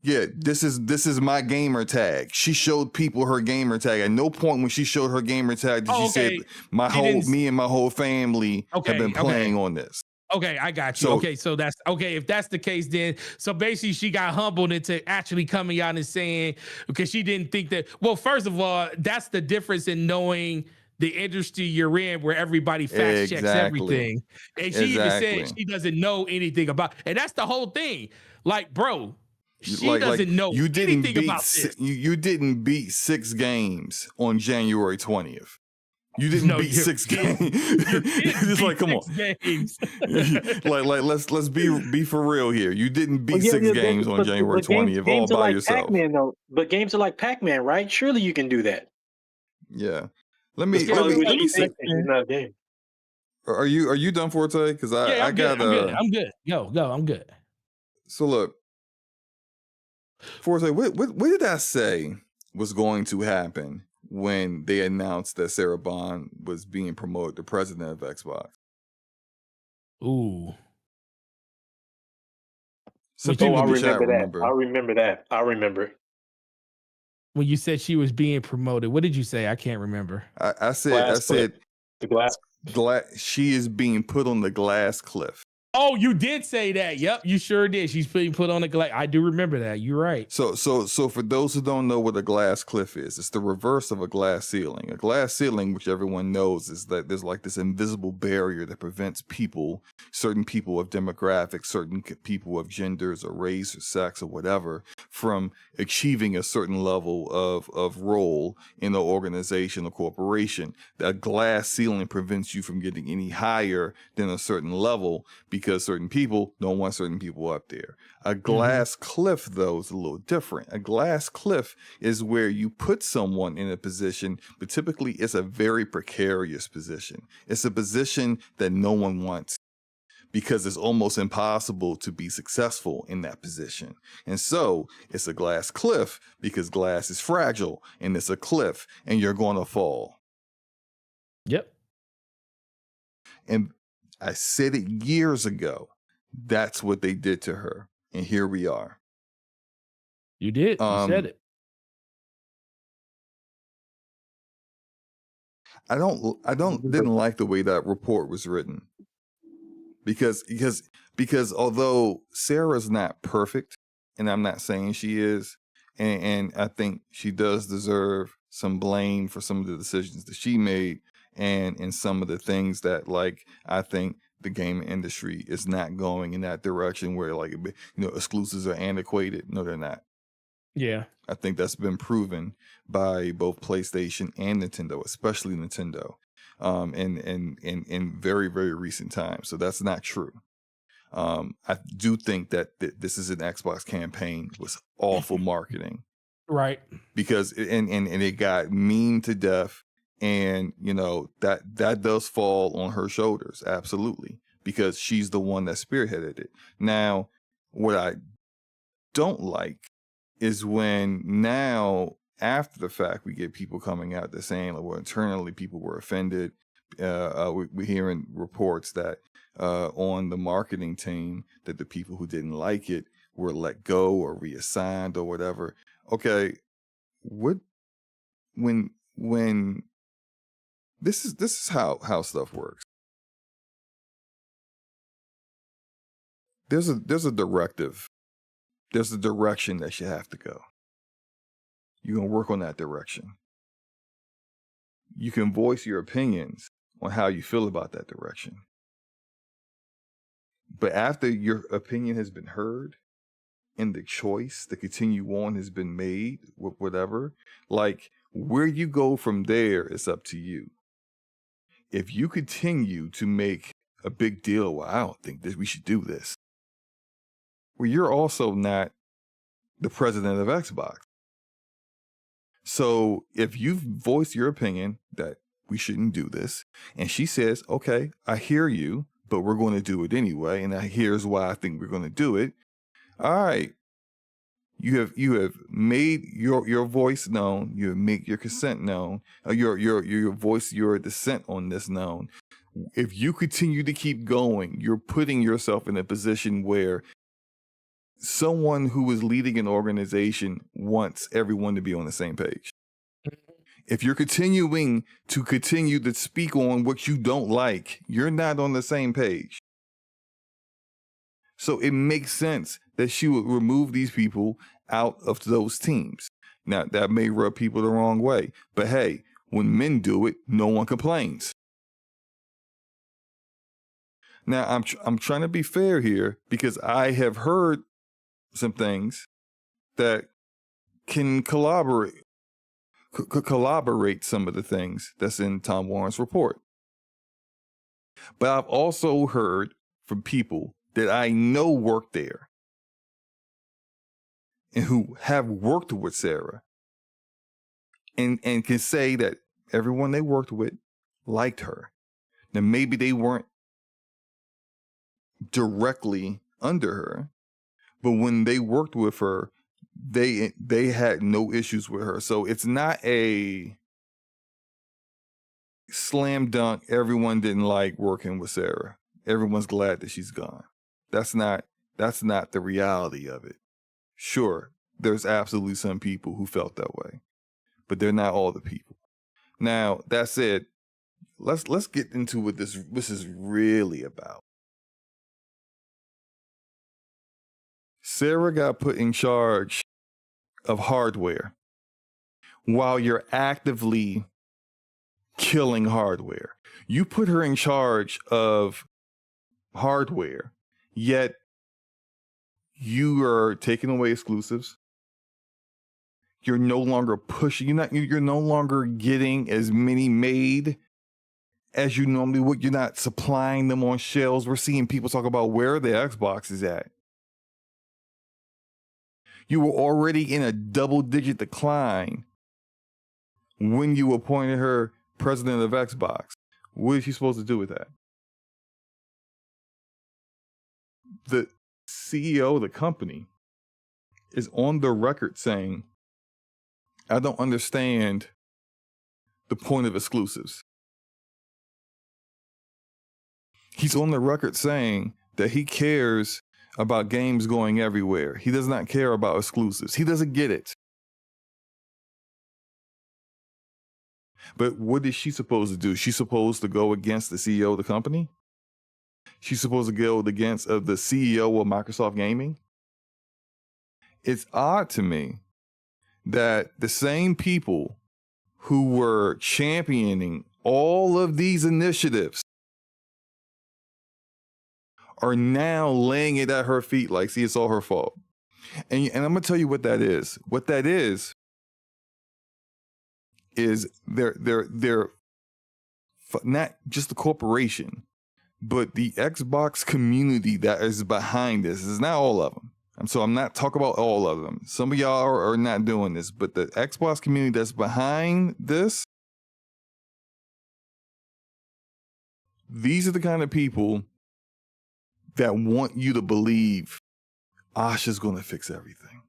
"Yeah, this is my gamer tag." She showed people her gamer tag. At no point when she showed her gamer tag did she say, "Me and my whole family have been playing on this." Okay, I got you. So that's okay. If that's the case, then so basically she got humbled into actually coming out and saying, because she didn't think that. Well, first of all, that's the difference in knowing the industry you're in, where everybody fact checks everything. And she even said she doesn't know anything about, and that's the whole thing. Like, bro, she doesn't know anything about this. You didn't beat 6 games on January 20th. You didn't beat 6 games. It's like, come on. like let's be for real here. You didn't beat 6 games on January 20th all by yourself. Pac-Man, though. But games are like Pac-Man, right? Surely you can do that. Yeah. Let me see. Are you done, Forte? Because I got I'm good. Go. I'm good. So look, Forte, what did I say was going to happen when they announced that Sarah Bond was being promoted to president of Xbox? Ooh. Some people in the chat remember. I remember. When you said she was being promoted, what did you say? I can't remember. I said the glass. She is being put on the glass cliff. Oh, you did say that. Yep, you sure did. She's being put on the glass. I do remember that. You're right. So for those who don't know what a glass cliff is, it's the reverse of a glass ceiling. A glass ceiling, which everyone knows, is that there's like this invisible barrier that prevents certain people of demographics, certain people of genders or race or sex or whatever, from achieving a certain level of role in the organization or corporation. That glass ceiling prevents you from getting any higher than a certain level, because certain people don't want certain people up there. A glass cliff, though, is a little different. A glass cliff is where you put someone in a position, but typically it's a very precarious position. It's a position that no one wants, because it's almost impossible to be successful in that position. And so it's a glass cliff because glass is fragile, and it's a cliff and you're going to fall. Yep. And I said it years ago. That's what they did to her. And here we are. You did. You said it. I didn't like the way that report was written. Because although Sarah's not perfect, and I'm not saying she is, and I think she does deserve some blame for some of the decisions that she made, and some of the things that, like, I think the game industry is not going in that direction where, like, exclusives are antiquated. No, they're not. Yeah. I think that's been proven by both PlayStation and Nintendo, especially Nintendo, in very, very recent times. So that's not true. I do think that this is an Xbox campaign with awful marketing. Right. Because it got memed to death. And, that does fall on her shoulders. Absolutely. Because she's the one that spearheaded it. Now, What I don't like is when now, after the fact, we get people coming out that saying, well, internally people were offended. We're hearing reports that on the marketing team that the people who didn't like it were let go or reassigned or whatever. Okay, when this is how stuff works. There's a directive. There's a direction that you have to go. You're going to work on that direction. You can voice your opinions on how you feel about that direction. But after your opinion has been heard and the choice to continue on has been made with whatever, like where you go from there is up to you. If you continue to make a big deal, well, I don't think that we should do this. Well, you're also not the president of Xbox. So if you've voiced your opinion that we shouldn't do this, and she says, okay, I hear you, but we're going to do it anyway, and here's why I think we're going to do it. All right. You have made your voice known. You have made your consent known. Your voice, your dissent on this known. If you continue to keep going, you're putting yourself in a position where someone who is leading an organization wants everyone to be on the same page. If you're continuing to speak on what you don't like, you're not on the same page. So it makes sense that she would remove these people out of those teams. Now, that may rub people the wrong way, but hey, when men do it, no one complains. Now, I'm trying to be fair here because I have heard some things that can collaborate some of the things that's in Tom Warren's report. But I've also heard from people that I know work there and who have worked with Sarah and can say that everyone they worked with liked her. Now, maybe they weren't directly under her, but when they worked with her, they had no issues with her. So it's not a slam dunk. Everyone didn't like working with Sarah. Everyone's glad that she's gone. That's not the reality of it. Sure, there's absolutely some people who felt that way, but they're not all the people. Now, that said, let's get into what this is really about. Sarah got put in charge of hardware while you're actively killing hardware. You put her in charge of hardware, yet you are taking away exclusives. You're no longer pushing, you're no longer getting as many made as you normally would. You're not supplying them on shelves. We're seeing people talk about where the Xbox is at. You were already in a double-digit decline when you appointed her president of Xbox. What is she supposed to do with that? The CEO of the company is on the record saying, I don't understand the point of exclusives. He's on the record saying that he cares about games going everywhere. He does not care about exclusives. He doesn't get it. But what is she supposed to do? She's supposed to go against the CEO of the company? She's supposed to go against the CEO of Microsoft Gaming? It's odd to me that the same people who were championing all of these initiatives are now laying it at her feet like, see, it's all her fault. And I'm going to tell you what that is. What that is they're not just the corporation, but the Xbox community that is behind this. It's not all of them. So I'm not talking about all of them. Some of y'all are not doing this, but the Xbox community that's behind this, these are the kind of people that want you to believe Asha's going to fix everything.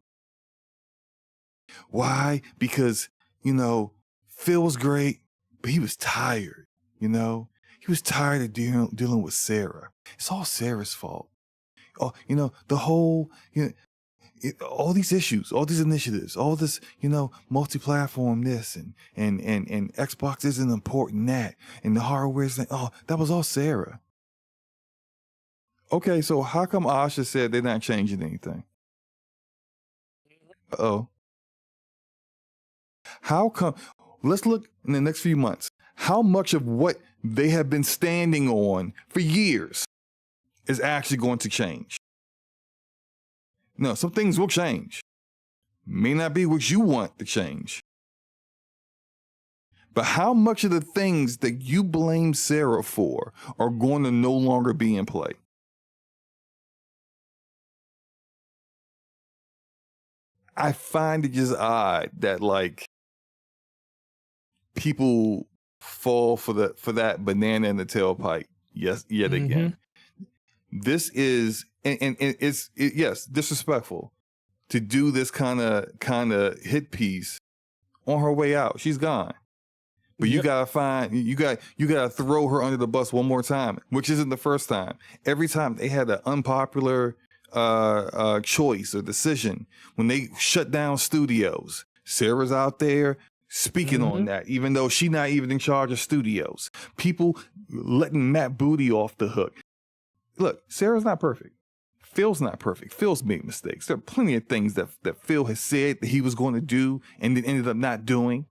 Why? Because, you know, Phil was great, but he was tired, you know? He was tired of dealing with Sarah. It's all Sarah's fault. Oh, you know, the whole, you know, all these issues, all these initiatives, all this, you know, multi-platform this and Xbox isn't important that, and the hardware isn't, oh, that was all Sarah. Okay, so how come Asha said they're not changing anything? Uh-oh. How come, let's look in the next few months, how much of what they have been standing on for years is actually going to change? No, some things will change. May not be what you want to change. But how much of the things that you blame Sarah for are going to no longer be in play? I find it just odd that, like, people fall for that banana in the tailpipe. Yes, yet again. This is and yes, disrespectful to do this kind of hit piece on her way out. She's gone. But you gotta throw her under the bus one more time, which isn't the first time. Every time they had an unpopular choice or decision when they shut down studios, Sarah's out there speaking on that, even though she's not even in charge of studios. People letting Matt Booty off the hook. Look, Sarah's not perfect. Phil's not perfect. Phil's made mistakes. There are plenty of things that Phil has said that he was going to do and then ended up not doing.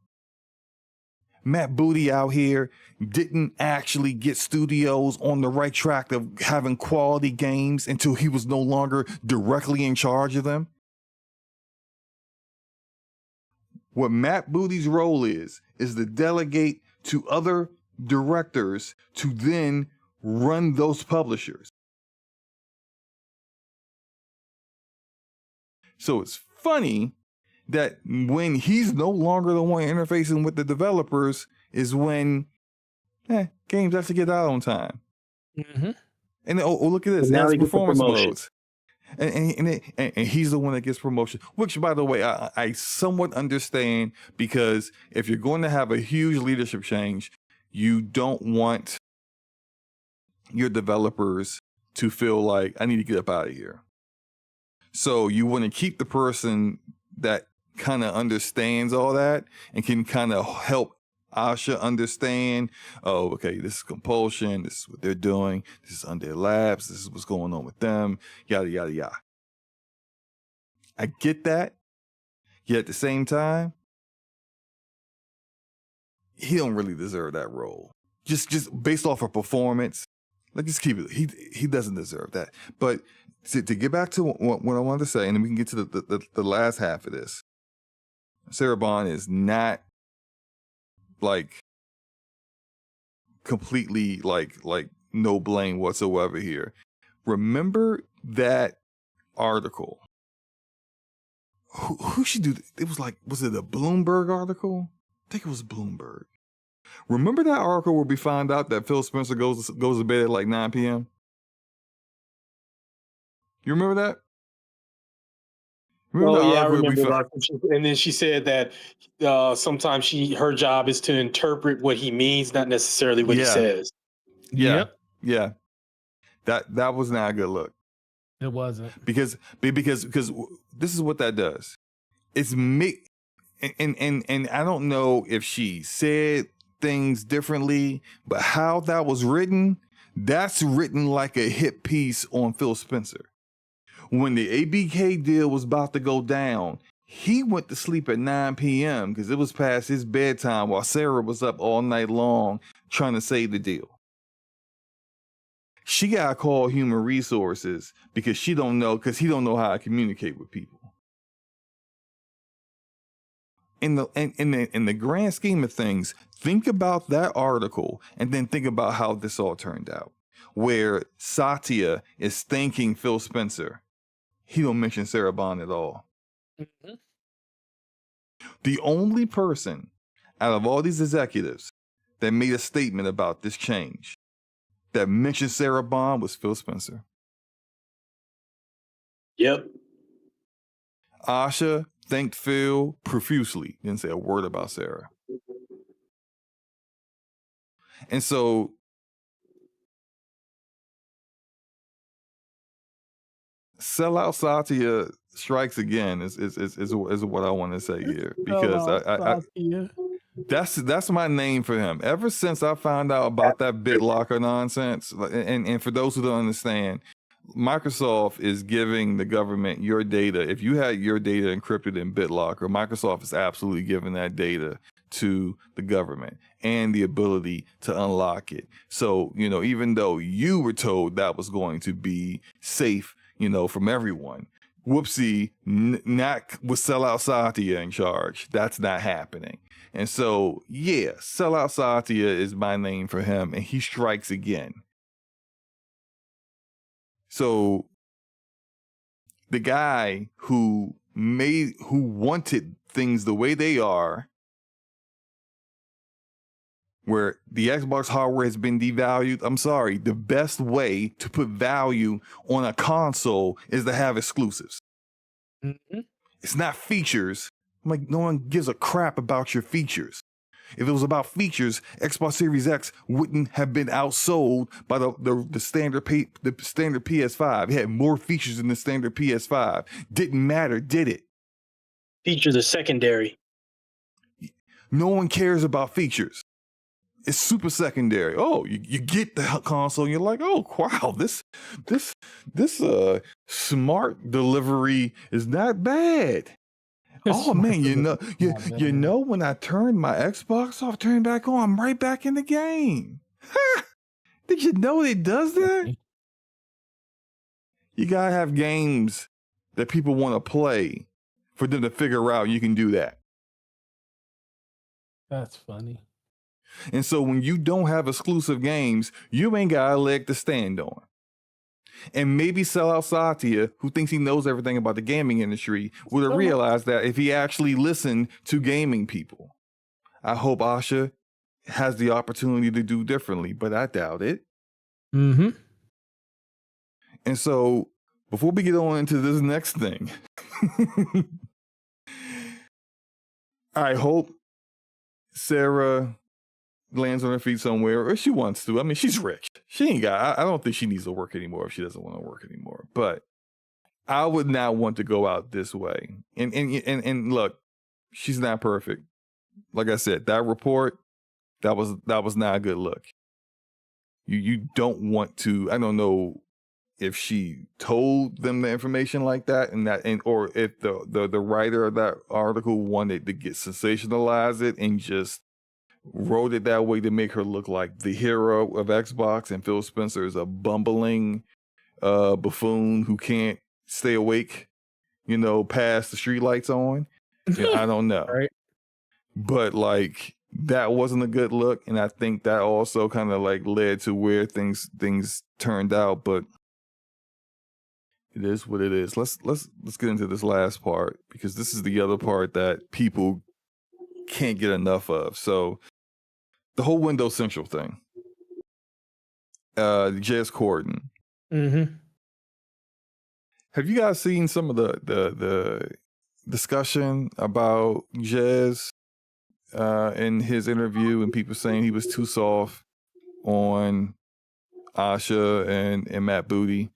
Matt Booty out here didn't actually get studios on the right track of having quality games until he was no longer directly in charge of them. What Matt Booty's role is to delegate to other directors to then run those publishers. So it's funny that when he's no longer the one interfacing with the developers is when games actually get out on time. And look at this, now that's they get the performance promotion. modes. And he's the one that gets promotion, which, by the way, I somewhat understand, because if you're going to have a huge leadership change, you don't want your developers to feel like, I need to get up out of here. So you want to keep the person that kind of understands all that and can kind of help Asha understand, oh, okay, this is compulsion, this is what they're doing, this is under their labs, this is what's going on with them, yada, yada, yada. I get that. Yet at the same time, he don't really deserve that role. Just based off of performance, let's just keep it. He doesn't deserve that. But to get back to what I wanted to say, and then we can get to the last half of this. Sarah Bond is not like completely like no blame whatsoever here. Remember that article? Who should do? It was like, was it a Bloomberg article? I think it was Bloomberg. Remember that article where we found out that Phil Spencer goes to bed at like 9 p.m.? You remember that? Oh yeah, I remember that. And then she said that sometimes her job is to interpret what he means, not necessarily what he says. Yeah. That was not a good look. It wasn't. Because this is what that does. It's me, and I don't know if she said things differently, but how that was written, that's written like a hit piece on Phil Spencer. When the ABK deal was about to go down, he went to sleep at 9 p.m. because it was past his bedtime while Sarah was up all night long trying to save the deal. She got to call human resources because he don't know how to communicate with people. In the grand scheme of things, think about that article and then think about how this all turned out. Where Satya is thanking Phil Spencer. He don't mention Sarah Bond at all. The only person out of all these executives that made a statement about this change that mentioned Sarah Bond was Phil Spencer. Yep. Asha thanked Phil profusely. Didn't say a word about Sarah. And so sellout Satya strikes again is what I want to say here, because that's my name for him. Ever since I found out about that BitLocker nonsense, and for those who don't understand, Microsoft is giving the government your data. If you had your data encrypted in BitLocker, Microsoft is absolutely giving that data to the government and the ability to unlock it. So, even though you were told that was going to be safe, from everyone, whoopsie, not with Sellout Satya in charge. That's not happening. And so, yeah, Sellout Satya is my name for him, and he strikes again. So the guy who wanted things the way they are, where the Xbox hardware has been devalued. I'm sorry, the best way to put value on a console is to have exclusives. Mm-hmm. It's not features. Like, no one gives a crap about your features. If it was about features, Xbox Series X wouldn't have been outsold by the standard PS5. It had more features than the standard PS5. Didn't matter, did it? Features are secondary. No one cares about features. It's super secondary. Oh, you get the console, and you're like, oh wow, this smart delivery is not bad. Oh man, you know when I turn my Xbox off, turn it back on, I'm right back in the game. Did you know it does that? You gotta have games that people want to play for them to figure out you can do that. That's funny. And so when you don't have exclusive games, you ain't got a leg to stand on. And maybe Sellout Satya, who thinks he knows everything about the gaming industry, would have realized that if he actually listened to gaming people. I hope Asha has the opportunity to do differently, but I doubt it. Mm-hmm. And so before we get on into this next thing, I hope Sarah lands on her feet somewhere, or she wants to. I mean, she's rich. She ain't got, I don't think she needs to work anymore if she doesn't want to work anymore. But I would not want to go out this way. And look, she's not perfect. Like I said, that report, that was not a good look. You don't want to, I don't know if she told them the information like that, or if the writer of that article wanted to get sensationalize it and just wrote it that way to make her look like the hero of Xbox, and Phil Spencer is a bumbling buffoon who can't stay awake, past the streetlights on. I don't know. Right. But like, that wasn't a good look, and I think that also kind of like led to where things turned out. But it is what it is. Let's get into this last part, because this is the other part that people can't get enough of. So the whole Windows Central thing, Jez Corden. Mm-hmm. Have you guys seen some of the discussion about Jez in his interview, and people saying he was too soft on Asha and Matt Booty,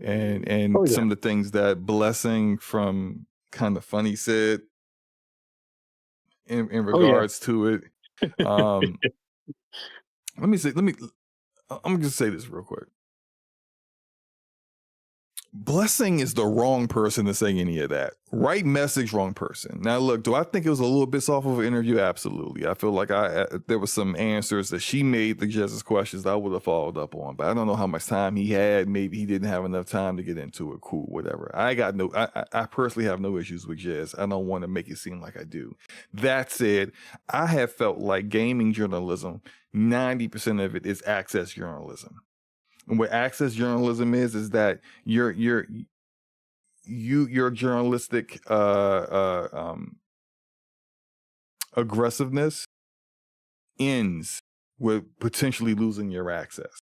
and some of the things that Blessing from Kind of Funny said in regards to it. I'm gonna just say this real quick. Blessing is the wrong person to say any of that. Right message, wrong person. Now, look, do I think it was a little bit soft of an interview? Absolutely. I feel like there were some answers that she made, the judge's questions, that I would have followed up on, but I don't know how much time he had. Maybe he didn't have enough time to get into it. Cool, whatever. I personally have no issues with Jez. I don't want to make it seem like I do. That said, I have felt like gaming journalism, 90% of it is access journalism. And what access journalism is that your journalistic aggressiveness ends with potentially losing your access.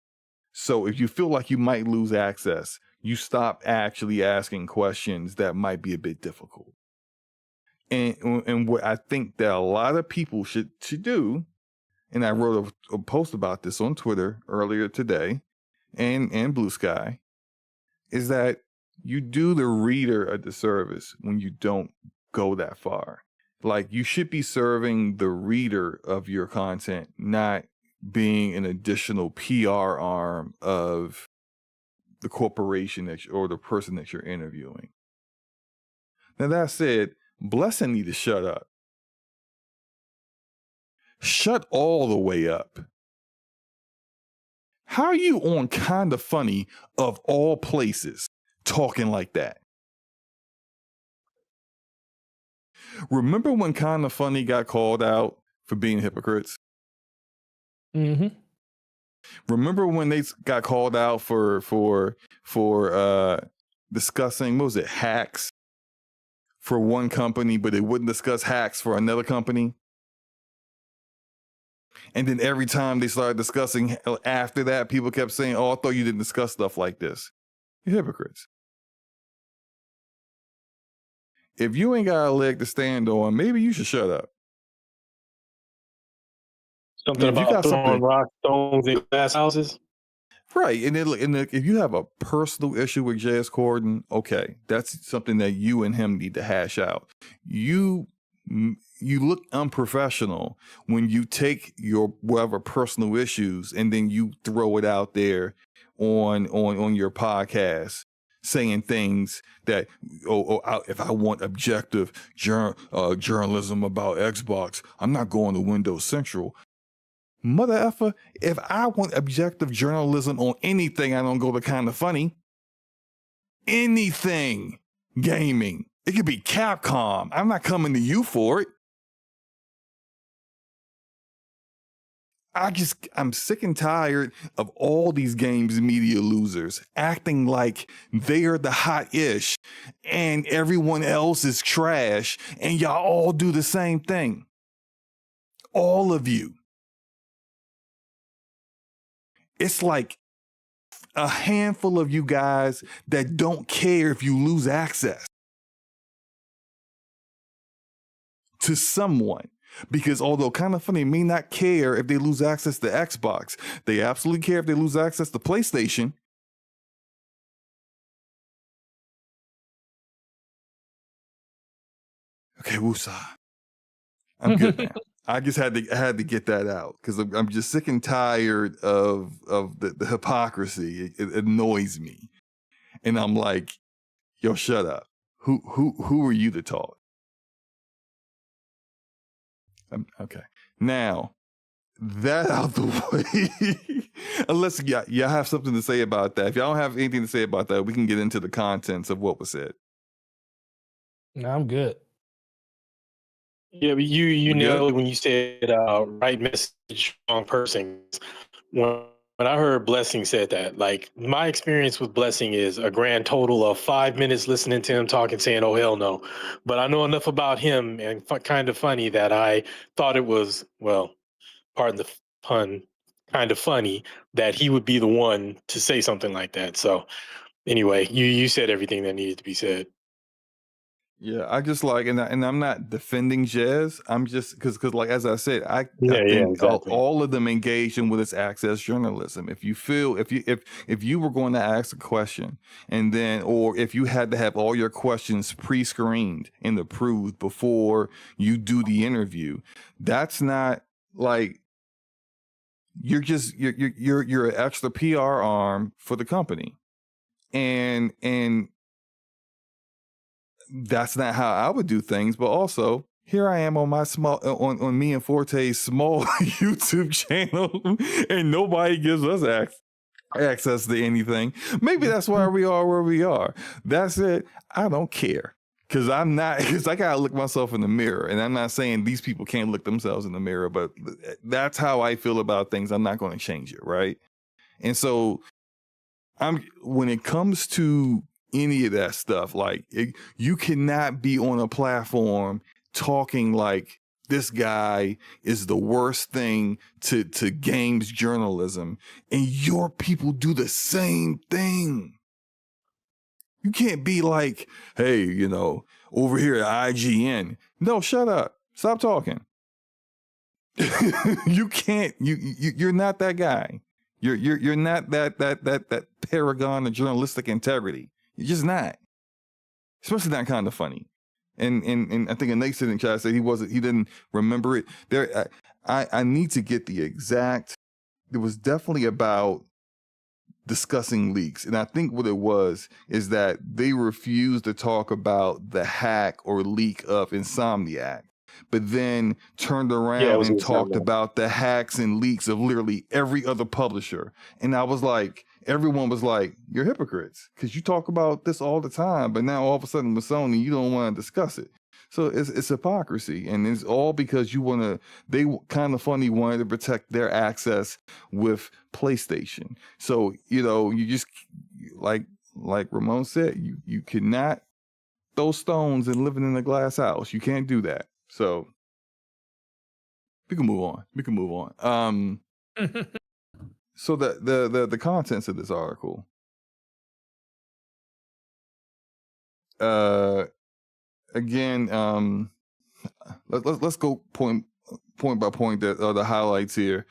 So if you feel like you might lose access, you stop actually asking questions that might be a bit difficult. And what I think that a lot of people should do, and I wrote a post about this on Twitter earlier today and Blue Sky, is that you do the reader a disservice when you don't go that far. Like, you should be serving the reader of your content, not being an additional PR arm of the corporation or the person that you're interviewing. Now, that said, Blessing need to shut up. Shut all the way up. How are you on Kinda Funny, of all places, talking like that? Remember when Kinda Funny got called out for being hypocrites? Mm-hmm. Remember when they got called out for discussing, what was it, hacks for one company, but they wouldn't discuss hacks for another company? And then every time they started discussing after that, people kept saying, "Oh, I thought you didn't discuss stuff like this." You're hypocrites. If you ain't got a leg to stand on, maybe you should shut up. Something about throwing rock stones in glass houses. Right. And then if you have a personal issue with J.S. Corden, okay, that's something that you and him need to hash out. You look unprofessional when you take your whatever personal issues and then you throw it out there on your podcast, saying things that, if I want objective journalism about Xbox, I'm not going to Windows Central. Mother effer, if I want objective journalism on anything, I don't go to Kinda Funny. Anything gaming. It could be Capcom. I'm not coming to you for it. I'm sick and tired of all these games media losers acting like they are the hot ish and everyone else is trash and y'all all do the same thing. All of you. It's like a handful of you guys that don't care if you lose access to someone. Because although Kinda Funny may not care if they lose access to Xbox, they absolutely care if they lose access to PlayStation. Okay, woosah. I'm good now. I just had to get that out because I'm just sick and tired of the hypocrisy. It annoys me, and I'm like, yo, shut up. Who are you to talk? Okay, now that out the way. Unless y'all have something to say about that. If y'all don't have anything to say about that, we can get into the contents of what was said. No, I'm good. Yeah, but you know when you said right message, wrong person. When I heard Blessing said that, like, my experience with Blessing is a grand total of 5 minutes listening to him talking, saying, "Oh hell no," but I know enough about him and Kinda Funny that I thought it was, well, pardon the pun, kind of funny that he would be the one to say something like that. So anyway, you said everything that needed to be said. Yeah, I just like, and I'm not defending Jez. I'm just because like as I said, I think exactly. all of them engage in with its access journalism. If you feel if you were going to ask a question and then, or if you had to have all your questions pre-screened and approved before you do the interview, that's not like you're an extra PR arm for the company, and that's not how I would do things. But also, here I am on my on me and Forte's small YouTube channel, and nobody gives us access to anything. Maybe that's why we are where we are. That's it. I don't care because I gotta look myself in the mirror, and I'm not saying these people can't look themselves in the mirror, but that's how I feel about things. I'm not going to change it, right? And so, when it comes to any of that stuff, like you cannot be on a platform talking like this guy is the worst thing to games journalism, and your people do the same thing. You can't be like, hey, over here at IGN. No, shut up. Stop talking. You can't. You're not that guy. You're not that paragon of journalistic integrity. You're just not. Especially not kind of funny. And I think Nate said in chat said he didn't remember it. I need to get the exact. It was definitely about discussing leaks, and I think what it was is that they refused to talk about the hack or leak of Insomniac, but then turned around and talked about the hacks and leaks of literally every other publisher. And I was like, everyone was like, you're hypocrites because you talk about this all the time, but now all of a sudden with Sony, you don't want to discuss it. So it's hypocrisy, and it's all because they kind of funny wanted to protect their access with PlayStation. So, you just, like Ramon said, you cannot throw stones and living in a glass house. You can't do that. So we can move on. So the contents of this article. Again, let's go point by point that are the highlights here.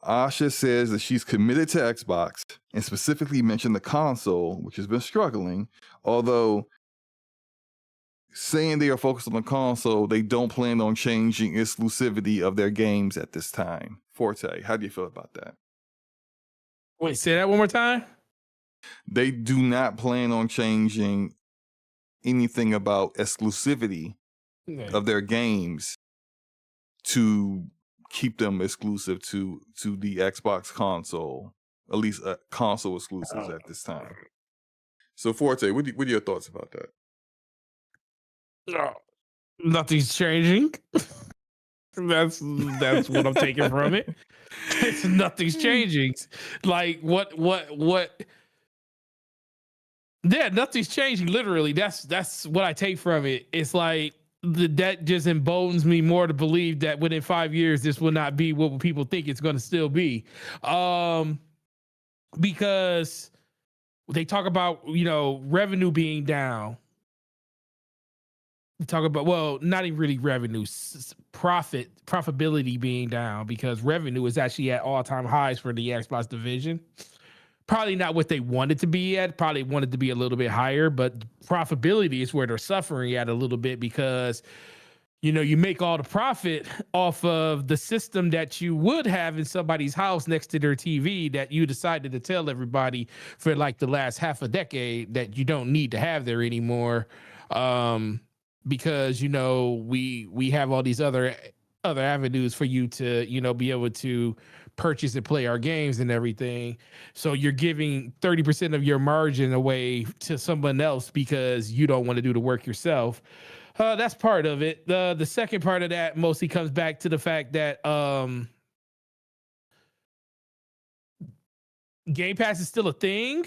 Asha says that she's committed to Xbox and specifically mentioned the console, which has been struggling. Although saying they are focused on the console, they don't plan on changing exclusivity of their games at this time. Forte, how do you feel about that? Wait, say that one more time. They do not plan on changing anything about exclusivity of their games to keep them exclusive to the Xbox console, at least console exclusives at this time. So Forte, what are your thoughts about that? No, nothing's changing. That's what I'm taking from it. It's nothing's changing. Like what? Yeah, nothing's changing. Literally, that's what I take from it. It's like that just emboldens me more to believe that within 5 years this will not be what people think it's going to still be, because they talk about revenue being down. We talk about, well, not even really revenue, profitability being down, because revenue is actually at all-time highs for the Xbox division. Probably not what they wanted to be at. Probably wanted to be a little bit higher, but profitability is where they're suffering at a little bit, because you make all the profit off of the system that you would have in somebody's house next to their TV that you decided to tell everybody for like the last half a decade that you don't need to have there anymore. Because we have all these other avenues for you to be able to purchase and play our games and everything. So you're giving 30% of your margin away to someone else because you don't want to do the work yourself. That's part of it. The second part of that mostly comes back to the fact that Game Pass is still a thing.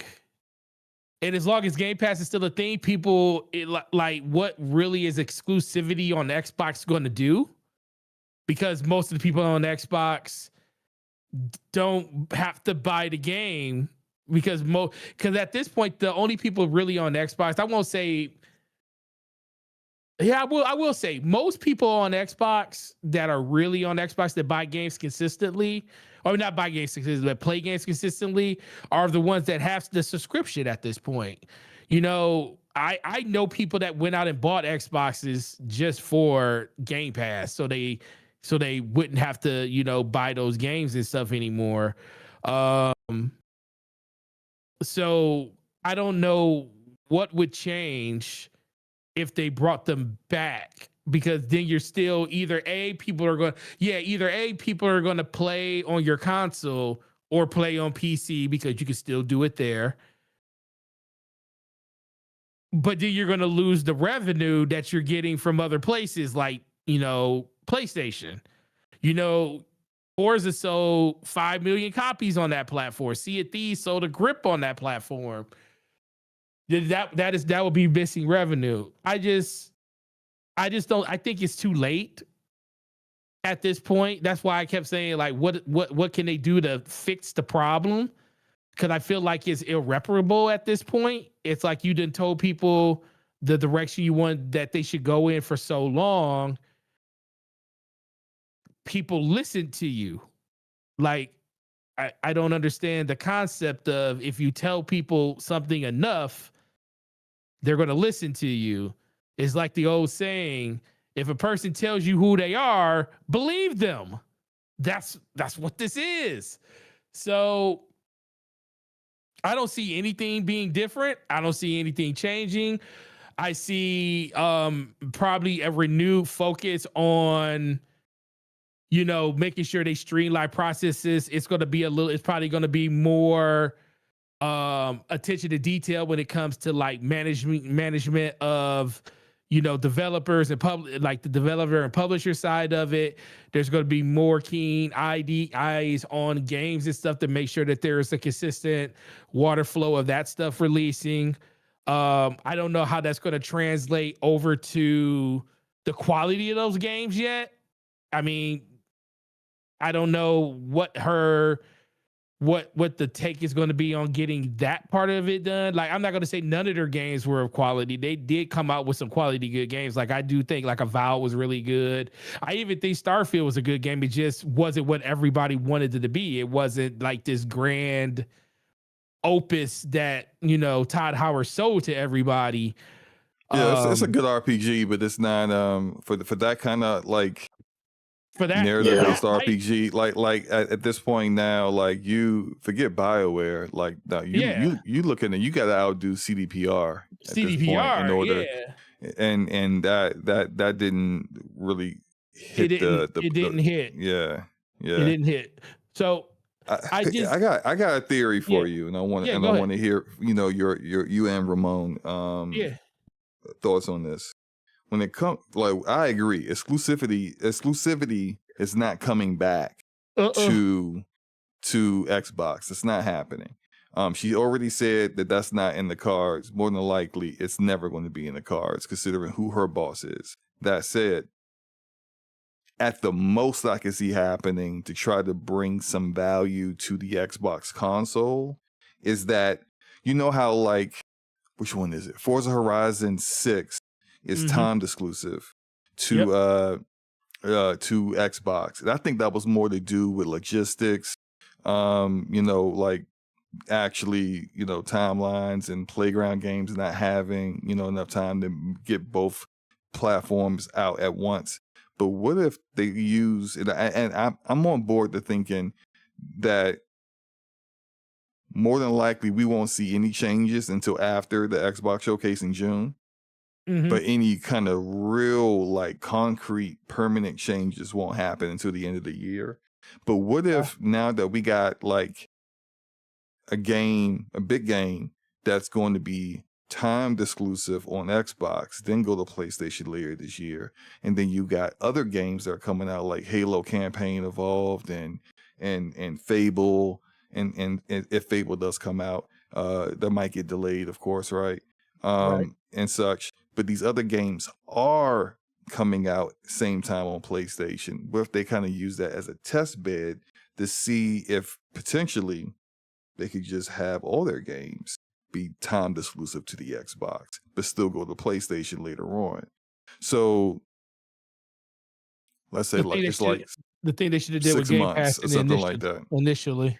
And as long as Game Pass is still a thing, people, like, what really is exclusivity on Xbox going to do? Because most of the people on Xbox don't have to buy the game, because at this point, the only people really on Xbox, I won't say, yeah, I will say most people on Xbox that are really on Xbox that buy games consistently, or not buy games consistently, but play games consistently, are the ones that have the subscription at this point. I know people that went out and bought Xboxes just for Game Pass, so they wouldn't have to, buy those games and stuff anymore. So I don't know what would change if they brought them back, because then you're still either people are going to play on your console or play on PC, because you can still do it there. But then you're going to lose the revenue that you're getting from other places, like, PlayStation. Forza sold 5 million copies on that platform. Sea of Thieves sold a grip on that platform. That would be missing revenue. I just don't. I think it's too late at this point. That's why I kept saying, like, what can they do to fix the problem? because I feel like it's irreparable at this point. It's like you done told people the direction you want that they should go in for so long. People listen to you. Like, I don't understand the concept of if you tell people something enough, they're going to listen to you. It's like the old saying, if a person tells you who they are, believe them. That's what this is. So I don't see anything being different. I don't see anything changing. I see probably a renewed focus on, making sure they streamline processes. It's probably going to be more attention to detail when it comes to like management of, developers and like the developer and publisher side of it. There's going to be more keen eyes on games and stuff to make sure that there's a consistent water flow of that stuff releasing. I don't know how that's going to translate over to the quality of those games yet. I mean, I don't know what the take is going to be on getting that part of it done. Like, I'm not going to say none of their games were of quality. They did come out with some quality good games. Like, I do think like Avowed was really good. I even think Starfield was a good game. It just wasn't what everybody wanted it to be. It wasn't like this grand opus that, Todd Howard sold to everybody. Yeah, it's a good RPG, but it's not for that kind of like for that narrative-based RPG. Like at this point now, like you forget BioWare. Like now you looking at, you got to outdo CDPR at this point in order, and that didn't really hit it didn't hit. Yeah, it didn't hit. So I got a theory for you, and I want to hear you and Ramon thoughts on this. When it comes, like, I agree, exclusivity is not coming back to Xbox. It's not happening. She already said that that's not in the cards. More than likely, it's never going to be in the cards, considering who her boss is. That said, at the most I can see happening to try to bring some value to the Xbox console is that, how, like, which one is it? Forza Horizon 6 is timed exclusive to Xbox. And I think that was more to do with logistics, like actually, timelines and playground games not having, enough time to get both platforms out at once. But what if they use it? And I'm on board to thinking that more than likely we won't see any changes until after the Xbox showcase in June. But any kind of real, like, concrete, permanent changes won't happen until the end of the year. But what if now that we got, like, a big game that's going to be timed exclusive on Xbox, then go to PlayStation later this year, and then you got other games that are coming out, like Halo Campaign Evolved and Fable, and if Fable does come out, that might get delayed, of course, right? And such. But these other games are coming out same time on PlayStation. What if they kind of use that as a test bed to see if potentially they could just have all their games be timed exclusive to the Xbox, but still go to PlayStation later on? So let's say the thing they should have did 6 with Game months Pass or something like that. Initially.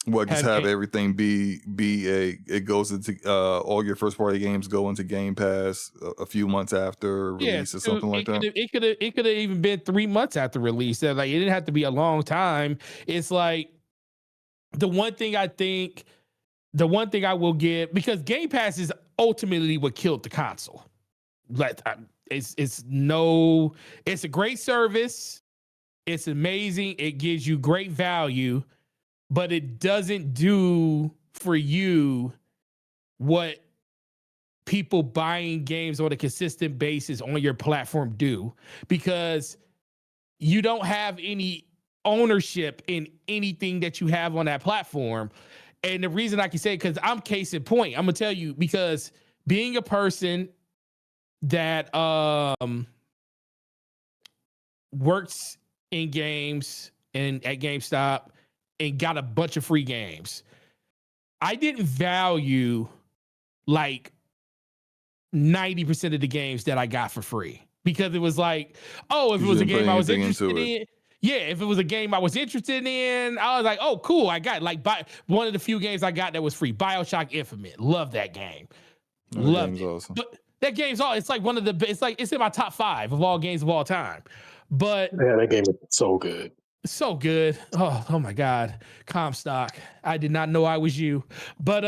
What, just have everything be it goes into all your first party games go into Game Pass a few months after release or something like that? It could have even been 3 months after release. So, like, it didn't have to be a long time. It's like the one thing I will give, because Game Pass is ultimately what killed the console. Like, it's a great service. It's amazing. It gives you great value. But it doesn't do for you what people buying games on a consistent basis on your platform do, because you don't have any ownership in anything that you have on that platform. And the reason I can say, because I'm case in point, I'm gonna tell you, because being a person that works in games and at GameStop, and got a bunch of free games. I didn't value like 90% of the games that I got for free because it was like, oh, if it was a game I was interested in. Yeah, if it was a game I was interested in, I was like, oh, cool. I got like one of the few games I got that was free. BioShock Infinite. Love that game. Love it. Awesome. But that game's it's like one of the, it's in my top 5 of all games of all time. But yeah, that game is so good. So good. Oh my God. Comstock. I did not know I was you. But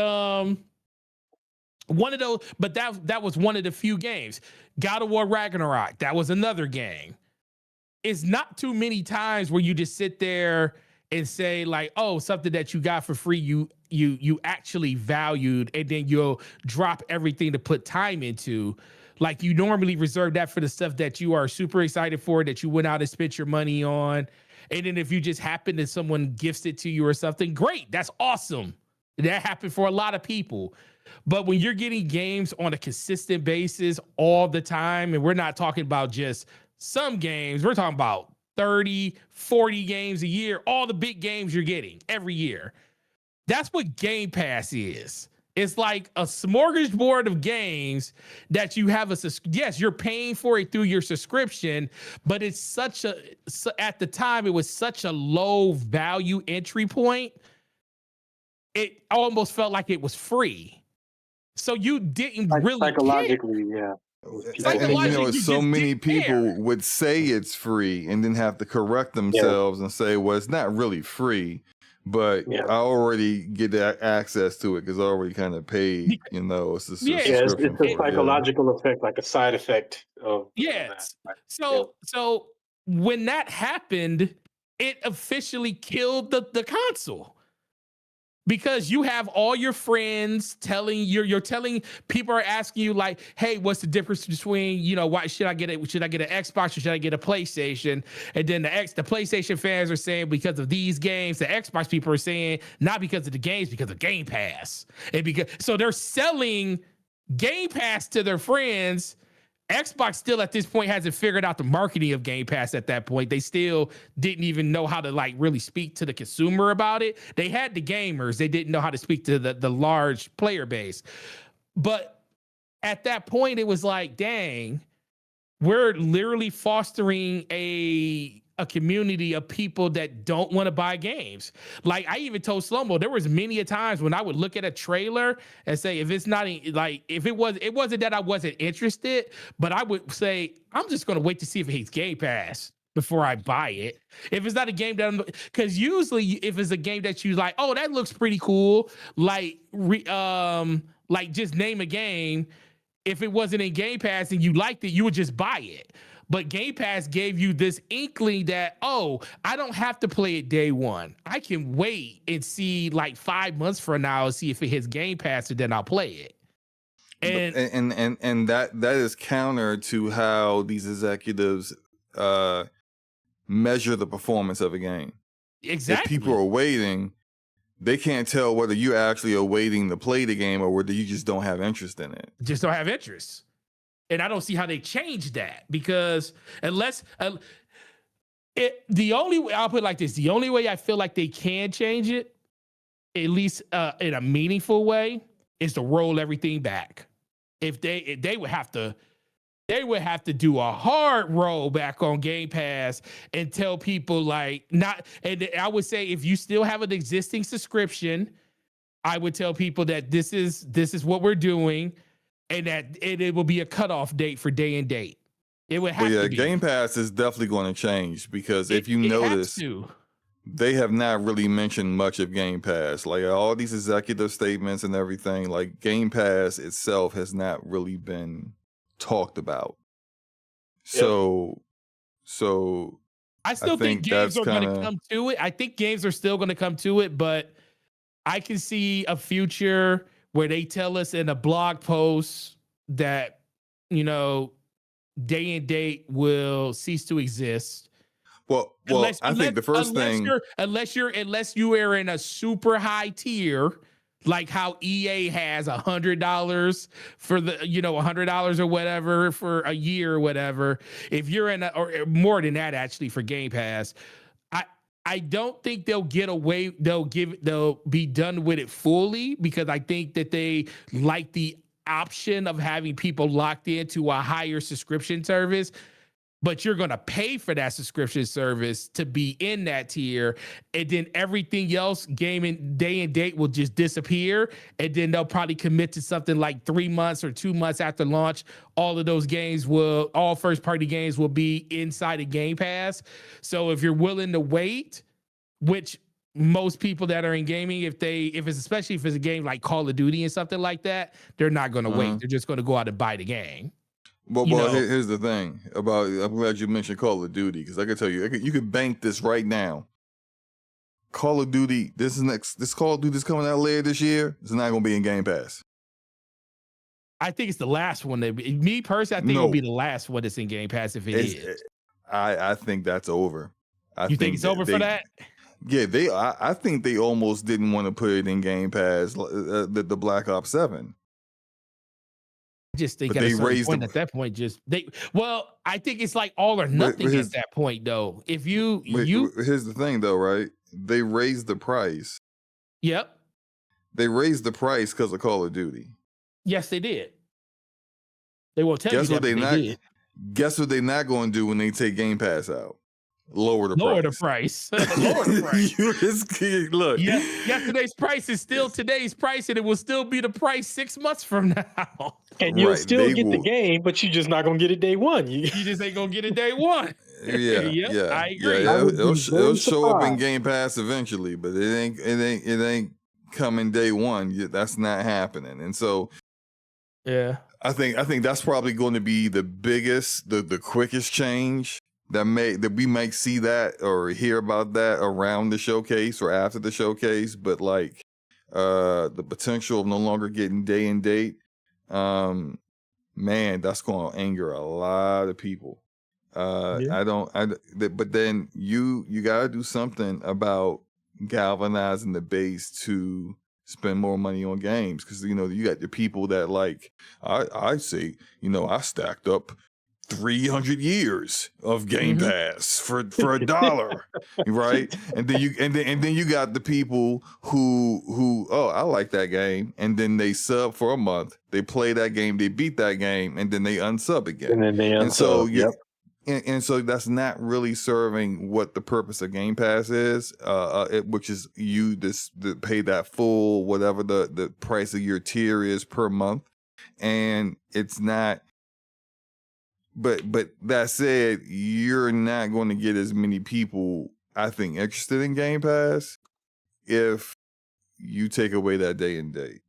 one of those, but that was one of the few games. God of War Ragnarok. That was another game. It's not too many times where you just sit there and say like, oh, something that you got for free, you actually valued, and then you'll drop everything to put time into. Like you normally reserve that for the stuff that you are super excited for, that you went out and spent your money on. And then if you just happen that someone gifts it to you or something, great. That's awesome. That happened for a lot of people. But when you're getting games on a consistent basis all the time, and we're not talking about just some games, we're talking about 30, 40 games a year, all the big games you're getting every year. That's what Game Pass is. It's like a smorgasbord of games that you have yes, you're paying for it through your subscription, but it's at the time, it was such a low value entry point. It almost felt like it was free. So you didn't really psychologically care. Yeah. And so many people would say it's free and then have to correct themselves and say, well, it's not really free. But I already get that access to it because I already kind of paid, it's a subscription. It's a psychological effect, like a side effect of that. So when that happened, it officially killed the console. Because you have all your friends telling you're telling people are asking you like, hey, what's the difference between, why should I get an Xbox or should I get a PlayStation? And then the PlayStation fans are saying because of these games, the Xbox people are saying not because of the games, because of Game Pass. So they're selling Game Pass to their friends. Xbox still at this point hasn't figured out the marketing of Game Pass at that point. They still didn't even know how to like really speak to the consumer about it. They had the gamers. They didn't know how to speak to the large player base. But at that point, it was like, dang, we're literally fostering a community of people that don't want to buy games. Like I even told SloMo, there was many a times when I would look at a trailer and say, if it's not like, if it wasn't that I wasn't interested, but I would say, I'm just going to wait to see if it's Game Pass before I buy it. If it's not a game that because usually if it's a game that you like, oh, that looks pretty cool. Like just name a game. If it wasn't in Game Pass and you liked it, you would just buy it. But Game Pass gave you this inkling that, oh, I don't have to play it day one. I can wait and see like 5 months from now and see if it hits Game Pass and then I'll play it. And that is counter to how these executives measure the performance of a game. Exactly. If people are waiting, they can't tell whether you actually are waiting to play the game or whether you just don't have interest in it. Just don't have interest. And I don't see how they change that because unless the only way I'll put it like this, the only way I feel like they can change it, at least in a meaningful way, is to roll everything back. If they would have to do a hard roll back on Game Pass and tell people like not. And I would say if you still have an existing subscription, I would tell people that this is what we're doing. And that it will be a cutoff date for day and date. It would have to be. Game Pass is definitely going to change because if you notice, they have not really mentioned much of Game Pass. Like all these executive statements and everything, like Game Pass itself has not really been talked about. So I still think games are going to come to it. I think games are still going to come to it, but I can see a future where they tell us in a blog post that, day and date will cease to exist. Well, I think the first thing, unless you are in a super high tier, like how EA has $100 for the, $100 or whatever for a year or whatever. If you're in or more than that, actually, for Game Pass, I don't think they'll get away. They'll be done with it fully because I think that they like the option of having people locked into a higher subscription service. But you're going to pay for that subscription service to be in that tier. And then everything else, gaming day and date, will just disappear. And then they'll probably commit to something like 3 months or 2 months after launch. All of those games all first party games will be inside of Game Pass. So if you're willing to wait, which most people that are in gaming, especially if it's a game like Call of Duty and something like that, they're not going to wait. They're just going to go out and buy the game. Well, here's the thing about. I'm glad you mentioned Call of Duty because I can tell you, you can bank this right now. Call of Duty, this Call of Duty is coming out later this year. It's not going to be in Game Pass. I think it's the last one. Me personally, I think it'll be the last one that's in Game Pass if it is. I think that's over. You think it's over for that? Yeah, I think they almost didn't want to put it in Game Pass. The Black Ops 7. Just think at that point, I think it's like all or nothing at that point, though. If here's the thing, though, right? They raised the price. Yep. They raised the price because of Call of Duty. Yes, they did. They won't tell you that. Guess what they're not going to do when they take Game Pass out? Lower the price. Lower the price. You just look. Yeah, yesterday's price is still today's price, and it will still be the price 6 months from now. And you'll still get the game, but you're just not gonna get it day one. You just ain't gonna get it day one. Yeah, I agree. Yeah, it'll show up in Game Pass eventually, but it ain't coming day one. That's not happening. And so, yeah, I think that's probably going to be the biggest, the quickest change that we might see that or hear about that around the showcase or after the showcase. But like the potential of no longer getting day and date, man, that's going to anger a lot of people. But then you got to do something about galvanizing the base to spend more money on games. Cause you got the people that like, I say, I stacked up 300 years of Game Pass for $1, right? And then you got the people who I like that game, and then they sub for a month, they play that game, they beat that game, and then they unsub again. And then they unsub. And so that's not really serving what the purpose of Game Pass is, which is you pay that full whatever the price of your tier is per month, and it's not. But that said, you're not going to get as many people, I think, interested in Game Pass if you take away that day and date.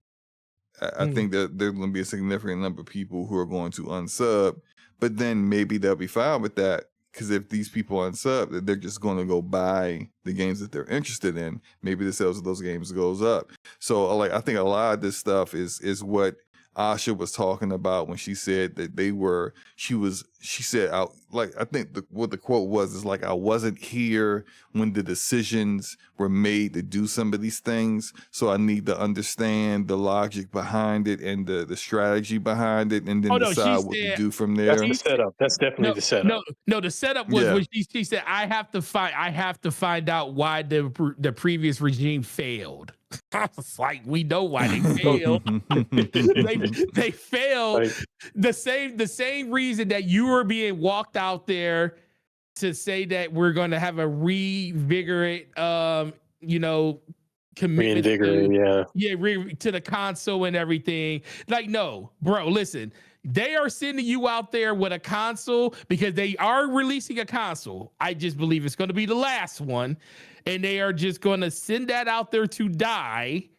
I think that there's going to be a significant number of people who are going to unsub, but then maybe they'll be fine with that because if these people unsub, they're just going to go buy the games that they're interested in. Maybe the sales of those games goes up. So, I think a lot of this stuff is what Asha was talking about when she said that she said, I think what the quote was is like, I wasn't here when the decisions were made to do some of these things. So I need to understand the logic behind it and the strategy behind it and then decide what to do from there. That's the setup. That's definitely the setup. No, the setup was when she said, I have to find out why the previous regime failed. I was like, we know why they failed. they failed the same reason that you were being walked out there to say that we're going to have a reinvigorate, commitment to the console and everything. Like, no, bro, listen. They are sending you out there with a console because they are releasing a console. I just believe it's going to be the last one. And they are just going to send that out there to die.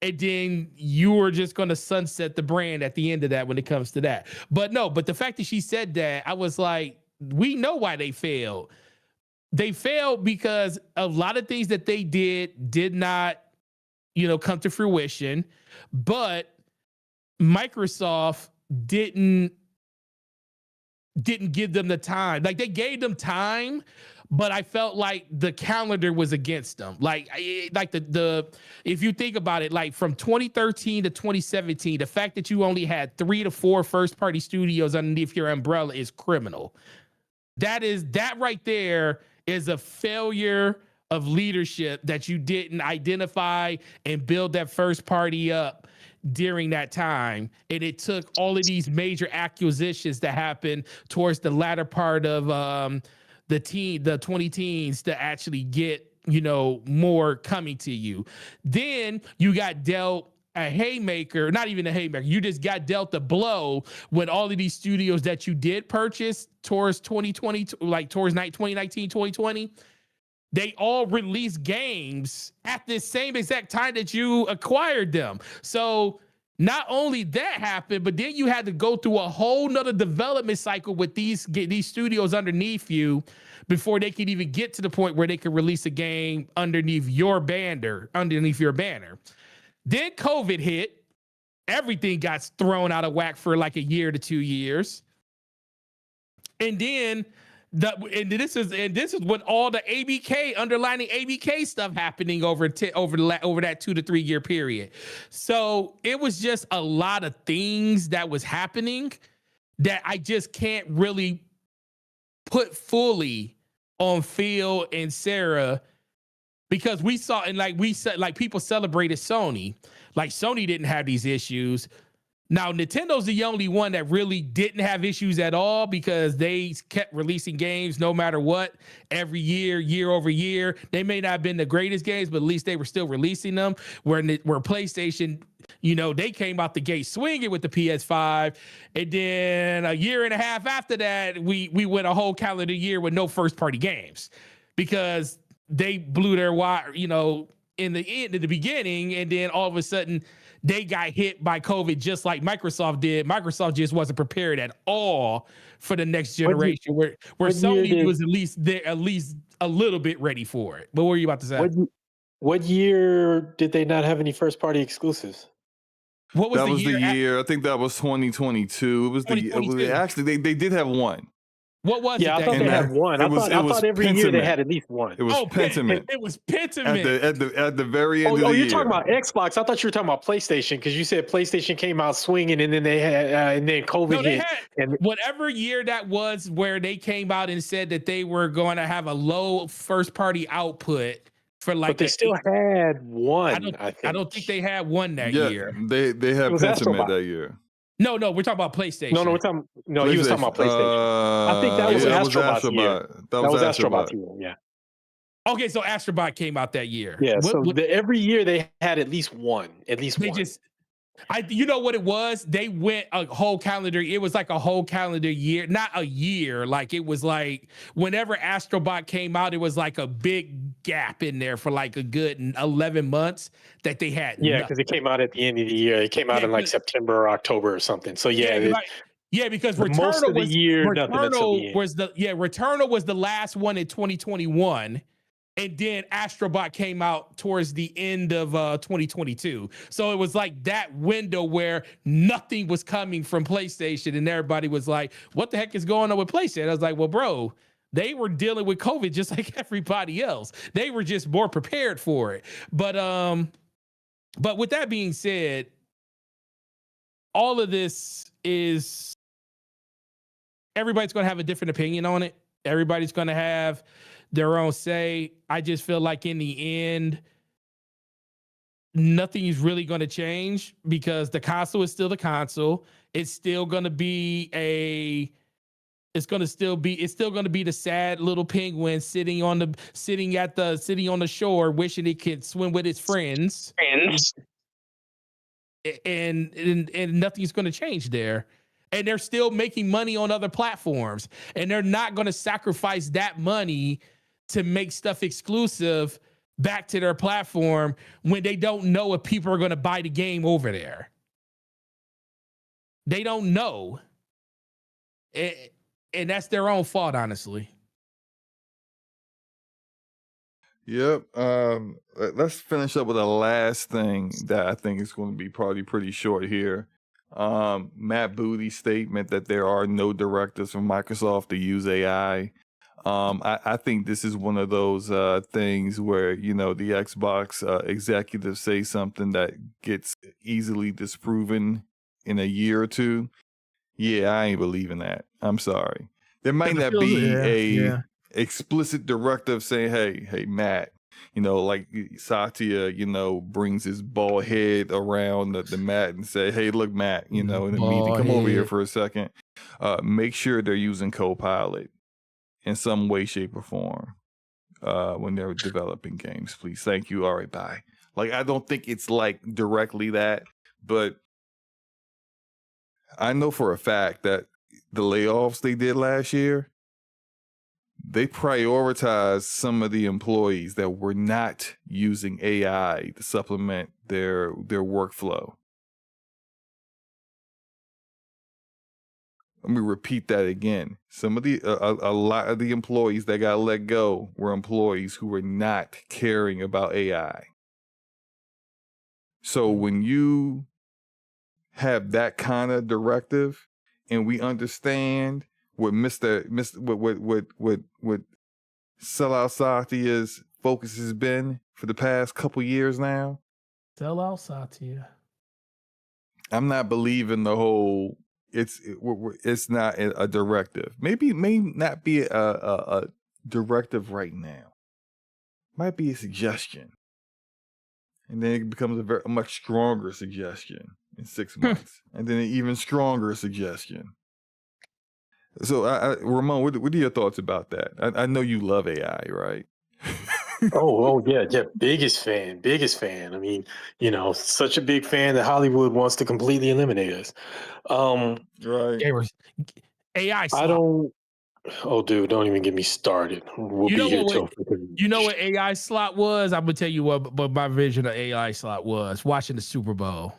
And then you are just going to sunset the brand at the end of that when it comes to that. But the fact that she said that, I was like, we know why they failed. They failed because a lot of things that they did not, come to fruition. But Microsoft didn't give them the time. Like, they gave them time, but I felt like the calendar was against them. Like the if you think about it, like from 2013 to 2017, the fact that you only had 3 to 4 first-party studios underneath your umbrella is criminal. That right there is a failure of leadership that you didn't identify and build that first party up during that time. And it took all of these major acquisitions that happened towards the latter part of the 20 teens to actually get, more coming to you. Then you got dealt a haymaker, not even a haymaker. You just got dealt a blow when all of these studios that you did purchase towards 2020, like towards 2019, 2020, they all released games at the same exact time that you acquired them. So not only that happened, but then you had to go through a whole nother development cycle with these studios underneath you before they could even get to the point where they could release a game underneath your banner. Then COVID hit. Everything got thrown out of whack for like a year to 2 years. And then this is when all the underlining ABK stuff happening over that 2 to 3 year period. So it was just a lot of things that was happening that I just can't really put fully on Phil and Sarah, because we saw, and like we said, like people celebrated Sony. Like Sony didn't have these issues. Now, Nintendo's the only one that really didn't have issues at all, because they kept releasing games no matter what, every year over year. They may not have been the greatest games, but at least they were still releasing them. Where PlayStation, they came out the gate swinging with the PS5. And then a year and a half after that, we went a whole calendar year with no first-party games, because they blew their wire, in the beginning, and then all of a sudden they got hit by COVID just like Microsoft did. Microsoft just wasn't prepared at all for the next generation, where Sony was at least a little bit ready for it. But what were you about to say? What year did they not have any first party exclusives? What was that the was year? The year. I think that was 2022. It was actually they did have one. What was it? I thought they had one. I thought every year they had at least one. It was Pentiment. It was Pentiment. At the very end of the year. Oh, you're talking about Xbox. I thought you were talking about PlayStation, because you said PlayStation came out swinging, and then they had and then COVID hit. And whatever year that was, where they came out and said that they were going to have a low first party output for like. But they still had one. I don't think they had one that year. They had Pentiment that year. No, we're talking about PlayStation. No, we're talking. No, he was talking about PlayStation. I think that was Astrobot's year. That was Astrobot's year. Yeah. Okay, so Astrobot came out that year. Yeah. Every year they had at least one. You know what it was? They went a whole calendar. It was like a whole calendar year, not a year. Like it was like whenever Astrobot came out, it was like a big gap in there for like a good 11 months that they had. Yeah, because it came out at the end of the year. It came out in like September or October or something. So because Returnal was the last one in 2021. And then Astrobot came out towards the end of 2022. So it was like that window where nothing was coming from PlayStation, and everybody was like, what the heck is going on with PlayStation? I was like, well, bro, they were dealing with COVID just like everybody else. They were just more prepared for it. But with that being said, all of this is, everybody's going to have a different opinion on it. Everybody's going to have their own say. I just feel like in the end, nothing is really going to change, because the console is still the console. It's still going to be it's still going to be the sad little penguin sitting on the shore, wishing it could swim with its friends. And nothing's going to change there. And they're still making money on other platforms, and they're not going to sacrifice that money to make stuff exclusive back to their platform when they don't know if people are going to buy the game over there. They don't know. And that's their own fault, honestly. Yep. Let's finish up with the last thing that I think is going to be probably pretty short here. Matt Booty's statement that there are no directives from Microsoft to use AI. I think this is one of those things where, the Xbox executives say something that gets easily disproven in a year or two. Yeah, I ain't believing that. I'm sorry. There might not be a explicit directive saying, hey, Matt, like Satya, brings his bald head around the mat and say, "Hey, look, Matt, in the meeting, Bald come over here head. for a second." Make sure they're using Copilot in some way, shape, or form when they're developing games, please. Thank you. All right, bye. Like, I don't think it's like directly that, but I know for a fact that the layoffs they did last year, they prioritized some of the employees that were not using AI to supplement their workflow. Let me repeat that again. Some of a lot of the employees that got let go were employees who were not caring about AI. So when you have that kind of directive, and we understand what what Sellout Satya's focus has been for the past couple years now. Sell out Satya. I'm not believing the whole. It's not a directive. Maybe it may not be a directive right now. Might be a suggestion, and then it becomes a much stronger suggestion in 6 months, and then an even stronger suggestion. So, Ramon, what are your thoughts about that? I know you love AI, right? Oh yeah. Biggest fan. I mean, such a big fan that Hollywood wants to completely eliminate us. Right. Gamers. AI I slop. don't. Oh, dude, don't even get me started. We'll You be know here what? till. You know what AI slot was? I'm gonna tell you what my vision of AI slot was. Watching the Super Bowl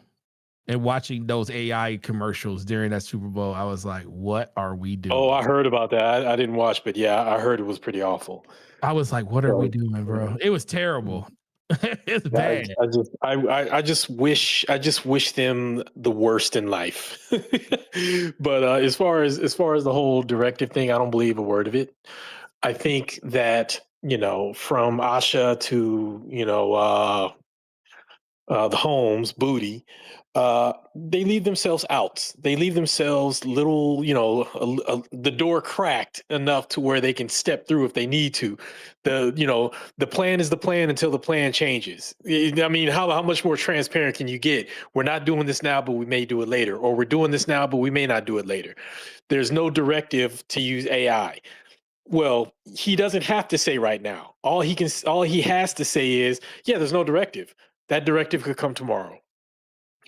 and watching those AI commercials during that Super Bowl, I was like, "What are we doing?" Oh, I heard about that. I didn't watch, but yeah, I heard it was pretty awful. I was like, "What are we So, doing, bro?" It was terrible. It's bad. I just wish them the worst in life. But as far as the whole directive thing, I don't believe a word of it. I think that from Asha to the Holmes booty, they leave themselves out. They leave themselves little, the door cracked enough to where they can step through if they need to. The plan is the plan until the plan changes. I mean, how much more transparent can you get? We're not doing this now, but we may do it later, or we're doing this now, but we may not do it later. There's no directive to use AI. Well, he doesn't have to say right now. All he has to say is, yeah, there's no directive. That directive could come tomorrow.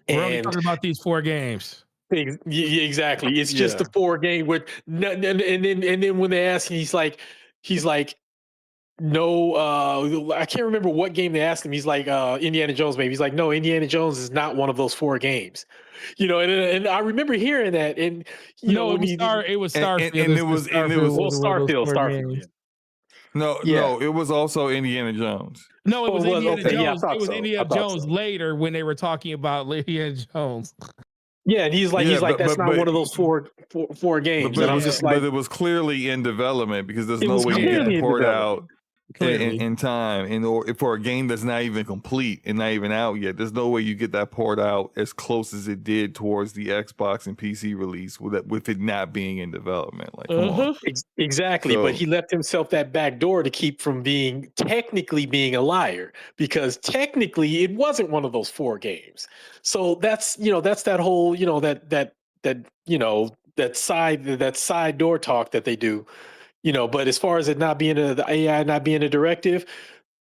We're only And talking about these 4 games. exactly, it's just Yeah. the 4 game with and then when they ask him, he's like, no, I can't remember what game they asked him. He's like, Indiana Jones, maybe. He's like, no, Indiana Jones is not one of those 4 games. And I remember hearing that, and No, when he it was And- Starfield. and it It was- said and it was- Starfield well, one of those Starfield, 4 yeah. games. No, it was also Indiana Jones. No, it was Oh, it was? Indiana Okay, yeah, I Jones. thought It was so. I Indiana thought Jones so. later when they were talking about Indiana Jones. Yeah, and he's like, Yeah, that's not one of those four games, and I'm just like, but it was clearly in development, because there's it no was way you get clearly that in poured development. out Clearly. in time, or for a game that's not even complete and not even out yet. There's no way you get that poured out as close as it did towards the Xbox and PC release with it not being in development. Like, come on. Exactly, but he left himself that back door to keep from technically being a liar, because technically it wasn't one of those 4 games. So that's that whole that side door talk that they do. But as far as it not being the AI not being a directive,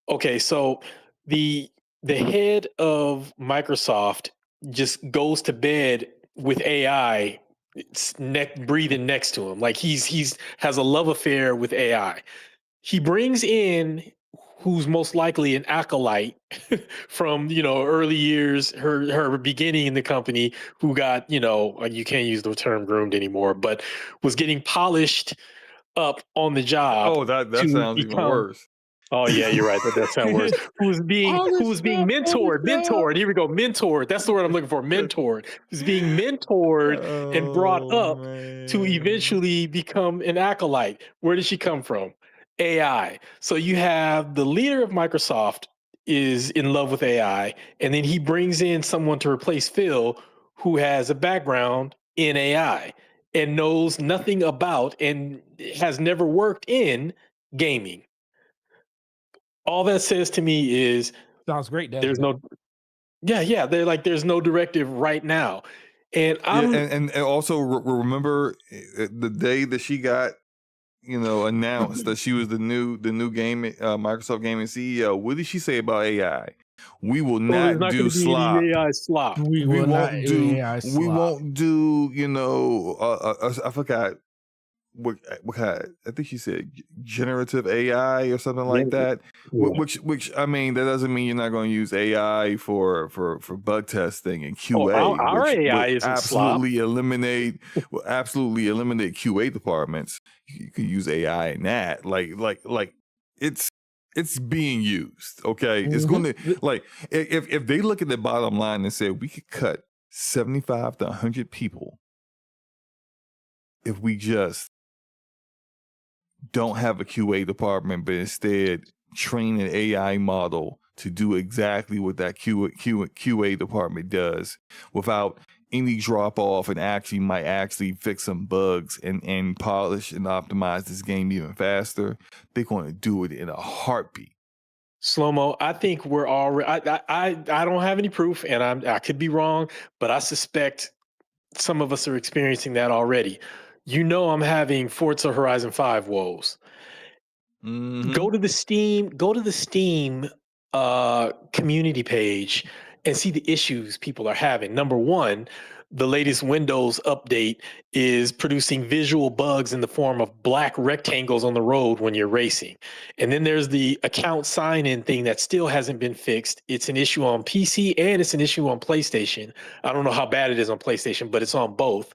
okay, so the head of Microsoft just goes to bed with AI breathing next to him. Like he's has a love affair with AI. He brings in who's most likely an acolyte from early years, her beginning in the company, who got you can't use the term groomed anymore, but was getting polished up on the job Oh, that to sounds even become. worse. Oh yeah, you're right. That sounds worse. Who was being mentored? Here we go. Mentored. That's the word I'm looking for. Mentored. Who's being mentored and brought Oh, up to man. eventually become an acolyte. Where did she come from? AI. So you have the leader of Microsoft is in love with AI, and then he brings in someone to replace Phil, who has a background in AI and knows nothing about and has never worked in gaming. all that says to me is Sounds great, doesn't there's it? no yeah, they're like there's no directive right now. And Yeah, I'm and also remember the day that she got, announced that she was the new game Microsoft Gaming CEO. What did she say about AI? We will oh, there's not not going do to be any slop. AI slop. We We will not won't do. AI We slop. won't do. I forgot what kind. I think she said generative AI or something like that. Yeah. Which I mean, that doesn't mean you're not going to use AI for bug testing and Oh, QA, our which AI would isn't slop. absolutely eliminate QA departments. You could use AI in that. Like it's being used. Okay, it's going to like if they look at the bottom line and say we could cut 75 to 100 people if we just don't have a QA department, but instead train an AI model to do exactly what that QA department does without any drop off, and might actually fix some bugs and polish and optimize this game even faster. They're going to do it in a heartbeat. SloMo, I think we're already. I don't have any proof, and I could be wrong, but I suspect some of us are experiencing that already. I'm having Forza Horizon 5 woes. Mm-hmm. Go to the Steam community page and see the issues people are having. Number one, the latest Windows update is producing visual bugs in the form of black rectangles on the road when you're racing. And then there's the account sign-in thing that still hasn't been fixed. It's an issue on PC and it's an issue on PlayStation. I don't know how bad it is on PlayStation, but it's on both.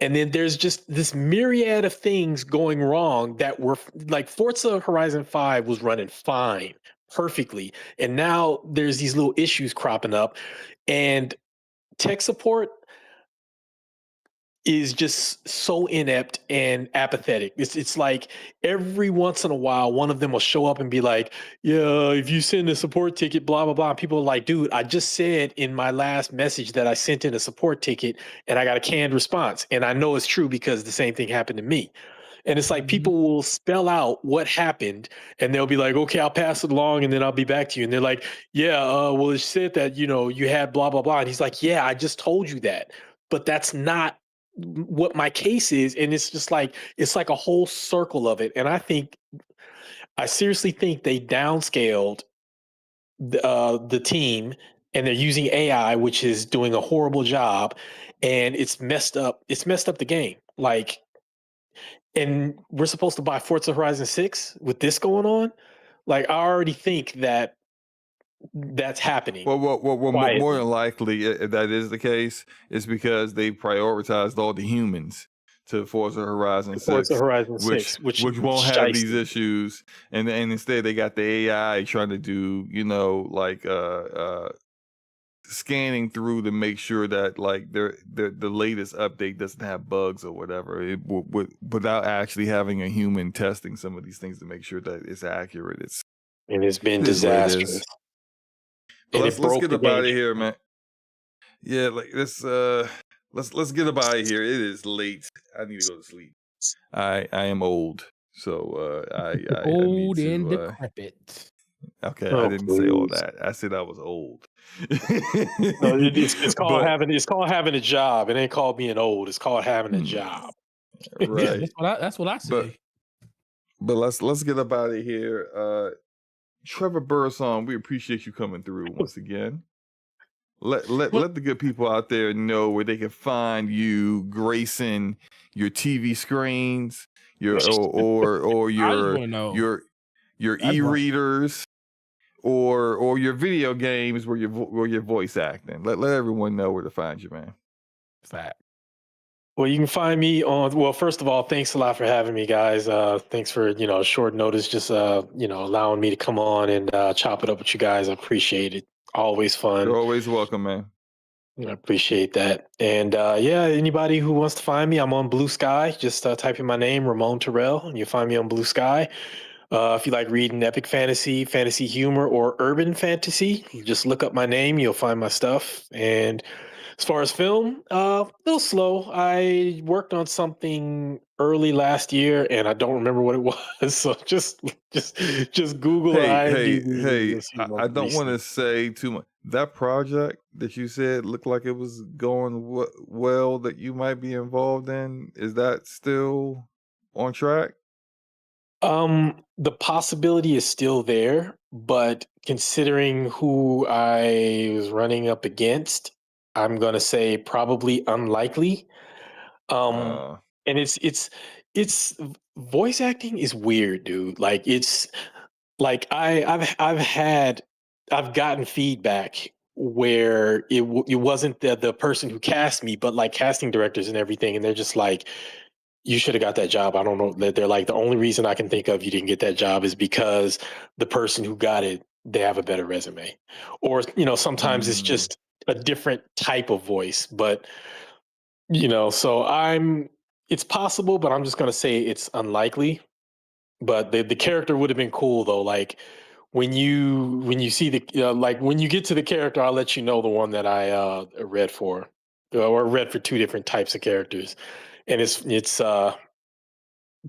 And then there's just this myriad of things going wrong that were like Forza Horizon 5 was running fine, perfectly. And now there's these little issues cropping up. And tech support is just so inept and apathetic. It's like every once in a while, one of them will show up and be like, yeah, if you send a support ticket, blah, blah, blah. And people are like, dude, I just said in my last message that I sent in a support ticket and I got a canned response. And I know it's true because the same thing happened to me. And it's like people will spell out what happened and they'll be like, okay, I'll pass it along and then I'll be back to you. And they're like, yeah, well, it said that, you had blah, blah, blah. And he's like, yeah, I just told you that. But that's not what my case is. And it's just like, it's like a whole circle of it. And I seriously think they downscaled the team and they're using AI, which is doing a horrible job. And it's messed up the game. Like, and we're supposed to buy Forza Horizon 6 with this going on. Like, I already think that that's happening. Well, more quietly. than likely, if that is the case, it's because they prioritized all the humans to Forza Horizon 6, Forza Horizon 6, which won't have these issues, and instead they got the AI trying to do, scanning through to make sure that like the latest update doesn't have bugs or whatever, without actually having a human testing some of these things to make sure that it's accurate. It's been disastrous. But let's get up out of here, man. Yeah, like let's get up out of here. It is late. I need to go to sleep. I am old, so I old I need and to, decrepit. Okay, Oh, I didn't say all please. that. I said I was old. No, it's called having a job. It ain't called being old. It's called having a job. Right. That's what I say. But let's get up out of here. Trevor Burson, we appreciate you coming through once again. Let the good people out there know where they can find you gracing your TV screens, or your e-readers, or your video games where you're voice acting. Let everyone know where to find you, man. Fact. Well, you can find me on. Well, first of all, thanks a lot for having me, guys. Thanks for short notice, just allowing me to come on and chop it up with you guys. I appreciate it. Always fun. You're always welcome, man. I appreciate that. And anybody who wants to find me, I'm on Blue Sky. Just type in my name, Ramon Terrell, and you'll find me on Blue Sky. If you like reading epic fantasy, fantasy humor, or urban fantasy, you just look up my name. You'll find my stuff. And As far as film, a little slow. I worked on something early last year, and I don't remember what it was. So just Google IMDb. Hey, You'll see my I don't want to recent. say too much. That project that you said looked like it was going well that you might be involved in. Is that still on track? The possibility is still there, but considering who I was running up against, I'm gonna say probably unlikely. Um, Uh, and it's voice acting is weird, dude. Like it's like I've gotten feedback where it wasn't the person who cast me, but like casting directors and everything, and they're just like, you should have got that job. I don't know. They're like, the only reason I can think of you didn't get that job is because the person who got it, they have a better resume. Or, sometimes it's mm, just a different type of voice. But, so it's possible, but I'm just going to say it's unlikely. But the character would have been cool though. Like when you see like when you get to the character, I'll let you know the one that I read for, or read for two different types of characters. And it's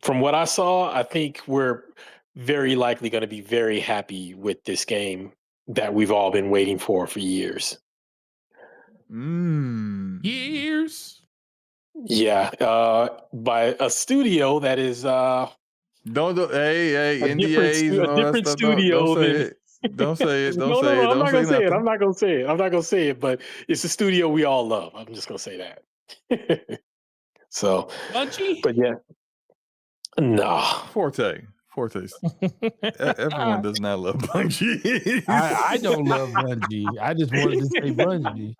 from what I saw, I think we're very likely going to be very happy with this game that we've all been waiting for years. Years. Yeah, by a studio that is don't do, hey, a NDAs and a all that different stuff. Don't studio say than. it. Don't say it. Don't No, no, say no. it. I'm Don't not say gonna say it. nothing. I'm not gonna say it. I'm not gonna say it. But it's a studio we all love. I'm just gonna say that. So, Bungie. but yeah, nah. Forte. Everyone does not love Bungie. I don't love Bungie. I just wanted to say Bungie.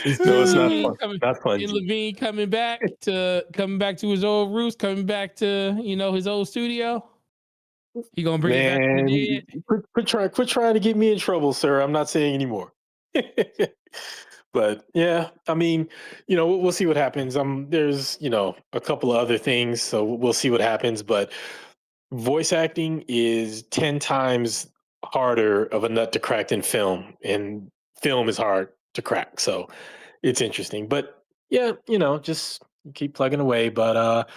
Is No, it's Ken not Levine fun. Not fun. Ken Levine coming back to his old roots, coming back to his old studio? He gonna bring it back from the Man, dead? quit trying to get me in trouble, sir. I'm not saying anymore. But yeah, I mean, we'll see what happens. There's a couple of other things, so we'll see what happens. But voice acting is 10 times harder of a nut to crack than film, and film is hard to crack. So it's interesting. But yeah, just keep plugging away. But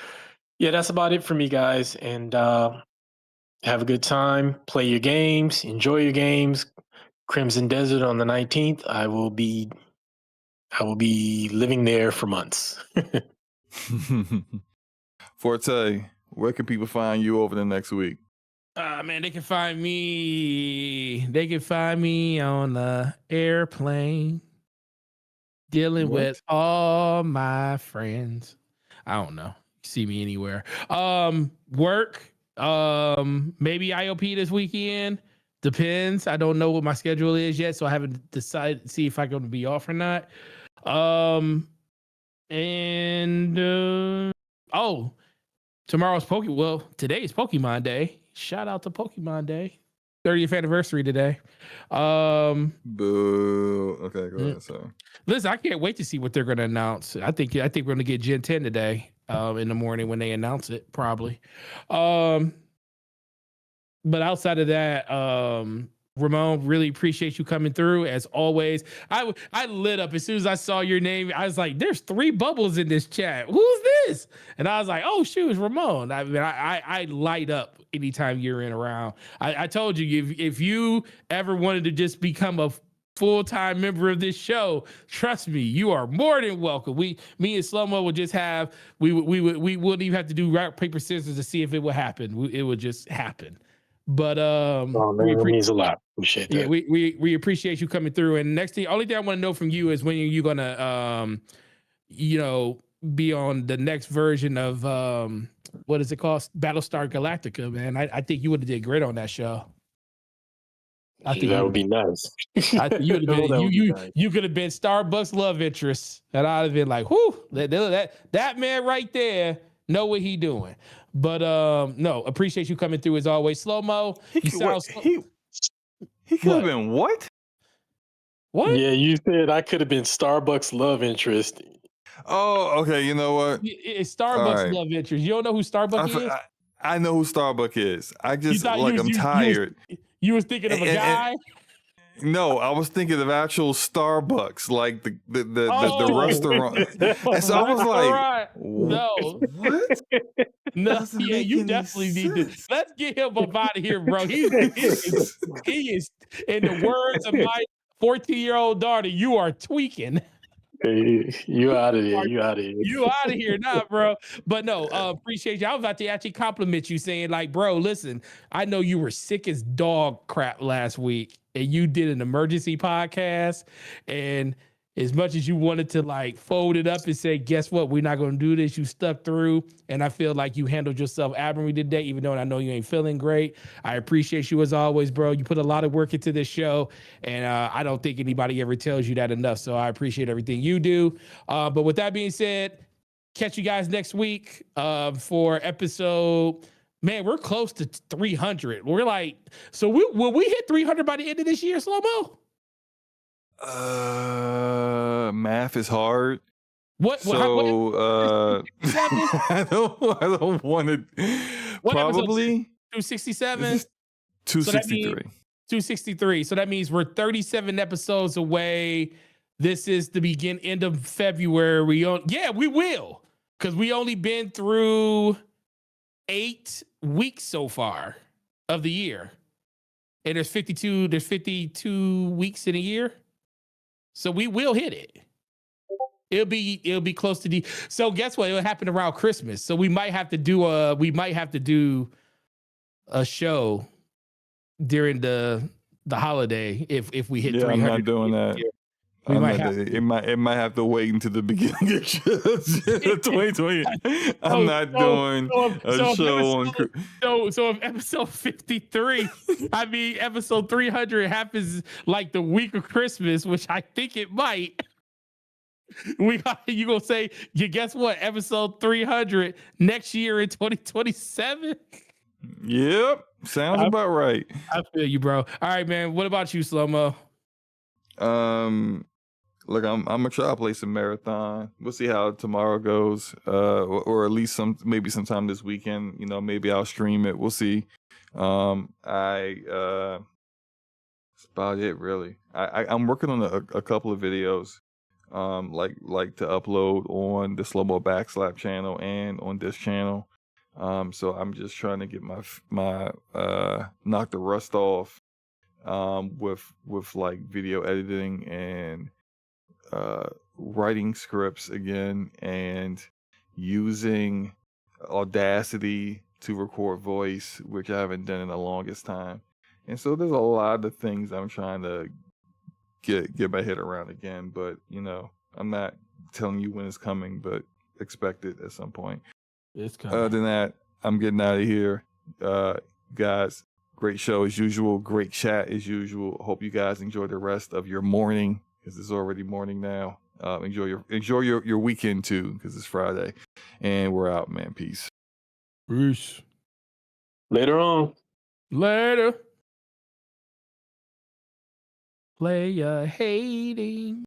yeah, that's about it for me, guys. And have a good time. Play your games. Enjoy your games. Crimson Desert on the 19th. I will be living there for months. Forte, where can people find you over the next week? Man, they can find me. They can find me on the airplane, dealing What? with all my friends. I don't know. See me anywhere. Work. Maybe IOP this weekend. Depends. I don't know what my schedule is yet, so I haven't decided to see if I'm going to be off or not. Tomorrow's today is Pokemon Day. Shout out to Pokemon Day. 30th anniversary today. Boo. Okay, go ahead. So Listen, I can't wait to see what they're going to announce. I think we're going to get Gen 10 today, in the morning when they announce it, probably. But outside of that, Ramon, really appreciate you coming through as always. I lit up as soon as I saw your name. I was like, "There's 3 bubbles in this chat. Who's this?" And I was like, "Oh shoot, it's Ramon." I mean, I light up anytime you're in around. I told you if you ever wanted to just become a full-time member of this show, trust me, you are more than welcome. Me and SloMo would just have we wouldn't even have to do rock paper scissors to see if it would happen. It would just happen. But Oh man, it means a lot. Appreciate that. yeah, we appreciate you coming through. And only thing I want to know from you is when are you gonna be on the next version of what is it called? Battlestar Galactica, man. I think you would have did great on that show. I think that would be nice. I think you would have been That would be nice. you could have been Starbucks love interest, and I'd have been like, whoo, that man right there know what he doing. But no, appreciate you coming through as always. SloMo, he could have been what? What? Yeah, you said I could have been Starbucks love interest. Oh, okay. You know what? It's Starbucks love interest. You don't know who Starbucks is? I know who Starbuck is. I just I'm tired. You was thinking of a guy? No, I was thinking of actual Starbucks, like the Oh. restaurant. And so I was like, Right. No. what? No, Doesn't yeah, make you any definitely need to. sense. Let's get him up out of here, bro. He is, in the words of my 14-year-old daughter, you are tweaking. You out of here. You out of here. You out of here now, bro. But no, appreciate you. I was about to actually compliment you, saying like, bro, listen, I know you were sick as dog crap last week, and you did an emergency podcast, and as much as you wanted to like fold it up and say, guess what, we're not going to do this, you stuck through, and I feel like you handled yourself admirably today, even though I know you ain't feeling great. I appreciate you as always, bro. You put a lot of work into this show, and I don't think anybody ever tells you that enough, so I appreciate everything you do. But with that being said, catch you guys next week for episode. Man, we're close to 300. We're like, so will we hit 300 by the end of this year, SloMo? Math is hard. What? So I don't want to. Probably 267. 263. 263. So that means we're 37 episodes away. This is the end of February. We will, because we only been through 8 weeks so far of the year, and there's 52 weeks in a year, so we will hit it. It'll be close to so guess what? It'll happen around Christmas. So we might have to do a show during the holiday if we hit 300. I'm not doing that. It might have to wait until the beginning of 2020. I'm not doing a show on. So if episode 53, I mean episode 300 happens like the week of Christmas, which I think it might. You gonna say, you guess what? Episode 300 next year in 2027. Yep, sounds about right. I feel you, bro. All right, man. What about you, SloMo? Look, I'm gonna try to play some marathon. We'll see how tomorrow goes, or at least maybe sometime this weekend. You know, maybe I'll stream it. We'll see. That's about it, really. I'm working on a couple of videos, like to upload on the SloMoBackSlap channel and on this channel. So I'm just trying to get my knock the rust off, with like video editing and writing scripts again, and using Audacity to record voice, which I haven't done in the longest time. And so there's a lot of things I'm trying to get my head around again, but you know, I'm not telling you when it's coming, but expect it at some point. It's coming. Other than that, I'm getting out of here. Guys, great show as usual, great chat as usual. Hope you guys enjoy the rest of your morning, because it's already morning now. Enjoy your weekend too, because it's Friday. And we're out, man. Peace. Peace. Later on. Later. Player hating.